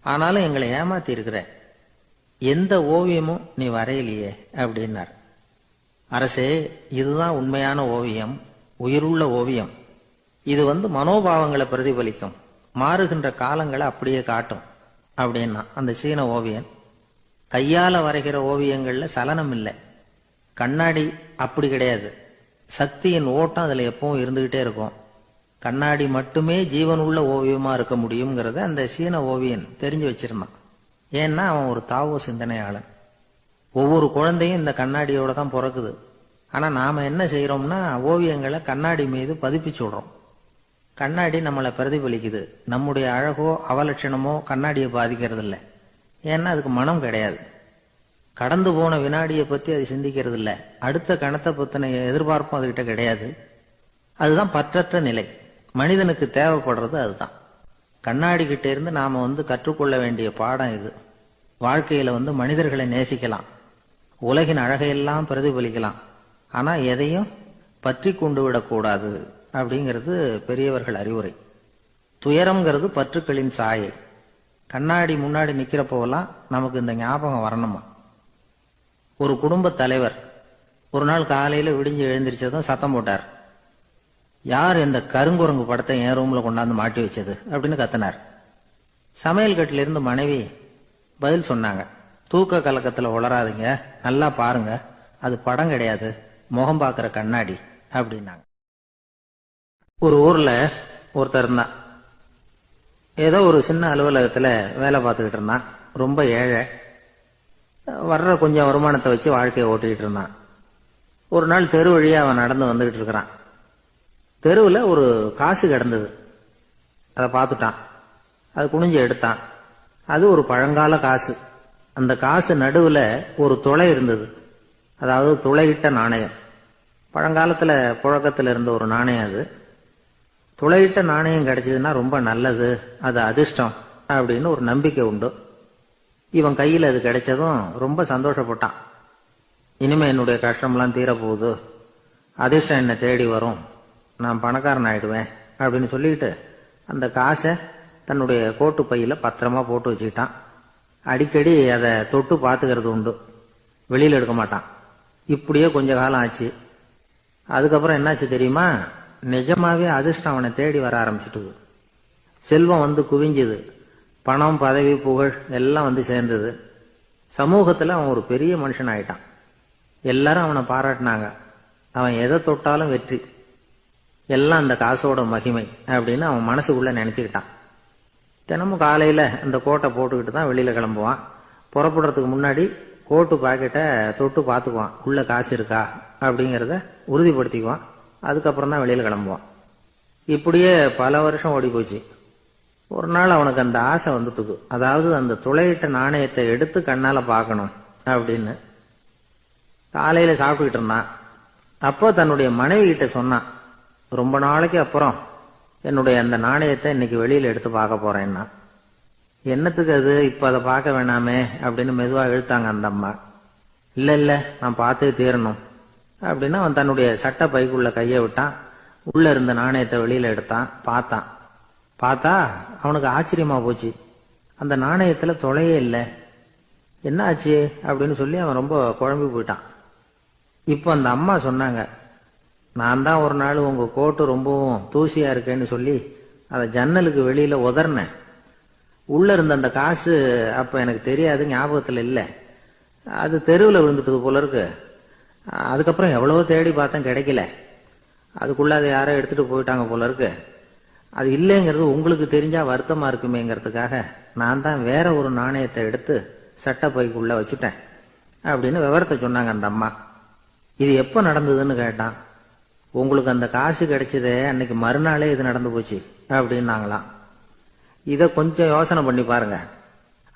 ஆனாலும் எங்களை ஏமாத்தி இருக்கிற, எந்த ஓவியமும் நீ வரையலையே அப்படின்னார். அரசே, இதுதான் உண்மையான ஓவியம், உயிருள்ள ஓவியம். இது மனோபாவங்களை பிரதிபலிக்கும், மாறுகின்ற காலங்களை அப்படியே காட்டும் அப்படின்னா அந்த சீன ஓவியன். கையால வரைகிற ஓவியங்கள்ல சலனம் இல்லை. கண்ணாடி அப்படி கிடையாது. சக்தியின் ஓட்டம் அதுல எப்பவும் இருந்துகிட்டே இருக்கும். கண்ணாடி மட்டுமே ஜீவன் உள்ள ஓவியமா இருக்க முடியுங்கிறத அந்த சீன ஓவியன் தெரிஞ்சு வச்சிருந்தான். ஏன்னா அவன் ஒரு தாவோ சிந்தனையாளன். ஒவ்வொரு குழந்தையும் இந்த கண்ணாடியோட தான் பிறக்குது. ஆனா நாம என்ன செய்யறோம்னா ஓவியங்களை கண்ணாடி மீது பதிப்பிச்சு விடுறோம். கண்ணாடி நம்மளை பிரதிபலிக்குது. நம்முடைய அழகோ அவலட்சணமோ கண்ணாடியை பாதிக்கிறது இல்லை. ஏன்னா அதுக்கு மனம் கிடையாது. கடந்து போன வினாடியை பத்தி அது சிந்திக்கிறது இல்லை. அடுத்த கணத்தை பத்தின எதிர்பார்ப்பும் அதுகிட்ட கிடையாது. அதுதான் பற்றற்ற நிலை. மனிதனுக்கு தேவைப்படுறது அதுதான். கண்ணாடி கிட்ட இருந்து நாம கற்றுக்கொள்ள வேண்டிய பாடம் இது. வாழ்க்கையில மனிதர்களை நேசிக்கலாம், உலகின் அழகையெல்லாம் பிரதிபலிக்கலாம். ஆனா எதையும் பற்றி கொண்டு விடக்கூடாது அப்படிங்கிறது பெரியவர்கள் அறிவுரை. துயரம்ங்கிறது பற்றுக்களின் சாயை. கண்ணாடி முன்னாடி நிக்கிறப்போவெல்லாம் நமக்கு இந்த ஞாபகம் வரணுமா. ஒரு குடும்ப தலைவர் ஒரு நாள் காலையில விடிஞ்சு எழுந்திரிச்சதும் சத்தம் போட்டார். யார் இந்த கருங்குரங்கு படத்தை என் ரூம்ல கொண்டாந்து மாட்டி வச்சது அப்படின்னு கத்தினார். சமையல் கட்டில இருந்து மனைவி பதில் சொன்னாங்க, தூக்க கலக்கத்துல உளராதீங்க, நல்லா பாருங்க, அது படம் கிடையாது, முகம் பார்க்கிற கண்ணாடி அப்படின்னாங்க. ஒரு ஊர்ல ஒருத்தர் இருந்தான். ஏதோ ஒரு சின்ன அலுவலகத்துல வேலை பார்த்துக்கிட்டு இருந்தான். ரொம்ப ஏழை. வர்ற கொஞ்சம் வருமானத்தை வச்சு வாழ்க்கையை ஓட்டிக்கிட்டு இருந்தான். ஒரு நாள் தெரு வழியா அவன் நடந்து வந்துகிட்டு இருக்கிறான். தெருவில் ஒரு காசு கிடந்தது. அதை பார்த்துட்டான். அது குனிஞ்சு எடுத்தான். அது ஒரு பழங்கால காசு. அந்த காசு நடுவில் ஒரு துளை இருந்தது. அதாவது துளையிட்ட நாணயம். பழங்காலத்தில் புழக்கத்தில் இருந்த ஒரு நாணயம் அது. துளையிட்ட நாணயம் கிடைச்சதுன்னா ரொம்ப நல்லது, அது அதிர்ஷ்டம் அப்படின்னு ஒரு நம்பிக்கை உண்டு. இவன் கையில் அது கிடைச்சதும் ரொம்ப சந்தோஷப்பட்டான். இனிமே என்னுடைய கஷ்டம்லாம் தீரப்போகுது, அதிர்ஷ்டம் என்னை தேடி வரும், நான் பணக்காரன் ஆயிடுவேன் அப்படின்னு சொல்லிட்டு அந்த காசை தன்னுடைய கோட்டு பையில பத்திரமா போட்டு வச்சுக்கிட்டான். அடிக்கடி அதை தொட்டு பார்த்துக்கிறது உண்டு, வெளியில் எடுக்க மாட்டான். இப்படியே கொஞ்ச காலம் ஆச்சு. அதுக்கப்புறம் என்னாச்சு தெரியுமா? நிஜமாவே அதிர்ஷ்டம் அவனை தேடி வர ஆரம்பிச்சுட்டுது. செல்வம் குவிஞ்சுது. பணம், பதவி, புகழ் எல்லாம் சேர்ந்தது. சமூகத்தில் அவன் ஒரு பெரிய மனுஷன் ஆயிட்டான். எல்லாரும் அவனை பாராட்டினாங்க. அவன் எதை தொட்டாலும் வெற்றி, எல்லாம் அந்த காசோட மகிமை அப்படின்னு அவன் மனசுக்குள்ள நினைச்சுக்கிட்டான். தினமும் காலையில அந்த கோட்டை போட்டுக்கிட்டு தான் வெளியில கிளம்புவான். புறப்படுறதுக்கு முன்னாடி கோட்டு பாக்கெட்டை தொட்டு பார்த்துக்குவான், உள்ள காசு இருக்கா அப்படிங்கிறத உறுதிப்படுத்திக்குவான். அதுக்கப்புறம் தான் வெளியில கிளம்புவான். இப்படியே பல வருஷம் ஓடி போச்சு. ஒரு நாள் அவனுக்கு அந்த ஆசை வந்துட்டுது. அதாவது அந்த துளையிட்ட நாணயத்தை எடுத்து கண்ணால பார்க்கணும் அப்படின்னு. காலையில சாப்பிட்டுக்கிட்டு இருந்தான். அப்போ தன்னுடைய மனைவி கிட்ட சொன்னான், ரொம்ப நாளைக்கு அப்புறம் என்னுடைய அந்த நாணயத்தை இன்னைக்கு வெளியில எடுத்து பார்க்க போறேன்னா. என்னத்துக்கு அது, இப்ப அதை பார்க்க வேணாமே அப்படின்னு மெதுவா இழுத்தாங்க அந்த அம்மா. இல்ல இல்ல, நான் பார்த்தே தீரணும் அப்படின்னு அவன் தன்னுடைய சட்டை பைக்குள்ள கையை விட்டான். உள்ள இருந்த நாணயத்தை வெளியில எடுத்தான். பார்த்தா அவனுக்கு ஆச்சரியமா போச்சு. அந்த நாணயத்துல தொலையே இல்லை. என்ன ஆச்சு அப்படின்னு சொல்லி அவன் ரொம்ப குழம்பி போயிட்டான். இப்போ அந்த அம்மா சொன்னாங்க, நான் தான் ஒரு நாள் உங்க கோட்டு ரொம்பவும் தூசியா இருக்கேன்னு சொல்லி அதை ஜன்னலுக்கு வெளியில உதறினேன். உள்ள இருந்த அந்த காசு அப்ப எனக்கு தெரியாது, ஞாபகத்துல இல்லை. அது தெருவில் விழுந்துட்டது போல இருக்கு. அதுக்கப்புறம் எவ்வளவோ தேடி பார்த்தேன், கிடைக்கல. அதுக்குள்ள அதை யாரோ எடுத்துட்டு போயிட்டாங்க போல இருக்கு. அது இல்லைங்கிறது உங்களுக்கு தெரிஞ்சா வருத்தமா இருக்குமேங்கிறதுக்காக நான் தான் வேற ஒரு நாணயத்தை எடுத்து சட்டை பைக்குள்ள வச்சுட்டேன் அப்படின்னு விவரத்தை சொன்னாங்க அந்த அம்மா. இது எப்போ நடந்ததுன்னு கேட்டான். உங்களுக்கு அந்த காசு கிடைச்சதே அன்னைக்கு மறுநாளே இது நடந்து போச்சு அப்படின்னாங்களாம். இதை கொஞ்சம் யோசனை பண்ணி பாருங்க.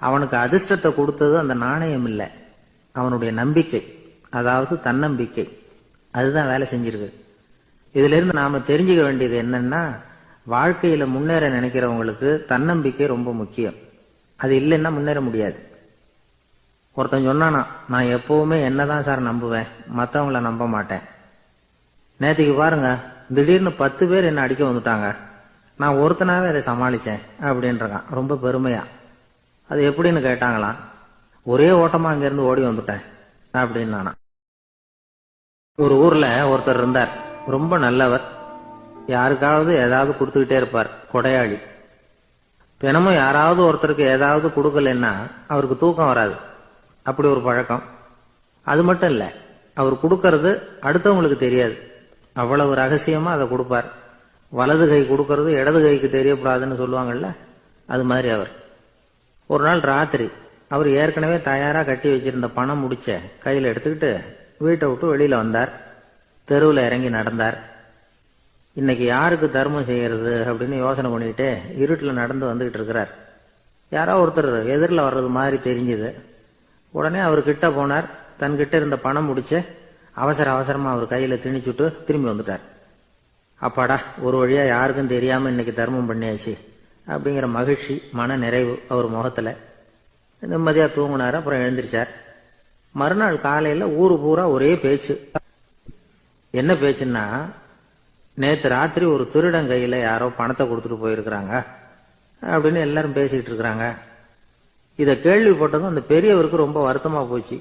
அவனுக்கு அதிர்ஷ்டத்தை கொடுத்தது அந்த நாணயம் இல்லை, அவனுடைய நம்பிக்கை, அதாவது தன்னம்பிக்கை. அதுதான் வேலை செஞ்சிருக்கு. இதுல இருந்து நாம தெரிஞ்சுக்க வேண்டியது என்னன்னா, வாழ்க்கையில முன்னேற நினைக்கிறவங்களுக்கு தன்னம்பிக்கை ரொம்ப முக்கியம். அது இல்லைன்னா முன்னேற முடியாது. ஒருத்தன் சொன்னானா, நான் எப்பவுமே என்னதான் சார் நம்புவேன், மற்றவங்கள நம்ப மாட்டேன். நேற்றுக்கு பாருங்க, திடீர்னு 10 பேர் என்ன அடிக்க வந்துட்டாங்க, நான் ஒருத்தனாவே அதை சமாளிச்சேன் அப்படின்றான் ரொம்ப பெருமையா. அது எப்படின்னு கேட்டாங்களாம். ஒரே ஓட்டமா அங்கிருந்து ஓடி வந்துட்டேன் அப்படின்னு நானா. ஒரு ஊர்ல ஒருத்தர் இருந்தார், ரொம்ப நல்லவர். யாருக்காவது ஏதாவது கொடுத்துக்கிட்டே இருப்பார், கொடையாளி. தினமும் யாராவது ஒருத்தருக்கு ஏதாவது கொடுக்கலன்னா அவருக்கு தூக்கம் வராது, அப்படி ஒரு பழக்கம். அது மட்டும் இல்ல, அவர் கொடுக்கறது அடுத்தவங்களுக்கு தெரியாது, அவ்வளவு ரகசியமா அதை கொடுப்பார். வலது கை கொடுக்கறது இடது கைக்கு தெரியக்கூடாதுன்னு சொல்லுவாங்கல்ல, அது மாதிரி அவர். ஒரு நாள் ராத்திரி அவர் ஏற்கனவே தயாரா கட்டி வச்சிருந்த பணம் முடிச்ச கையில எடுத்துக்கிட்டு வீட்டை விட்டு வெளியில வந்தார். தெருவில் இறங்கி நடந்தார். இன்னைக்கு யாருக்கு தர்மம் செய்யறது அப்படின்னு யோசனை பண்ணிக்கிட்டே இருட்டில் நடந்து வந்துகிட்டு இருக்கிறார். யாரோ ஒருத்தர் எதிரில் வர்றது மாதிரி தெரிஞ்சுது. உடனே அவர் கிட்ட போனார். தன்கிட்ட இருந்த பணம் முடிச்ச அவசரமா அவர் கையில திணிச்சுட்டு திரும்பி வந்துட்டார். அப்பாடா, ஒரு வழியா யாருக்கும் தெரியாம இன்னைக்கு தர்மம் பண்ணியாச்சு அப்படிங்கிற மகிழ்ச்சி, மன நிறைவு அவர் முகத்துல. நிம்மதியா தூங்கினார். அப்புறம் எழுந்திரிச்சார். மறுநாள் காலையில ஊரு பூரா ஒரே பேச்சு. என்ன பேச்சுன்னா, நேத்து ராத்திரி ஒரு திருடன் கையில யாரோ பணத்தை கொடுத்துட்டு போயிருக்கிறாங்க அப்படின்னு எல்லாரும் பேசிக்கிட்டு இருக்கிறாங்க. இதை கேள்விப்பட்டதும் அந்த பெரியவருக்கு ரொம்ப வருத்தமா போச்சு.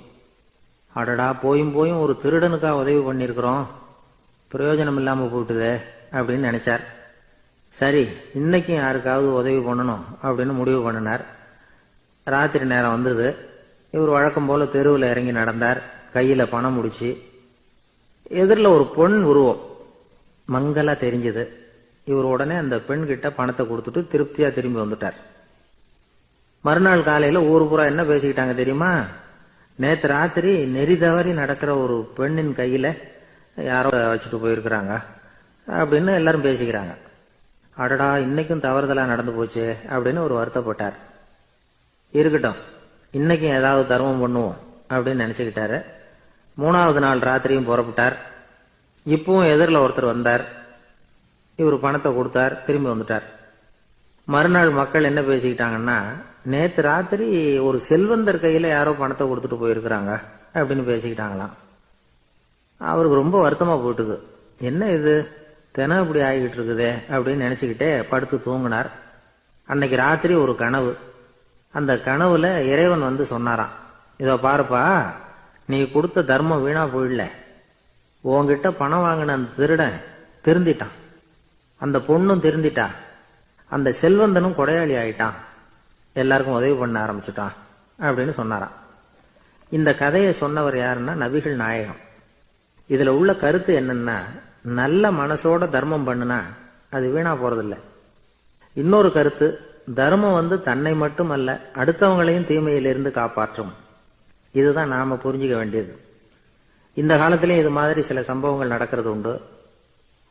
அடடா, போயும் ஒரு திருடனுக்கா உதவி பண்ணிருக்கிறோம், பிரயோஜனம் இல்லாம போயிட்டுதே அப்படின்னு நினைச்சார். சரி, இன்னைக்கும் யாருக்காவது உதவி பண்ணணும் அப்படின்னு முடிவு பண்ணினார். ராத்திரி நேரம் வந்தது. இவர் வழக்கம் போல தெருவில் இறங்கி நடந்தார். கையில பணம் முடிச்சு. எதிரில் ஒரு பொன் உருவம் மங்கலா தெரிஞ்சது. இவர் உடனே அந்த பெண் கிட்ட பணத்தை கொடுத்துட்டு திருப்தியா திரும்பி வந்துட்டார். மறுநாள் காலையில ஊர் பூரா என்ன பேசிக்கிட்டாங்க தெரியுமா? நேத்து ராத்திரி நெறி தவறி நடக்கிற ஒரு பெண்ணின் கையில யாரோ வச்சுட்டு போயிருக்கிறாங்க அப்படின்னு எல்லாரும் பேசிக்கிறாங்க. அடடா, இன்னைக்கும் தவறுதலா நடந்து போச்சு அப்படின்னு ஒரு வருத்தப்பட்டார். இருக்கட்டும், இன்னைக்கும் ஏதாவது தர்மம் பண்ணுவோம் அப்படின்னு நினைச்சுக்கிட்டாரு. 3வது நாள் ராத்திரியும் புறப்பட்டார். இப்பவும் எதிரில் ஒருத்தர் வந்தார். இவர் பணத்தை கொடுத்தார், திரும்பி வந்துட்டார். மறுநாள் மக்கள் என்ன பேசிக்கிட்டாங்கன்னா, நேத்து ராத்திரி ஒரு செல்வந்தர் கையில யாரோ பணத்தை கொடுத்துட்டு போயிருக்கிறாங்க அப்படின்னு பேசிக்கிட்டாங்களாம். அவருக்கு ரொம்ப வருத்தமா போயிட்டுது. என்ன இது தினம் இப்படி ஆகிட்டு இருக்குதே அப்படின்னு நினைச்சுக்கிட்டே படுத்து தூங்கினார். அன்னைக்கு ராத்திரி ஒரு கனவு. அந்த கனவுல இறைவன் வந்து சொன்னாராம், இதோ பாருப்பா, நீ கொடுத்த தர்மம் வீணா போயிடல. உன்கிட்ட பணம் வாங்கின அந்த திருடன் திருந்திட்டான், அந்த பொண்ணும் திருந்திட்டா, அந்த செல்வந்தனும் கொடையாளி ஆயிட்டான், எல்லாருக்கும் உதவி பண்ண ஆரம்பிச்சுட்டான் அப்படின்னு சொன்னாராம். இந்த கதையை சொன்னவர் யாருன்னா நபிகள் நாயகம். இதுல உள்ள கருத்து என்னன்னா, நல்ல மனசோட தர்மம் பண்ணுனா அது வீணா போறதில்லை. இன்னொரு கருத்து, தர்மம் வந்து தன்னை மட்டுமல்ல அடுத்தவங்களையும் தீமையிலிருந்து காப்பாற்றும். இதுதான் நாம புரிஞ்சுக்க வேண்டியது. இந்த காலத்திலயும் இது மாதிரி சில சம்பவங்கள் நடக்கிறது உண்டு.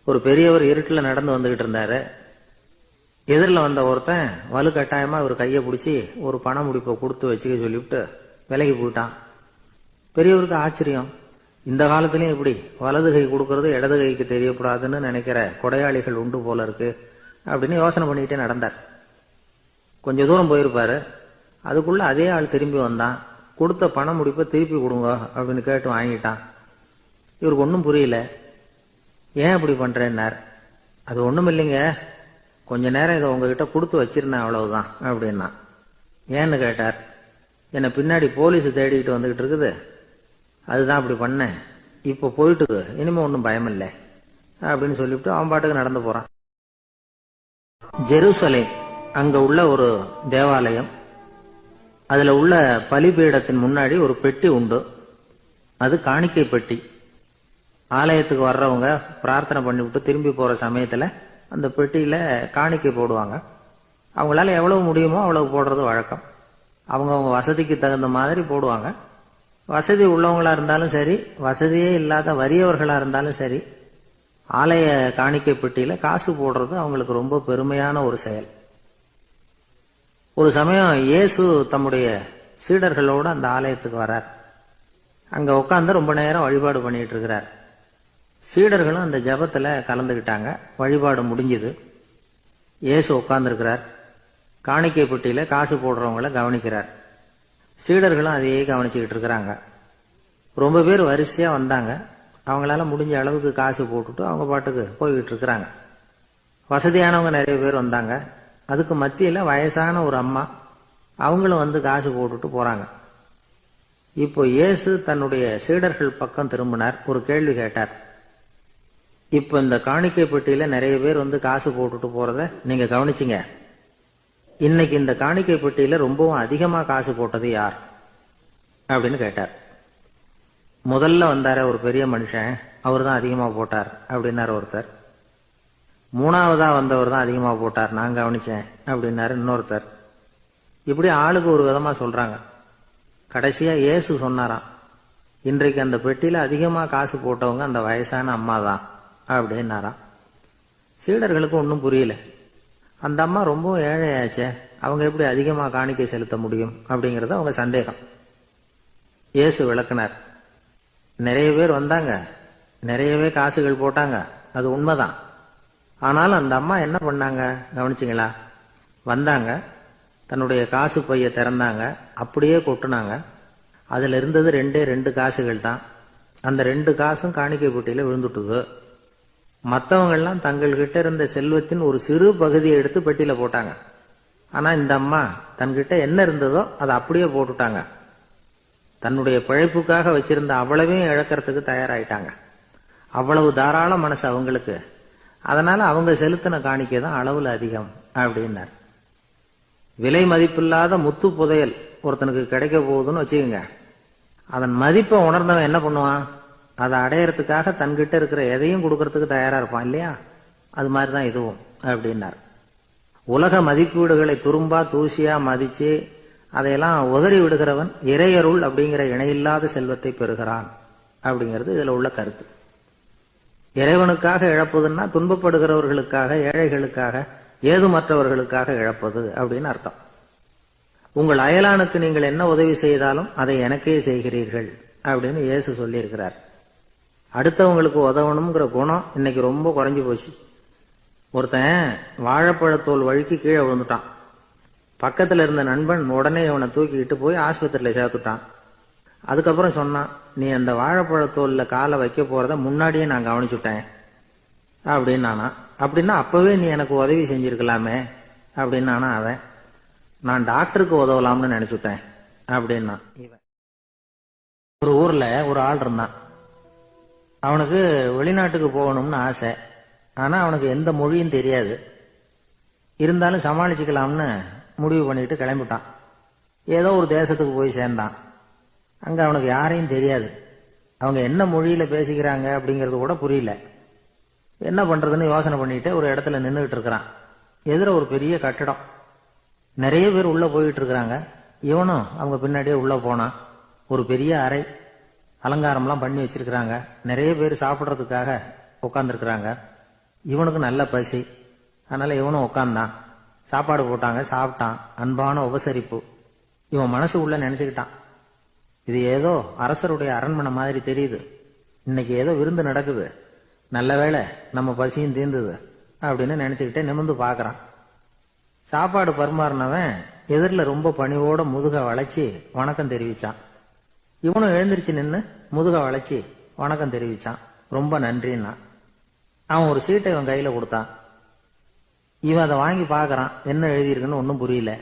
ஒரு பெரியவர் இருட்டில் நடந்து வந்துகிட்டு இருந்தாரு. எதிரில் வந்த ஒருத்தன் வலுக்கட்டாயமா இவர் கையை பிடிச்சி ஒரு பண முடிப்பை கொடுத்து வச்சுக்க சொல்லிவிட்டு விலகி போயிட்டான். பெரியவருக்கு ஆச்சரியம், இந்த காலத்திலயும் இப்படி வலது கை கொடுக்கறது இடது கைக்கு தெரியக்கூடாதுன்னு நினைக்கிற கொடையாளிகள் உண்டு போல இருக்கு அப்படின்னு யோசனை பண்ணிக்கிட்டே நடந்தார். கொஞ்ச தூரம் போயிருப்பாரு. அதுக்குள்ள அதே ஆள் திரும்பி வந்தான். கொடுத்த பண முடிப்பை திருப்பி கொடுங்க அப்படின்னு கேட்டு வாங்கிட்டான். இவருக்கு ஒன்றும் புரியல. ஏன் இப்படி பண்றேன்னார். அது ஒண்ணும் இல்லைங்க, கொஞ்ச நேரம் இதை உங்ககிட்ட கொடுத்து வச்சிருந்தேன், அவ்வளவுதான் அப்படின்னா. ஏன்னு கேட்டார். என்னை பின்னாடி போலீஸ் தேடிக்கிட்டு வந்துகிட்டு இருக்குது, அதுதான் அப்படி பண்ணேன். இப்போ போயிட்டு இனிமே ஒன்றும் பயம் இல்லை அப்படின்னு சொல்லிவிட்டு அவன் பாட்டுக்கு நடந்து போறான். ஜெருசலேம், அங்க உள்ள ஒரு தேவாலயம். அதுல உள்ள பலிபீடத்தின் முன்னாடி ஒரு பெட்டி உண்டு. அது காணிக்கை பெட்டி. ஆலயத்துக்கு வர்றவங்க பிரார்த்தனை பண்ணிவிட்டு திரும்பி போற சமயத்துல அந்த பெட்டியில காணிக்கை போடுவாங்க. அவங்களால எவ்வளவு முடியுமோ அவ்வளவு போடுறது வழக்கம். அவங்கவுங்க வசதிக்கு தகுந்த மாதிரி போடுவாங்க. வசதி உள்ளவங்களா இருந்தாலும் சரி, வசதியே இல்லாத வறியவர்களா இருந்தாலும் சரி, ஆலய காணிக்கை பெட்டியில காசு போடுறது அவங்களுக்கு ரொம்ப பெருமையான ஒரு செயல். ஒரு சமயம் இயேசு தம்முடைய சீடர்களோடு அந்த ஆலயத்துக்கு வரார். அங்க உட்கார்ந்து ரொம்ப நேரம் வழிபாடு பண்ணிட்டு இருக்கிறார். சீடர்களும் அந்த ஜபத்துல கலந்துகிட்டாங்க. வழிபாடு முடிஞ்சது. இயேசு உட்கார்ந்துருக்கிறார். காணிக்கை பெட்டியில காசு போடுறவங்கள கவனிக்கிறார். சீடர்களும் அதையே கவனிச்சுக்கிட்டு இருக்கிறாங்க. ரொம்ப பேர் வரிசையா வந்தாங்க. அவங்களால முடிஞ்ச அளவுக்கு காசு போட்டுட்டு அவங்க பாட்டுக்கு போய்கிட்டு இருக்கிறாங்க. வசதியானவங்க நிறைய பேர் வந்தாங்க. அதுக்கு மத்தியில வயசான ஒரு அம்மா, அவங்களும் வந்து காசு போட்டுட்டு போறாங்க. இப்போ இயேசு தன்னுடைய சீடர்கள் பக்கம் திரும்பினார். ஒரு கேள்வி கேட்டார். இப்ப இந்த காணிக்கை பெட்டியில நிறைய பேர் வந்து காசு போட்டுட்டு போறத நீங்க கவனிச்சிங்க. இன்னைக்கு இந்த காணிக்கை பெட்டியில ரொம்பவும் அதிகமா காசு போட்டது யார் அப்படின்னு கேட்டார். முதல்ல வந்தார ஒரு பெரிய மனுஷன், அவர் தான் அதிகமா போட்டார் அப்படின்னாரு ஒருத்தர். மூணாவதா வந்தவர் தான் அதிகமா போட்டார், நான் கவனிச்சேன் அப்படின்னாரு இன்னொருத்தர். இப்படி ஆளுக்கு ஒரு விதமா சொல்றாங்க. கடைசியா இயேசு சொன்னாராம், இன்றைக்கு அந்த பெட்டியில அதிகமா காசு போட்டவங்க அந்த வயசான அம்மா தான் அப்படின்னாராம். சீடர்களுக்கு ஒன்றும் புரியல. அந்த அம்மா ரொம்பவும் ஏழையாச்சே, அவங்க எப்படி அதிகமா காணிக்கை செலுத்த முடியும் அப்படிங்கறது அவங்க சந்தேகம். இயேசு விளக்குனார். நிறைய பேர் வந்தாங்க, நிறையவே காசுகள் போட்டாங்க, அது உண்மைதான். ஆனாலும் அந்த அம்மா என்ன பண்ணாங்க கவனிச்சிங்களா? வந்தாங்க, தன்னுடைய காசு பைய திறந்தாங்க, அப்படியே கொட்டுனாங்க. அதுல இருந்தது ரெண்டு காசுகள் தான். அந்த 2 காசும் காணிக்கை பெட்டியில விழுந்துட்டுது. மற்றவங்க எல்லாம் தங்கள்கிட்ட இருந்த செல்வத்தின் ஒரு சிறு பகுதியை எடுத்து பெட்டியில போட்டாங்க. ஆனா இந்த அம்மா தன்கிட்ட என்ன இருந்ததோ அதை அப்படியே போட்டுட்டாங்க. தன்னுடைய பிழைப்புக்காக வச்சிருந்த அவ்வளவையும் இழக்கிறதுக்கு தயாராயிட்டாங்க. அவ்வளவு தாராள மனசு அவங்களுக்கு. அதனால அவங்க செலுத்தின காணிக்கை தான் அளவுல அதிகம் அப்படின்னார். விலை மதிப்பில்லாத முத்து புதையல் ஒருத்தனுக்கு கிடைக்க போகுதுன்னு வச்சுக்கோங்க. அதன் மதிப்பை உணர்ந்தவன் என்ன பண்ணுவான்? அதை அடையறதுக்காக தன்கிட்ட இருக்கிற எதையும் கொடுக்கறதுக்கு தயாரா இருப்பான் இல்லையா? அது மாதிரிதான் இதுவும் அப்படின்னார். உலக மதிப்பீடுகளை துரும்பா தூசியா மதிச்சு அதையெல்லாம் உதறி விடுகிறவன் இறையருள் அப்படிங்கிற இணையில்லாத செல்வத்தை பெறுகிறான் அப்படிங்கிறது இதுல உள்ள கருத்து. இறைவனுக்காக இழப்பதுன்னா துன்பப்படுகிறவர்களுக்காக, ஏழைகளுக்காக, ஏதுமற்றவர்களுக்காக இழப்பது அப்படின்னு அர்த்தம். உங்கள் அயலானுக்கு நீங்கள் என்ன உதவி செய்தாலும் அதை எனக்கே செய்கிறீர்கள் அப்படின்னு இயேசு சொல்லியிருக்கிறார். அடுத்தவங்களுக்கு உதவணுங்கிற குணம் இன்னைக்கு ரொம்ப குறைஞ்சு போச்சு. ஒருத்தன் வாழைப்பழத்தோல் வழுக்கி கீழே விழுந்துட்டான். பக்கத்துல இருந்த நண்பன் உடனே இவனை தூக்கிக்கிட்டு போய் ஆஸ்பத்திரியில சேர்த்துட்டான். அதுக்கப்புறம் சொன்னான், நீ அந்த வாழைப்பழத்தோல்ல காலை வைக்க போறத முன்னாடியே நான் கவனிச்சுட்டேன் அப்படின்னானா. அப்படின்னா அப்பவே நீ எனக்கு உதவி செஞ்சிருக்கலாமே அப்படின்னானா அவன். நான் டாக்டருக்கு உதவலாம்னு நினைச்சுட்டேன் அப்படின்னா இவன். ஒரு ஊர்ல ஒரு ஆள் இருந்தான். அவனுக்கு வெளிநாட்டுக்கு போகணும்னு ஆசை. ஆனா அவனுக்கு எந்த மொழியும் தெரியாது. இருந்தாலும் சமாளிச்சுக்கலாம்னு முடிவு பண்ணிட்டு கிளம்பிட்டான். ஏதோ ஒரு தேசத்துக்கு போய் சேர்ந்தான். அங்க அவனுக்கு யாரையும் தெரியாது. அவங்க என்ன மொழியில பேசிக்கிறாங்க அப்படிங்கறது கூட புரியல. என்ன பண்றதுன்னு யோசனை பண்ணிட்டு ஒரு இடத்துல நின்றுகிட்டு இருக்கிறான். எதிர ஒரு பெரிய கட்டிடம். நிறைய பேர் உள்ள போயிட்டு இருக்கிறாங்க. இவனும் அவங்க பின்னாடியே உள்ள போனான். ஒரு பெரிய அறை, அலங்காரம்லாம் பண்ணி வச்சிருக்கிறாங்க. நிறைய பேர் சாப்பிட்றதுக்காக உட்காந்துருக்கிறாங்க. இவனுக்கு நல்ல பசி. அதனால இவனும் உட்கார்ந்தான். சாப்பாடு போட்டாங்க, சாப்பிட்டான். அன்பான உபசரிப்பு. இவன் மனசு உள்ள நினைச்சுக்கிட்டான், இது ஏதோ அரசருடைய அரண்மனை மாதிரி தெரியுது. இன்னைக்கு ஏதோ விருந்து நடக்குது. நல்ல வேளை நம்ம பசியும் தீர்ந்தது அப்படின்னு நினைச்சுக்கிட்டே நிமிர்ந்து பாக்குறான். சாப்பாடு பரிமாறினவன் எதிரில் ரொம்ப பணிவோட முதுக வளைச்சி வணக்கம் தெரிவிச்சான். இவனும் எழுந்திருச்சு நின்று முதுக வளைச்சி வணக்கம் தெரிவிச்சான். ரொம்ப நன்றின்னா. அவன் ஒரு சீட்டை இவன் கையில கொடுத்தான். இவன் அதை வாங்கி பாக்குறான். என்ன எழுதியிருக்குன்னு ஒன்னும் புரியல.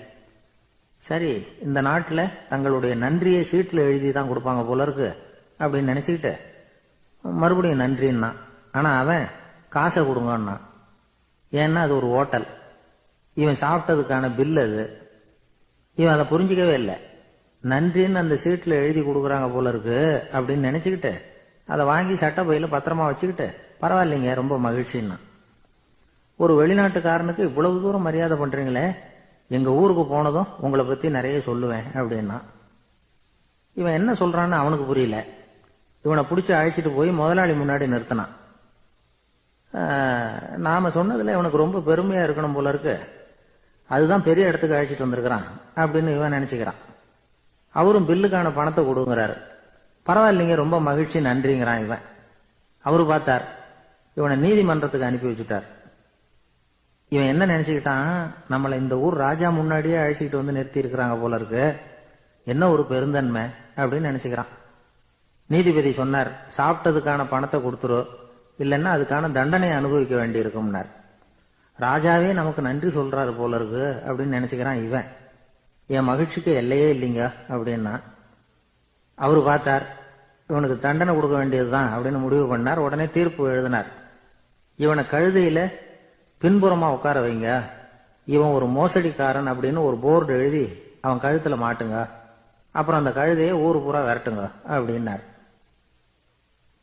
சரி, இந்த நாட்டுல தங்களுடைய நன்றியை சீட்டுல எழுதி தான் கொடுப்பாங்க போல இருக்கு அப்படின்னு நினைச்சுக்கிட்டு மறுபடியும் நன்றின்னா. ஆனா அவன் காசை கொடுங்கன்னா. ஏன்னா அது ஒரு ஹோட்டல். இவன் சாப்பிட்டதுக்கான பில் அது. இவன் அதை புரிஞ்சிக்கவே இல்லை. நன்றின்னு அந்த சீட்ல எழுதி கொடுக்குறாங்க போல இருக்கு அப்படின்னு நினைச்சுக்கிட்டு அதை வாங்கி சட்டை பையில பத்திரமா வச்சுக்கிட்டு, பரவாயில்லைங்க ரொம்ப மகிழ்ச்சின்னா. ஒரு வெளிநாட்டுக்காரனுக்கு இவ்வளவு தூரம் மரியாதை பண்றீங்களே, எங்க ஊருக்கு போனதும் உங்களை பத்தி நிறைய சொல்லுவேன் அப்படின்னா. இவன் என்ன சொல்றான்னு அவனுக்கு புரியல. இவனை பிடிச்சி அழைச்சிட்டு போய் முதலாளி முன்னாடி நிறுத்தினான். நாம சொன்னதுல இவனுக்கு ரொம்ப பெருமையா இருக்கணும் போல இருக்கு, அதுதான் பெரிய இடத்துக்கு அழைச்சிட்டு வந்திருக்கிறான் அப்படின்னு இவன் நினைச்சுக்கிறான். அவரும் பில்லுக்கான பணத்தை கொடுங்கிறாரு. பரவாயில்லைங்க, ரொம்ப மகிழ்ச்சி, நன்றிங்கிறான் இவன். அவரு பார்த்தார், இவனை நீதிமன்றத்துக்கு அனுப்பி வச்சுட்டார். இவன் என்ன நினைச்சுக்கிட்டான், நம்மளை இந்த ஊர் ராஜா முன்னாடியே அழைச்சிக்கிட்டு வந்து நிறுத்தி இருக்கிறாங்க போல இருக்கு, என்ன ஒரு பெருந்தன்மை அப்படின்னு நினைச்சுக்கிறான். நீதிபதி சொன்னார், சாப்பிட்டதுக்கான பணத்தை கொடுத்துரு, இல்லைன்னா அதுக்கான தண்டனை அனுபவிக்க வேண்டி இருக்கும்னார். ராஜாவே நமக்கு நன்றி சொல்றாரு போல இருக்கு அப்படின்னு நினைச்சுக்கிறான் இவன். என் மகிழ்ச்சிக்கு எல்லையே இல்லைங்க அப்படின்னா. அவரு பார்த்தார், இவனுக்கு தண்டனை கொடுக்க வேண்டியதுதான் அப்படின்னு முடிவு பண்ணார். உடனே தீர்ப்பு எழுதினார். இவனை கழுதையில பின்புறமா உட்கார வைங்க, இவன் ஒரு மோசடிக்காரன் அப்படின்னு ஒரு போர்டு எழுதி அவன் கழுத்துல மாட்டுங்க, அப்புறம் அந்த கழுதையை ஊரு பூரா விரட்டுங்க அப்படின்னார்.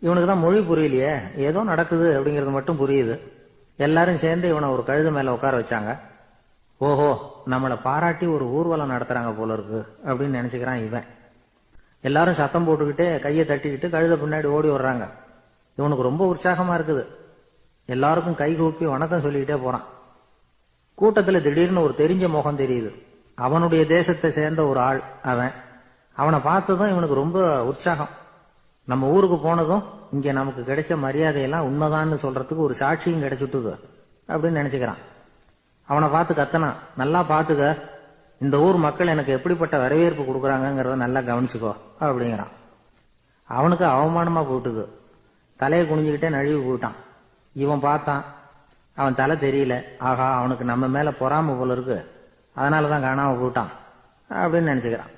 இவனுக்கு தான் மொழி புரியலையே, ஏதோ நடக்குது அப்படிங்கிறது மட்டும் புரியுது. எல்லாரும் சேர்ந்து இவனை ஒரு கழுதை மேல உட்கார வச்சாங்க. ஓஹோ, நம்மளை பாராட்டி ஒரு ஊர்வலம் நடத்துறாங்க போல இருக்கு அப்படின்னு நினைச்சுக்கிறான் இவன். எல்லாரும் சத்தம் போட்டுக்கிட்டே கையை தட்டிக்கிட்டு கழுத பின்னாடி ஓடி வர்றாங்க. இவனுக்கு ரொம்ப உற்சாகமா இருக்குது. எல்லாருக்கும் கை கூப்பி வணக்கம் சொல்லிக்கிட்டே போறான். கூட்டத்துல திடீர்னு ஒரு தெரிஞ்ச முகம் தெரியுது. அவனுடைய தேசத்தை சேர்ந்த ஒரு ஆள் அவன். அவனை பார்த்ததும் இவனுக்கு ரொம்ப உற்சாகம். நம்ம ஊருக்கு போனதும் இங்க நமக்கு கிடைச்ச மரியாதையெல்லாம் உண்மைதான்னு சொல்றதுக்கு ஒரு சாட்சியும் கிடைச்சுட்டுது அப்படின்னு நினைச்சுக்கிறான். அவனை பார்த்து கத்தனான், நல்லா பாத்துக்க, இந்த ஊர் மக்கள் எனக்கு எப்படிப்பட்ட வரவேற்பு கொடுக்குறாங்கிறத நல்லா கவனிச்சுக்கோ அப்படிங்கிறான். அவனுக்கு அவமானமா போட்டுது. தலையை குனிஞ்சுக்கிட்டே நழுவி போயிட்டான். இவன் பார்த்தான், அவன் தலை தெரியல. ஆகா, அவனுக்கு நம்ம மேல பொறாம போல இருக்கு, அதனாலதான் காணாம போயிட்டான் அப்படின்னு நினைச்சுக்கிறான்.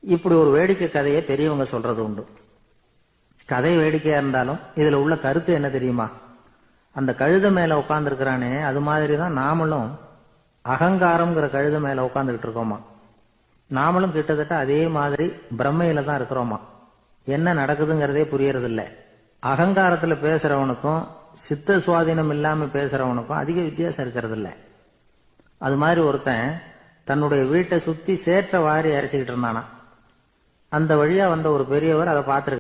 இப்படி ஒரு வேடிக்கை கதையை பெரியவங்க சொல்றது உண்டு. கதை வேடிக்கையா இருந்தாலும் இதுல உள்ள கருத்து என்ன தெரியுமா? அந்த கழுத மேல உட்கார்ந்து இருக்கிறானே, அது மாதிரிதான் நாமளும் அகங்காரம்ங்கிற கழுத மேல உட்காந்துக்கிட்டு இருக்கோமா. நாமளும் கிட்டத்தட்ட அதே மாதிரி பிரம்மையில தான் இருக்கிறோமா. என்ன நடக்குதுங்கிறதே புரியறது இல்லை. அகங்காரத்துல பேசுறவனுக்கும் சித்த சுவாதீனம் இல்லாம பேசுறவனுக்கும் அதிக வித்தியாசம் இருக்கிறது இல்லை. அது மாதிரி ஒருத்தன் தன்னுடைய வீட்டை சுத்தி சேற்ற வாரி அரைச்சிக்கிட்டு இருந்தானா. அந்த வழியா வந்த ஒரு பெரியவர் அதை பார்த்திருக்காரு.